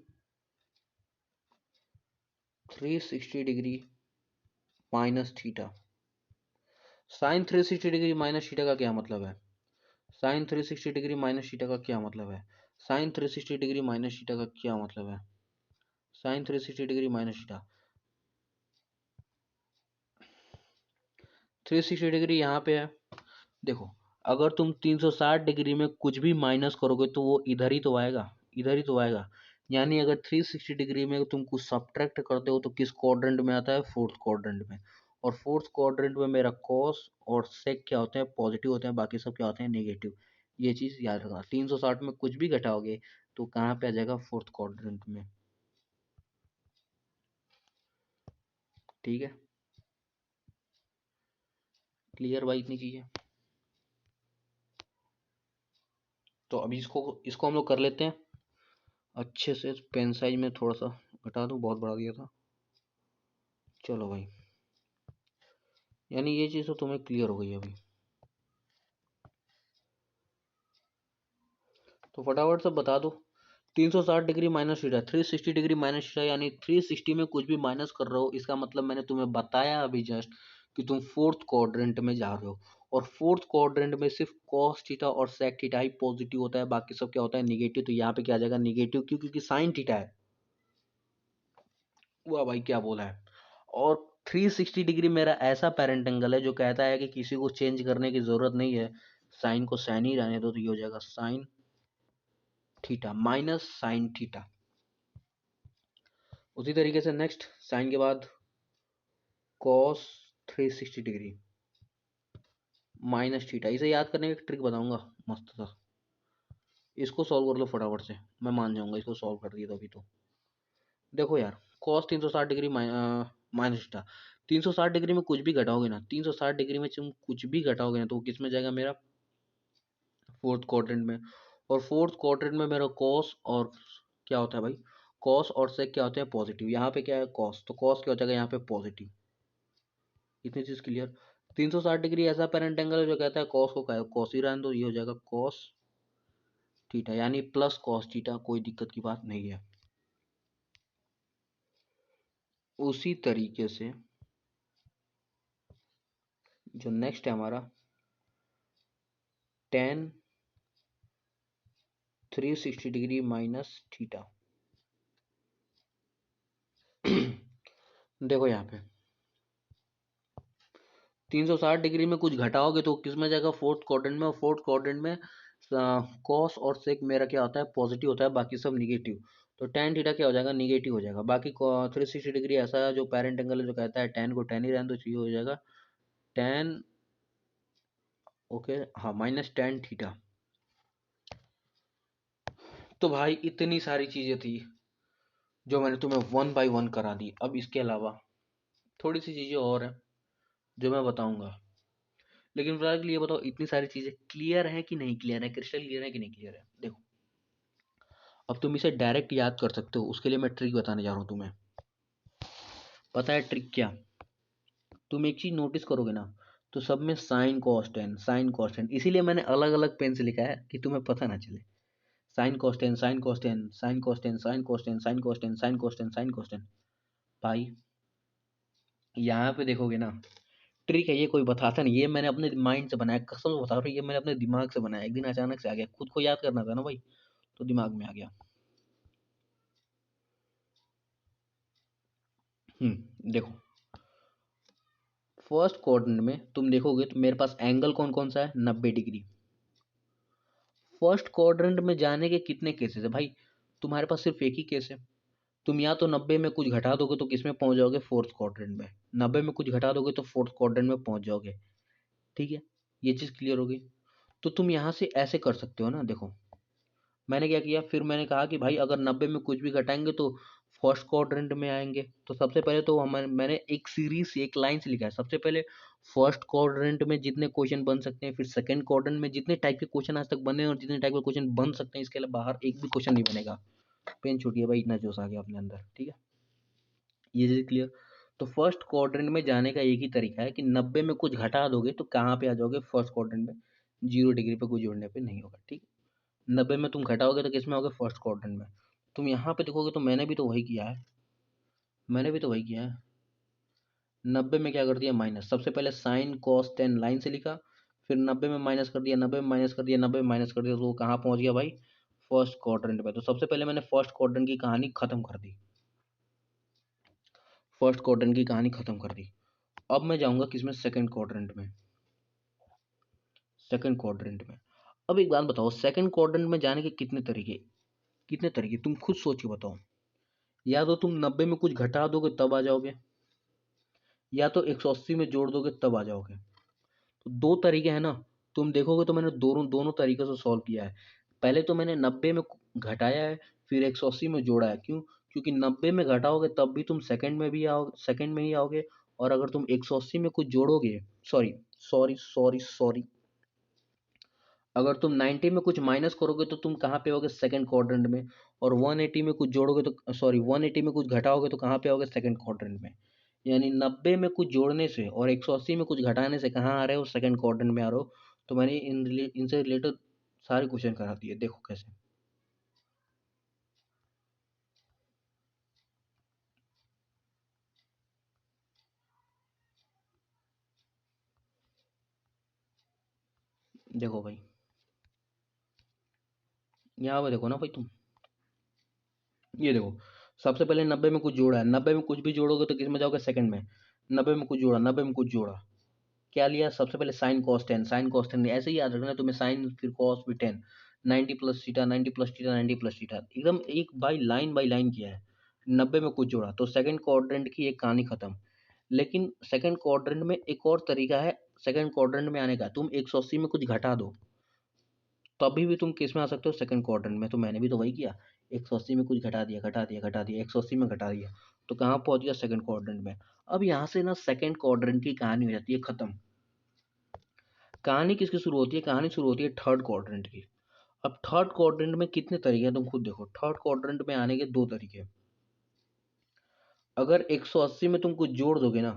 360 degree minus theta. Sine 360 degree minus theta का क्या मतलब है? साइन 360 डिग्री माइनस थीटा का क्या मतलब है? साइन 360 डिग्री माइनस थीटा का क्या मतलब है? Sine 360 degree minus theta, 360 degree यहाँ पे है। देखो, अगर तुम 360 डिग्री में कुछ भी माइनस करोगे तो वो इधर ही तो आएगा, इधर ही तो आएगा। यानी अगर 360 डिग्री में तुम कुछ सब्ट्रैक्ट करते हो तो किस क्वाड्रेंट में आता है? फोर्थ क्वाड्रेंट में। और फोर्थ क्वाड्रेंट में मेरा कॉस और सेक क्या होते हैं? पॉजिटिव होते हैं, बाकी सब क्या होते हैं? नेगेटिव। ये चीज याद रखना, 360 में कुछ भी घटाओगे तो कहाँ पे आ जाएगा? फोर्थ क्वाड्रेंट में। ठीक है, क्लियर भाई इतनी चीजें? तो अभी इसको इसको हम लोग कर लेते हैं अच्छे से। पेन साइज में थोड़ा सा घटा दूं, बहुत बढ़ा दिया था। चलो भाई, यानी ये चीज़ तो तुम्हें क्लियर हो गई अभी। तो फटाफट से बता दो, 360 degree minus theta, 360 degree minus theta, यानी 360 में कुछ भी माइनस कर रहे हो, इसका मतलब मैंने तुम्हें बताया अभी जस्ट कि तुम फोर्थ क्वाड्रेंट में जा रहे हो। और फोर्थ क्वाड्रेंट में सिर्फ कॉस थीटा और सेक थीटा ही पॉजिटिव होता है, बाकी सब क्या होता है? निगेटिव। तो यहाँ पे क्या आ जाएगा? निगेटिव। क्यों? क्योंकि साइन थीटा है। वाह भाई क्या बोला है। और 360 डिग्री मेरा ऐसा पेरेंट एंगल है जो कहता है कि किसी को चेंज करने की जरूरत नहीं है, साइन को साइन ही रहने दो। तो ये हो जाएगा sine theta minus sine theta. उसी तरीके से नेक्स्ट, साइन के बाद कॉस 360 डिग्री माइनस थीटा। इसे याद करने की ट्रिक बताऊंगा मस्त सा, इसको सॉल्व कर लो फटाफट से, मैं मान जाऊंगा इसको सॉल्व कर दिया तो। अभी तो देखो यार, cos 360 degree minus theta, 360 degree में कुछ भी घटाओगे ना, 360 डिग्री में तुम कुछ भी घटाओगे ना तो वो किस में जाएगा? मेरा फोर्थ क्वाड्रेंट में। और फोर्थ क्वाड्रेंट में मेरा कॉस और क्या होता है भाई? कॉस और सेक क्या होते हैं? पॉजिटिव। यहाँ पे क्या है? कॉस, तो कॉस क्या हो जाएगा यहाँ पे? पॉजिटिव। इतनी चीज क्लियर। 360 डिग्री ऐसा पेरेंट एंगल है जो कहता है कॉस को कॉस ही रहने दो, ये हो जाएगा कॉस थीटा, यानी प्लस कॉस थीटा, कोई दिक्कत की बात नहीं है। उसी तरीके से जो नेक्स्ट है हमारा, टेन 360 डिग्री माइनस थीटा। देखो यहाँ पे 360 डिग्री में कुछ घटाओगे तो किस में जाएगा? फोर्थ क्वाड्रेंट में। और फोर्थ क्वाड्रेंट में कॉस और सेक मेरा क्या होता है? पॉजिटिव होता है, बाकी सब निगेटिव। तो टेन थीटा क्या हो जाएगा? निगेटिव हो जाएगा। बाकी 360 डिग्री ऐसा है जो पेरेंट एंगल है जो कहता है टेन को टेन ही रहने दो, चाहिए हो जाएगा टेन, ओके हाँ, माइनस टेन थीटा। तो भाई इतनी सारी चीजें थी जो मैंने तुम्हें वन बाय वन करा दी। अब इसके अलावा थोड़ी सी चीजें और हैं जो मैं बताऊंगा, लेकिन फिलहाल के लिए बताओ, इतनी सारी चीजें क्लियर है कि नहीं क्लियर है? क्रिस्टल क्लियर है कि नहीं क्लियर है? देखो, अब तुम इसे डायरेक्ट याद कर सकते हो, उसके लिए मैं ट्रिक बताने जा रहा हूँ तुम्हें। पता है ट्रिक क्या? तुम एक चीज नोटिस करोगे ना, तो सब में साइन कॉस्टेन साइन कॉस्टेन, इसीलिए मैंने अलग अलग पेन से लिखा है कि तुम्हें पता ना चले। Sine cos tan sine cos tan sine cos tan sine cos tan sine cos tan sine cos tan sine cos tan. भाई यहाँ पे देखोगे ना, ट्रिक है, ये कोई बताता नहीं, ये मैंने अपने माइंड से बनाया, कसम से बता रहा हूँ, ये मैंने अपने दिमाग से बनाया, एक दिन अचानक से आ गया, खुद को याद करना था ना भाई, तो दिमाग में आ गया। देखो फर्स्ट क्वाड्रेंट में तुम देखोगे तो मेरे पास एंगल कौन कौन सा है, 90 डिग्री। फर्स्ट क्वाड्रेंट में जाने के कितने केसेस है भाई, तुम्हारे पास सिर्फ एक ही केस है। तुम या तो 90 में कुछ घटा दोगे तो किस में पहुंच जाओगे, फोर्थ क्वाड्रेंट में। 90 में कुछ घटा दोगे तो फोर्थ क्वाड्रेंट में पहुंच जाओगे। ठीक है, ये चीज क्लियर होगी। तो तुम यहाँ से ऐसे कर सकते हो ना, देखो मैंने क्या किया, फिर मैंने कहा कि भाई अगर 90 में कुछ भी घटाएंगे तो फर्स्ट क्वाड्रेंट में आएंगे। तो सबसे पहले तो मैंने एक सीरीज एक लाइन से लिखा है। सबसे पहले फर्स्ट क्वाड्रेंट में जितने क्वेश्चन बन सकते हैं, फिर सेकंड क्वाड्रेंट में जितने टाइप के क्वेश्चन आज तक बने हैं और जितने टाइप के क्वेश्चन बन सकते हैं, इसके अलावा बाहर एक भी क्वेश्चन नहीं बनेगा। पेन छूटिए भाई, इतना जोश आ गया अपने अंदर। ठीक है, ये चीज क्लियर। तो फर्स्ट क्वाड्रेंट में जाने का एक ही तरीका है कि 90 में कुछ घटा दोगे तो कहाँ पे आ जाओगे, फर्स्ट क्वाड्रेंट में। 0 डिग्री पे कुछ जोड़ने पे नहीं होगा। ठीक है, 90 में तुम घटाओगे तो किस में आओगे, फर्स्ट क्वाड्रेंट में। तुम यहाँ पे देखोगे तो मैंने भी तो वही किया है, मैंने भी तो वही किया है। 90 में क्या कर दिया, माइनस। सबसे पहले साइन कॉस टेन लाइन से लिखा, फिर 90 में माइनस कर दिया, 90 में माइनस कर दिया, 90 में माइनस कर दिया, तो वो कहाँ पहुंच गया भाई, फर्स्ट क्वाड्रेंट पे। तो सबसे पहले मैंने फर्स्ट क्वाड्रेंट की कहानी खत्म कर दी, फर्स्ट क्वाड्रेंट की कहानी खत्म कर दी। अब मैं जाऊंगा किसमें, सेकंड क्वाड्रेंट में। सेकंड क्वाड्रेंट में, अब एक बात बताओ, सेकंड क्वाड्रेंट में जाने के कितने तरीके, कितने तरीके तुम खुद सोच के बताओ। या तो तुम 90 में कुछ घटा दोगे तब आ जाओगे, या तो 180 में जोड़ दोगे तब आ जाओगे। तो दो तरीके हैं ना। तुम देखोगे तो मैंने दोनों दोनों तरीके से सॉल्व किया है। पहले तो मैंने 90 में घटाया है, फिर 180 में जोड़ा है। क्यों, क्योंकि 90 में घटाओगे तब भी तुम सेकंड में भी आओ, सेकंड में ही आओगे। और अगर तुम 180 में कुछ जोड़ोगे, सॉरी सॉरी सॉरी सॉरी, अगर तुम 90 में कुछ माइनस करोगे तो तुम कहाँ पे आओगे, सेकंड क्वाड्रेंट में। और 180 में कुछ जोड़ोगे तो, सॉरी 180 में कुछ घटाओगे तो कहाँ पे आओगे, सेकंड क्वाड्रेंट में। यानी 90 में कुछ जोड़ने से और 180 में कुछ घटाने से कहाँ आ रहे हो, सेकंड क्वाड्रेंट में आ रहे हो। तो मैंने इनसे रिलेटेड सारे क्वेश्चन करा दिए, देखो कैसे। देखो भाई, यहाँ पे देखो ना भाई तुम, ये देखो। सबसे पहले 90 में कुछ जोड़ा है, 90 में कुछ भी जोड़ोगे तो किस में जाओगे, सेकंड में। 90 में कुछ जोड़ा, 90 में कुछ जोड़ा, क्या लिया, सबसे पहले sign cos ten, sign cos ten ऐसे ही याद रखना तुम्हें, साइन फिर कॉस फिर ten. 90 plus theta, 90 plus theta, 90 plus theta, एकदम एक बाई लाइन किया है। 90 में कुछ जोड़ा तो सेकंड क्वाड्रेंट की एक कहानी खत्म। लेकिन सेकंड क्वाड्रेंट में एक और तरीका है, सेकंड क्वाड्रेंट में आने का। तुम 180 में कुछ घटा दो तभी भी तुम किस में आ सकते हो, सेकंड क्वाड्रेंट में। तो मैंने भी तो वही किया, 180 में कुछ घटा दिया, घटा दिया, घटा दिया, 180 में घटा दिया, तो कहाँ पहुंच गया, सेकंड क्वाड्रेंट में। अब यहाँ से ना सेकंड क्वाड्रेंट की कहानी हो जाती है खत्म। कहानी किसकी शुरू होती है, कहानी शुरू होती है थर्ड क्वाड्रेंट की। अब थर्ड क्वाड्रेंट में कितने तरीके हैं तुम खुद देखो। थर्ड क्वाड्रेंट में आने के दो तरीके हैं। अगर 180 में तुम कुछ जोड़ दोगे ना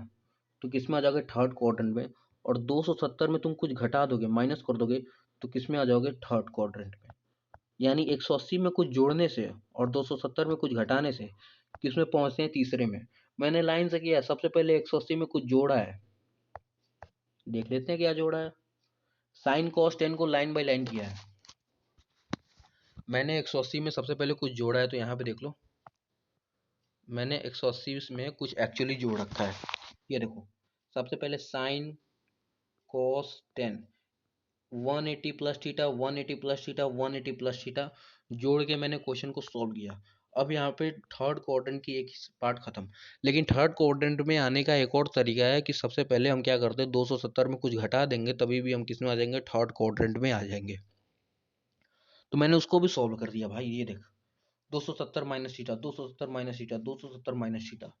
तो किस में आ जाओगे, थर्ड क्वाड्रेंट में। और 270 में तुम कुछ घटा दोगे, माइनस कर दोगे, तो किस में आ जाओगे, थर्ड क्वाड्रेंट में। यानी 180 में कुछ जोड़ने से और 270 में कुछ घटाने से किस में पहुंचते हैं, तीसरे में। मैंने लाइन से किया है, सबसे पहले 180 में कुछ जोड़ा है, देख लेते हैं क्या जोड़ा है। साइन कॉस टेन को लाइन बाय लाइन किया है। मैंने 180 में सबसे पहले कुछ जोड़ा है, तो यहाँ पे देख लो, मैंने 180 में कुछ एक्चुअली जोड़ रखा है। ये देखो, सबसे पहले sign cos ten, 180 plus theta, 180 plus theta, 180 plus theta, जोड़ के मैंने क्वेश्चन को सॉल्व किया। अब यहाँ पे थर्ड क्वाड्रेंट की एक पार्ट खत्म। लेकिन थर्ड क्वाड्रेंट में आने का एक और तरीका है कि सबसे पहले हम क्या करते हैं, 270 में कुछ घटा देंगे तभी भी हम किस में आ जाएंगे, थर्ड क्वाड्रेंट में आ जाएंगे। तो मैंने उसको भी सॉल्व कर दिया भाई, ये देख। 270 minus theta, 270 minus theta, 270 minus theta,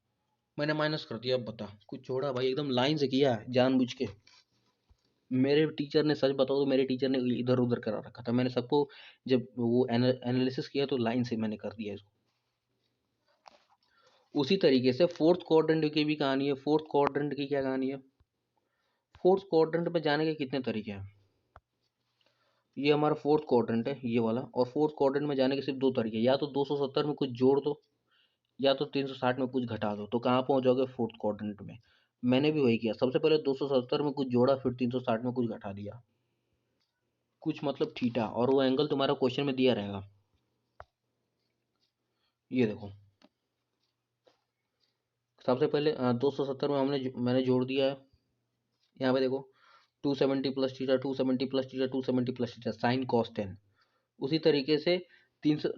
मैंने माइनस कर दिया। अब बता, कुछ छोड़ा भाई, एकदम लाइन से किया है जानबूझ के। मेरे टीचर ने, सच बताओ तो मेरे टीचर ने इधर उधर करा रखा था। मैंने सबको जब वो एनालिसिस किया तो लाइन से मैंने कर दिया इसको। उसी तरीके से फोर्थ क्वाड्रेंट की भी कहानी है। फोर्थ क्वाड्रेंट की क्या कहानी है, फोर्थ क्वाड्रेंट में जाने के कितने तरीके हैं। ये हमारा फोर्थ क्वाड्रेंट है, ये वाला। और फोर्थ क्वाड्रेंट में जाने के सिर्फ दो तरीके, या तो 270 में कुछ जोड़ दो, या तो 360 में कुछ घटा दो, तो कहाँ पहुंच जाओगे, फोर्थ क्वाड्रेंट में। मैंने भी वही किया, सबसे पहले 270 में कुछ जोड़ा, फिर 360 में कुछ घटा दिया, कुछ मतलब थीटा, और वो एंगल तुम्हारा क्वेश्चन में दिया रहेगा। ये देखो, सबसे पहले 270 में मैंने जोड़ दिया है। यहाँ पे देखो 270 plus theta, 270 plus theta, 270 plus theta, sine cos 10। उसी तरीके से तीन सौ,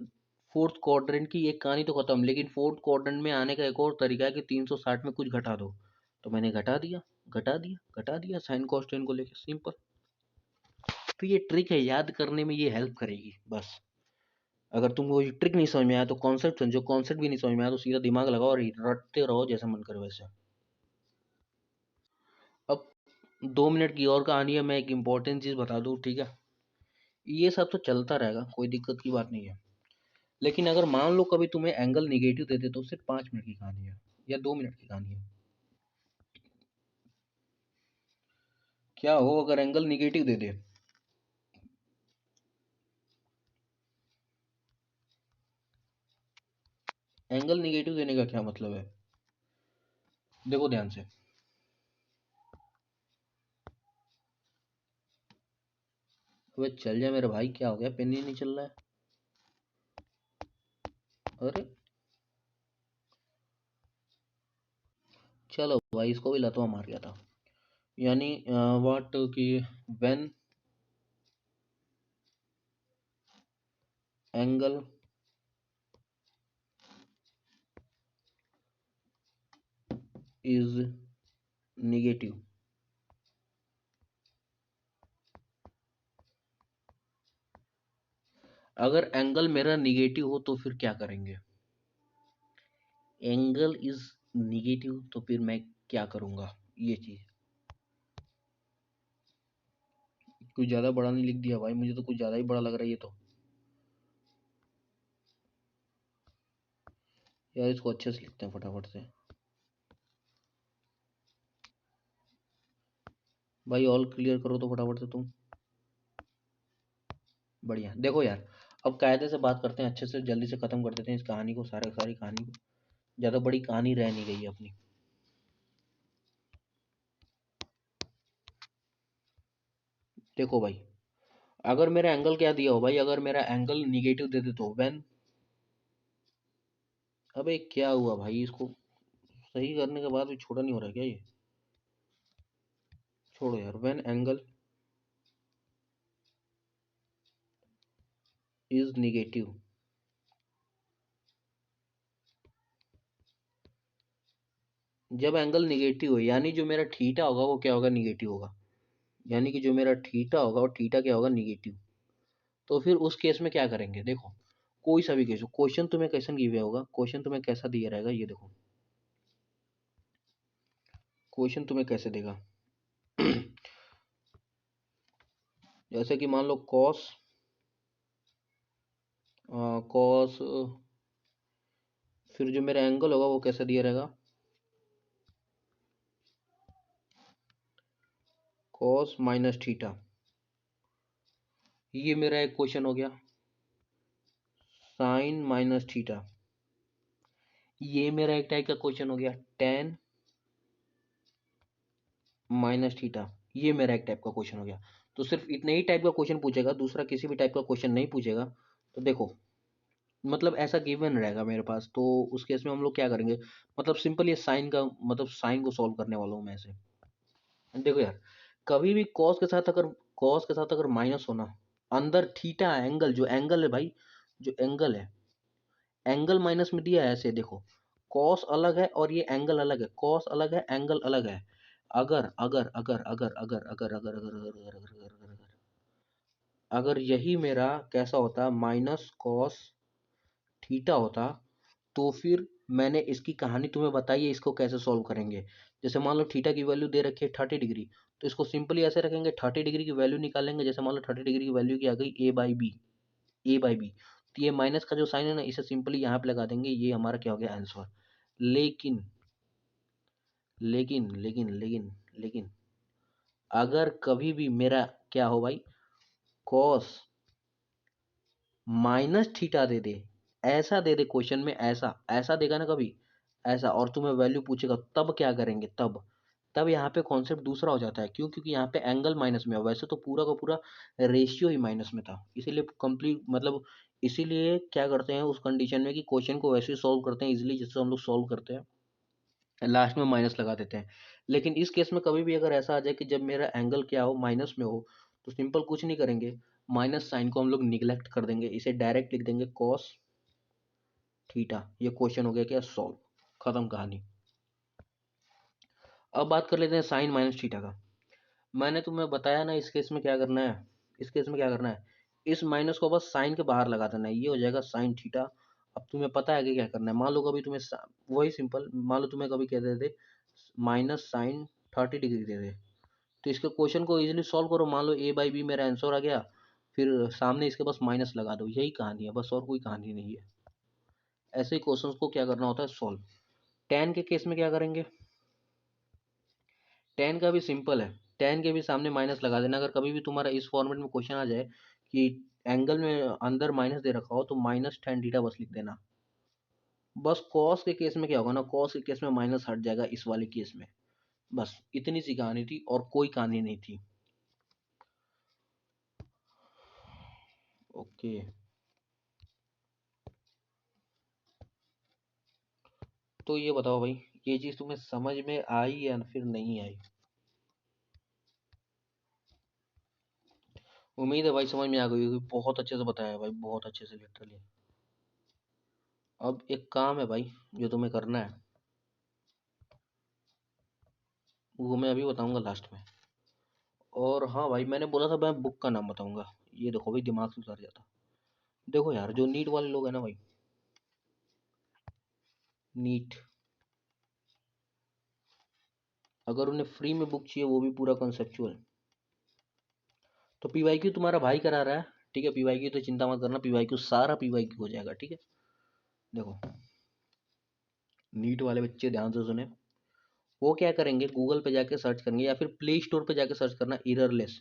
फोर्थ क्वाड्रेंट की एक कहानी तो खत्म, लेकिन फोर्थ क्वाड्रेंट में आने का एक और तरीका है कि 360 में कुछ घटा दो। तो मैंने घटा दिया साइन कॉस 10 को लेके, सिंपल। तो ये ट्रिक है, याद करने में ये हेल्प करेगी बस। अगर तुमको ये ट्रिक नहीं समझ में आया तो कॉन्सेप्ट समझो, कॉन्सेप्ट भी नहीं समझ में आया तो सीधा दिमाग लगाओ और रटते रहो जैसा मन करे वैसे। अब 2 मिनट की और कहानी है, मैं एक इम्पोर्टेंट चीज़ बता दूँ, ठीक है। ये सब तो चलता रहेगा, कोई दिक्कत की बात नहीं है। लेकिन अगर मान लो कभी तुम्हें एंगल निगेटिव दे दे तो सिर्फ 5 मिनट की कहानी है या 2 मिनट की कहानी है। क्या हो अगर एंगल निगेटिव दे दे? एंगल निगेटिव देने का क्या मतलब है? देखो ध्यान से। अबे चल जा मेरे भाई, क्या हो गया, पेन ही नहीं चल रहा है? अरे चलो भाई, इसको भी लतवा मार गया था। यानी व्हाट कि व्हेन एंगल इज निगेटिव, अगर एंगल मेरा निगेटिव हो तो फिर क्या करेंगे? एंगल इज निगेटिव तो फिर मैं क्या करूंगा, ये चीज। कुछ ज्यादा बड़ा नहीं लिख दिया भाई? मुझे तो कुछ ज्यादा ही बड़ा लग रहा है ये तो। यार इसको अच्छे से लिखते हैं फटाफट से। भाई ऑल क्लियर करो तो फटाफट से तुम। बढ़िया, देखो यार, अब कायदे से बात करते हैं, अच्छे से जल्दी से खत्म कर देते हैं इस कहानी को, सारी कहानी को। ज्यादा बड़ी कहानी रह नहीं गई है अपनी। देखो भाई, अगर मेरा एंगल क्या दिया हो भाई, अगर मेरा एंगल निगेटिव दे दे तो व्हेन, अबे क्या हुआ भाई, इसको सही करने के बाद भी छोटा नहीं हो रहा क्या ये? छोड़ो यार, व्हेन एंगल इज निगेटिव, जब एंगल निगेटिव हो यानी जो मेरा थीटा होगा वो क्या होगा, निगेटिव होगा। यानी कि जो मेरा थीटा होगा वो थीटा क्या होगा, निगेटिव। तो फिर उस केस में क्या करेंगे, देखो। कोई सा भी केस हो, क्वेश्चन तुम्हें कैसे दिया होगा, क्वेश्चन तुम्हें कैसा दिया रहेगा ये देखो। क्वेश्चन तुम्हें कैसे देगा? जैसे कि मान लो कॉस, कॉस, फिर जो मेरा एंगल होगा वो कैसा दिया रहेगा, कॉस माइनस थीटा। ये मेरा एक क्वेश्चन हो गया। साइन माइनस थीटा, ये मेरा एक टाइप का क्वेश्चन हो गया। टेन माइनस थीटा, ये मेरा एक टाइप का क्वेश्चन हो गया। तो सिर्फ इतने ही टाइप का क्वेश्चन पूछेगा, दूसरा किसी भी टाइप का क्वेश्चन नहीं पूछेगा। तो देखो, मतलब ऐसा गिवन रहेगा मेरे पास, तो उस केस में हम लोग क्या करेंगे, मतलब सिंपल ये साइन का, मतलब साइन को सॉल्व करने वाला हूँ मैं ऐसे। देखो यार, कभी भी कॉस के साथ अगर माइनस हो ना, अंदर थीटा एंगल, जो एंगल है भाई, जो एंगल है, एंगल माइनस में दिया है ऐसे देखो। कॉस अलग है और ये एंगल अलग है, कॉस अलग है, एंगल अलग है। अगर अगर अगर अगर अगर अगर अगर अगर अगर अगर अगर अगर अगर अगर यही मेरा कैसा होता, माइनस कॉस थीटा होता, तो फिर मैंने इसकी कहानी तुम्हें बताई है, इसको कैसे सॉल्व करेंगे। जैसे मान लो थीटा की वैल्यू दे रखी है 30 डिग्री, तो इसको सिंपली ऐसे रखेंगे, 30 डिग्री की वैल्यू निकालेंगे। जैसे मान लो 30 डिग्री की वैल्यू की आ गई ए बाई बी, तो ये माइनस का जो साइन है ना, इसे सिंपली यहाँ पे लगा देंगे, ये हमारा क्या हो गया, आंसर। लेकिन लेकिन अगर कभी भी मेरा क्या हो भाई, कॉस माइनस थीटा दे दे, ऐसा दे दे क्वेश्चन में, ऐसा ऐसा देगा ना कभी, ऐसा, और तुम्हें वैल्यू पूछेगा, तब क्या करेंगे, तब यहाँ पे कॉन्सेप्ट दूसरा हो जाता है। क्यों? क्योंकि यहाँ पे एंगल माइनस में है, वैसे तो पूरा का पूरा रेशियो ही माइनस में था, इसीलिए कंप्लीट मतलब, इसीलिए क्या करते हैं उस कंडीशन में कि क्वेश्चन को वैसे ही सॉल्व करते हैं इजीली, जिससे हम लोग सॉल्व करते हैं। लास्ट में माइनस लगा देते हैं। लेकिन इस केस में कभी भी अगर ऐसा आ जाए कि जब मेरा एंगल क्या हो, माइनस में हो, तो सिंपल कुछ नहीं करेंगे, माइनस साइन को हम लोग निगलेक्ट कर देंगे, इसे डायरेक्ट लिख देंगे कॉस थीटा। ये क्वेश्चन हो गया क्या, सॉल्व, खत्म कहानी। अब बात कर लेते हैं साइन माइनस थीटा का। मैंने तुम्हें बताया ना इस केस में क्या करना है, इस केस में क्या करना है, इस माइनस को बस साइन के बाहर लगा देना है, ये हो जाएगा साइन थीटा। अब तुम्हें पता है कि क्या करना है। मान लो कभी तुम्हें वही सिंपल, मान लो तुम्हें कभी कह देते माइनस साइन 30 डिग्री दे दे, तो इसके क्वेश्चन को इजीली सॉल्व करो। मान लो ए बाई बी मेरा आंसर आ गया, फिर सामने इसके बस माइनस लगा दो, यही कहानी है बस, और कोई कहानी नहीं है। ऐसे ही क्वेश्चंस को क्या करना होता है, सॉल्व। टेन के केस में क्या करेंगे, टेन का भी सिंपल है, टेन के भी सामने माइनस लगा देना। अगर कभी भी तुम्हारा इस फॉर्मेट में क्वेश्चन आ जाए कि एंगल में अंदर माइनस दे रखा हो, तो माइनस टेन थीटा बस लिख देना। बस कॉस के केस में क्या होगा ना, कॉस के केस में माइनस हट जाएगा इस वाले केस में। बस इतनी सी कहानी थी और कोई कहानी नहीं थी। ओके, तो ये बताओ भाई, ये चीज तुम्हें समझ में आई या फिर नहीं आई। उम्मीद है भाई समझ में आ गई होगी, बहुत अच्छे से बताया है भाई, बहुत अच्छे से लिटरली। अब एक काम है भाई जो तुम्हें करना है, वो मैं अभी बताऊंगा लास्ट में। और हाँ भाई, मैंने बोला था मैं बुक का नाम बताऊंगा, ये देखो भाई दिमाग से उतर जाता। देखो यार, जो नीट वाले लोग हैं ना भाई, नीट, अगर उन्हें फ्री में बुक चाहिए, वो भी पूरा कंसेप्चुअल, तो पीवाईक्यू तुम्हारा भाई करा रहा है। ठीक है, पीवाईक्यू तो चिंता मत करना, पीवाईक्यू सारा पीवाईक्यू हो जाएगा। ठीक है, देखो नीट वाले बच्चे ध्यान से सुने। वो क्या करेंगे, गूगल पे जाके सर्च करेंगे या फिर प्ले स्टोर पे जाके सर्च करना, इररलेस,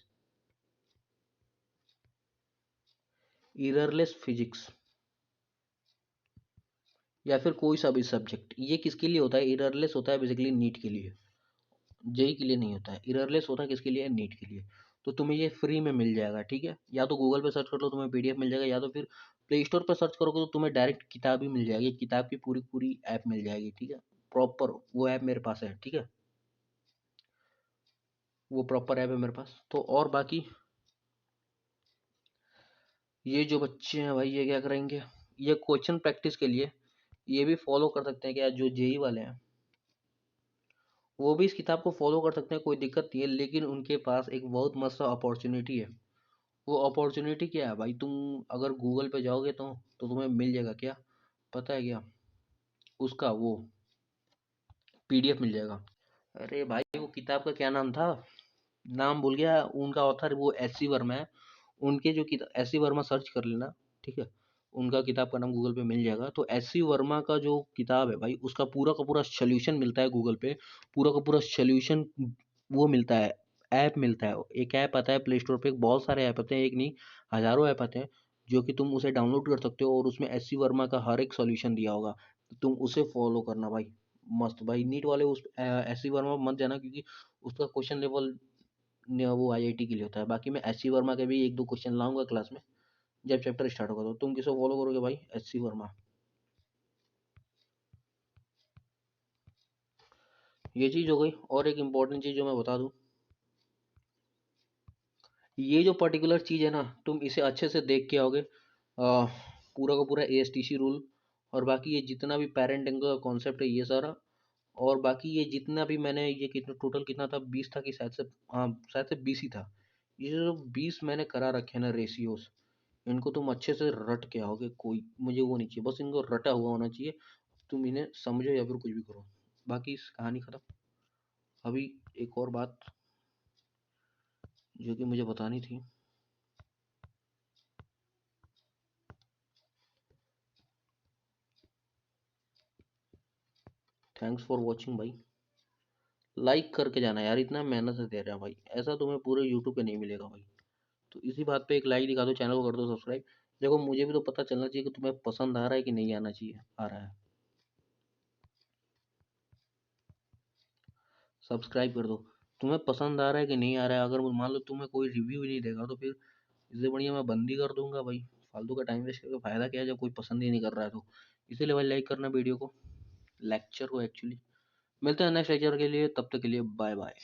इररलेस फिजिक्स, या फिर कोई सा भी सब्जेक्ट। ये किसके लिए होता है, इररलेस होता है बेसिकली नीट के लिए, जेई के लिए नहीं होता है। इररलेस होता है किसके लिए, नीट के लिए। तो तुम्हें ये फ्री में मिल जाएगा। ठीक है, या तो गूगल पे सर्च कर लो, तुम्हें पीडीएफ मिल जाएगा, या तो फिर प्ले स्टोर पर सर्च करोगे तो तुम्हें डायरेक्ट किताब ही मिल जाएगी, किताब की पूरी पूरी ऐप मिल जाएगी। ठीक है, प्रॉपर वो ऐप मेरे पास है। ठीक है, वो प्रॉपर ऐप है मेरे पास। तो और बाकी ये जो बच्चे हैं भाई, ये क्या करेंगे, ये क्वेश्चन प्रैक्टिस के लिए ये भी फॉलो कर सकते हैं क्या, जो जेई वाले हैं वो भी इस किताब को फॉलो कर सकते हैं, कोई दिक्कत नहीं है। लेकिन उनके पास एक बहुत मस्त अपॉर्चुनिटी है। वो अपॉर्चुनिटी क्या है भाई, तुम अगर गूगल पे जाओगे तो तुम्हें मिल जाएगा क्या, पता है क्या, उसका वो पीडीएफ मिल जाएगा। अरे भाई, वो किताब का क्या नाम था, नाम भूल गया। उनका ऑथर वो एस सी वर्मा है। उनके जो किताब, एस सी वर्मा सर्च कर लेना। ठीक है, उनका किताब का नाम गूगल पे मिल जाएगा। तो एस सी वर्मा का जो किताब है भाई, उसका पूरा का पूरा सोल्यूशन मिलता है गूगल पे, पूरा का पूरा सोल्यूशन वो मिलता है, ऐप मिलता है। एक ऐप आता है प्ले स्टोर पे, बहुत सारे ऐप आते हैं, एक नहीं हज़ारों ऐप आते हैं, जो कि तुम उसे डाउनलोड कर सकते हो, और उसमें एस सी वर्मा का हर एक सॉल्यूशन दिया होगा। तो तुम उसे फॉलो करना भाई, मस्त भाई। नीट वाले उस एस सी वर्मा मत जाना, क्योंकि उसका क्वेश्चन लेवल वो आईआईटी के लिए होता है। बाकी मैं एस सी वर्मा के भी एक दो क्वेश्चन लाऊंगा क्लास में, जब चैप्टर स्टार्ट होगा। तो तुम किसे फॉलो करोगे भाई, एस सी वर्मा। ये चीज़ हो गई। और एक इम्पॉर्टेंट चीज़ जो मैं बता दूं, ये जो पर्टिकुलर चीज़ है ना, तुम इसे अच्छे से देख के आओगे, पूरा का पूरा एएसटीसी रूल, और बाकी ये जितना भी पेरेंट एंगल का कॉन्सेप्ट है ये सारा, और बाकी ये जितना भी मैंने ये कितना टोटल कितना था, 20 था कि शायद से, हाँ शायद से 20 ही था। ये जो 20 मैंने करा रखे हैं ना रेशियोज, इनको तुम अच्छे से रट के आओगे, कोई मुझे वो नहीं चाहिए, बस इनको रटा हुआ होना चाहिए। तुम इन्हें समझो या फिर कुछ भी करो, बाकी इस कहानी खत्म। अभी एक और बात जो कि मुझे बतानी थी। थैंक्स फॉर वॉचिंग भाई। लाइक करके जाना यार, इतना मेहनत से दे रहे हैं भाई, ऐसा तुम्हें पूरे यूट्यूब पे नहीं मिलेगा भाई। तो इसी बात पे एक लाइक दिखा दो, चैनल को कर दो सब्सक्राइब। देखो मुझे भी तो पता चलना चाहिए कि तुम्हें पसंद आ रहा है कि नहीं आना चाहिए, आ रहा है। सब्सक्राइब कर दो। तुम्हें पसंद आ रहा है कि नहीं आ रहा है, अगर मान लो तुम्हें कोई रिव्यू ही नहीं देगा, तो फिर इससे बढ़िया मैं बंद ही कर दूंगा भाई। फालतू का टाइम वेस्ट करके फायदा क्या है, जब कोई पसंद ही नहीं कर रहा है तो। इसीलिए भाई लाइक करना वीडियो को, लेक्चर को एक्चुअली। मिलते हैं नेक्स्ट लेक्चर के लिए, तब तक के लिए बाय बाय।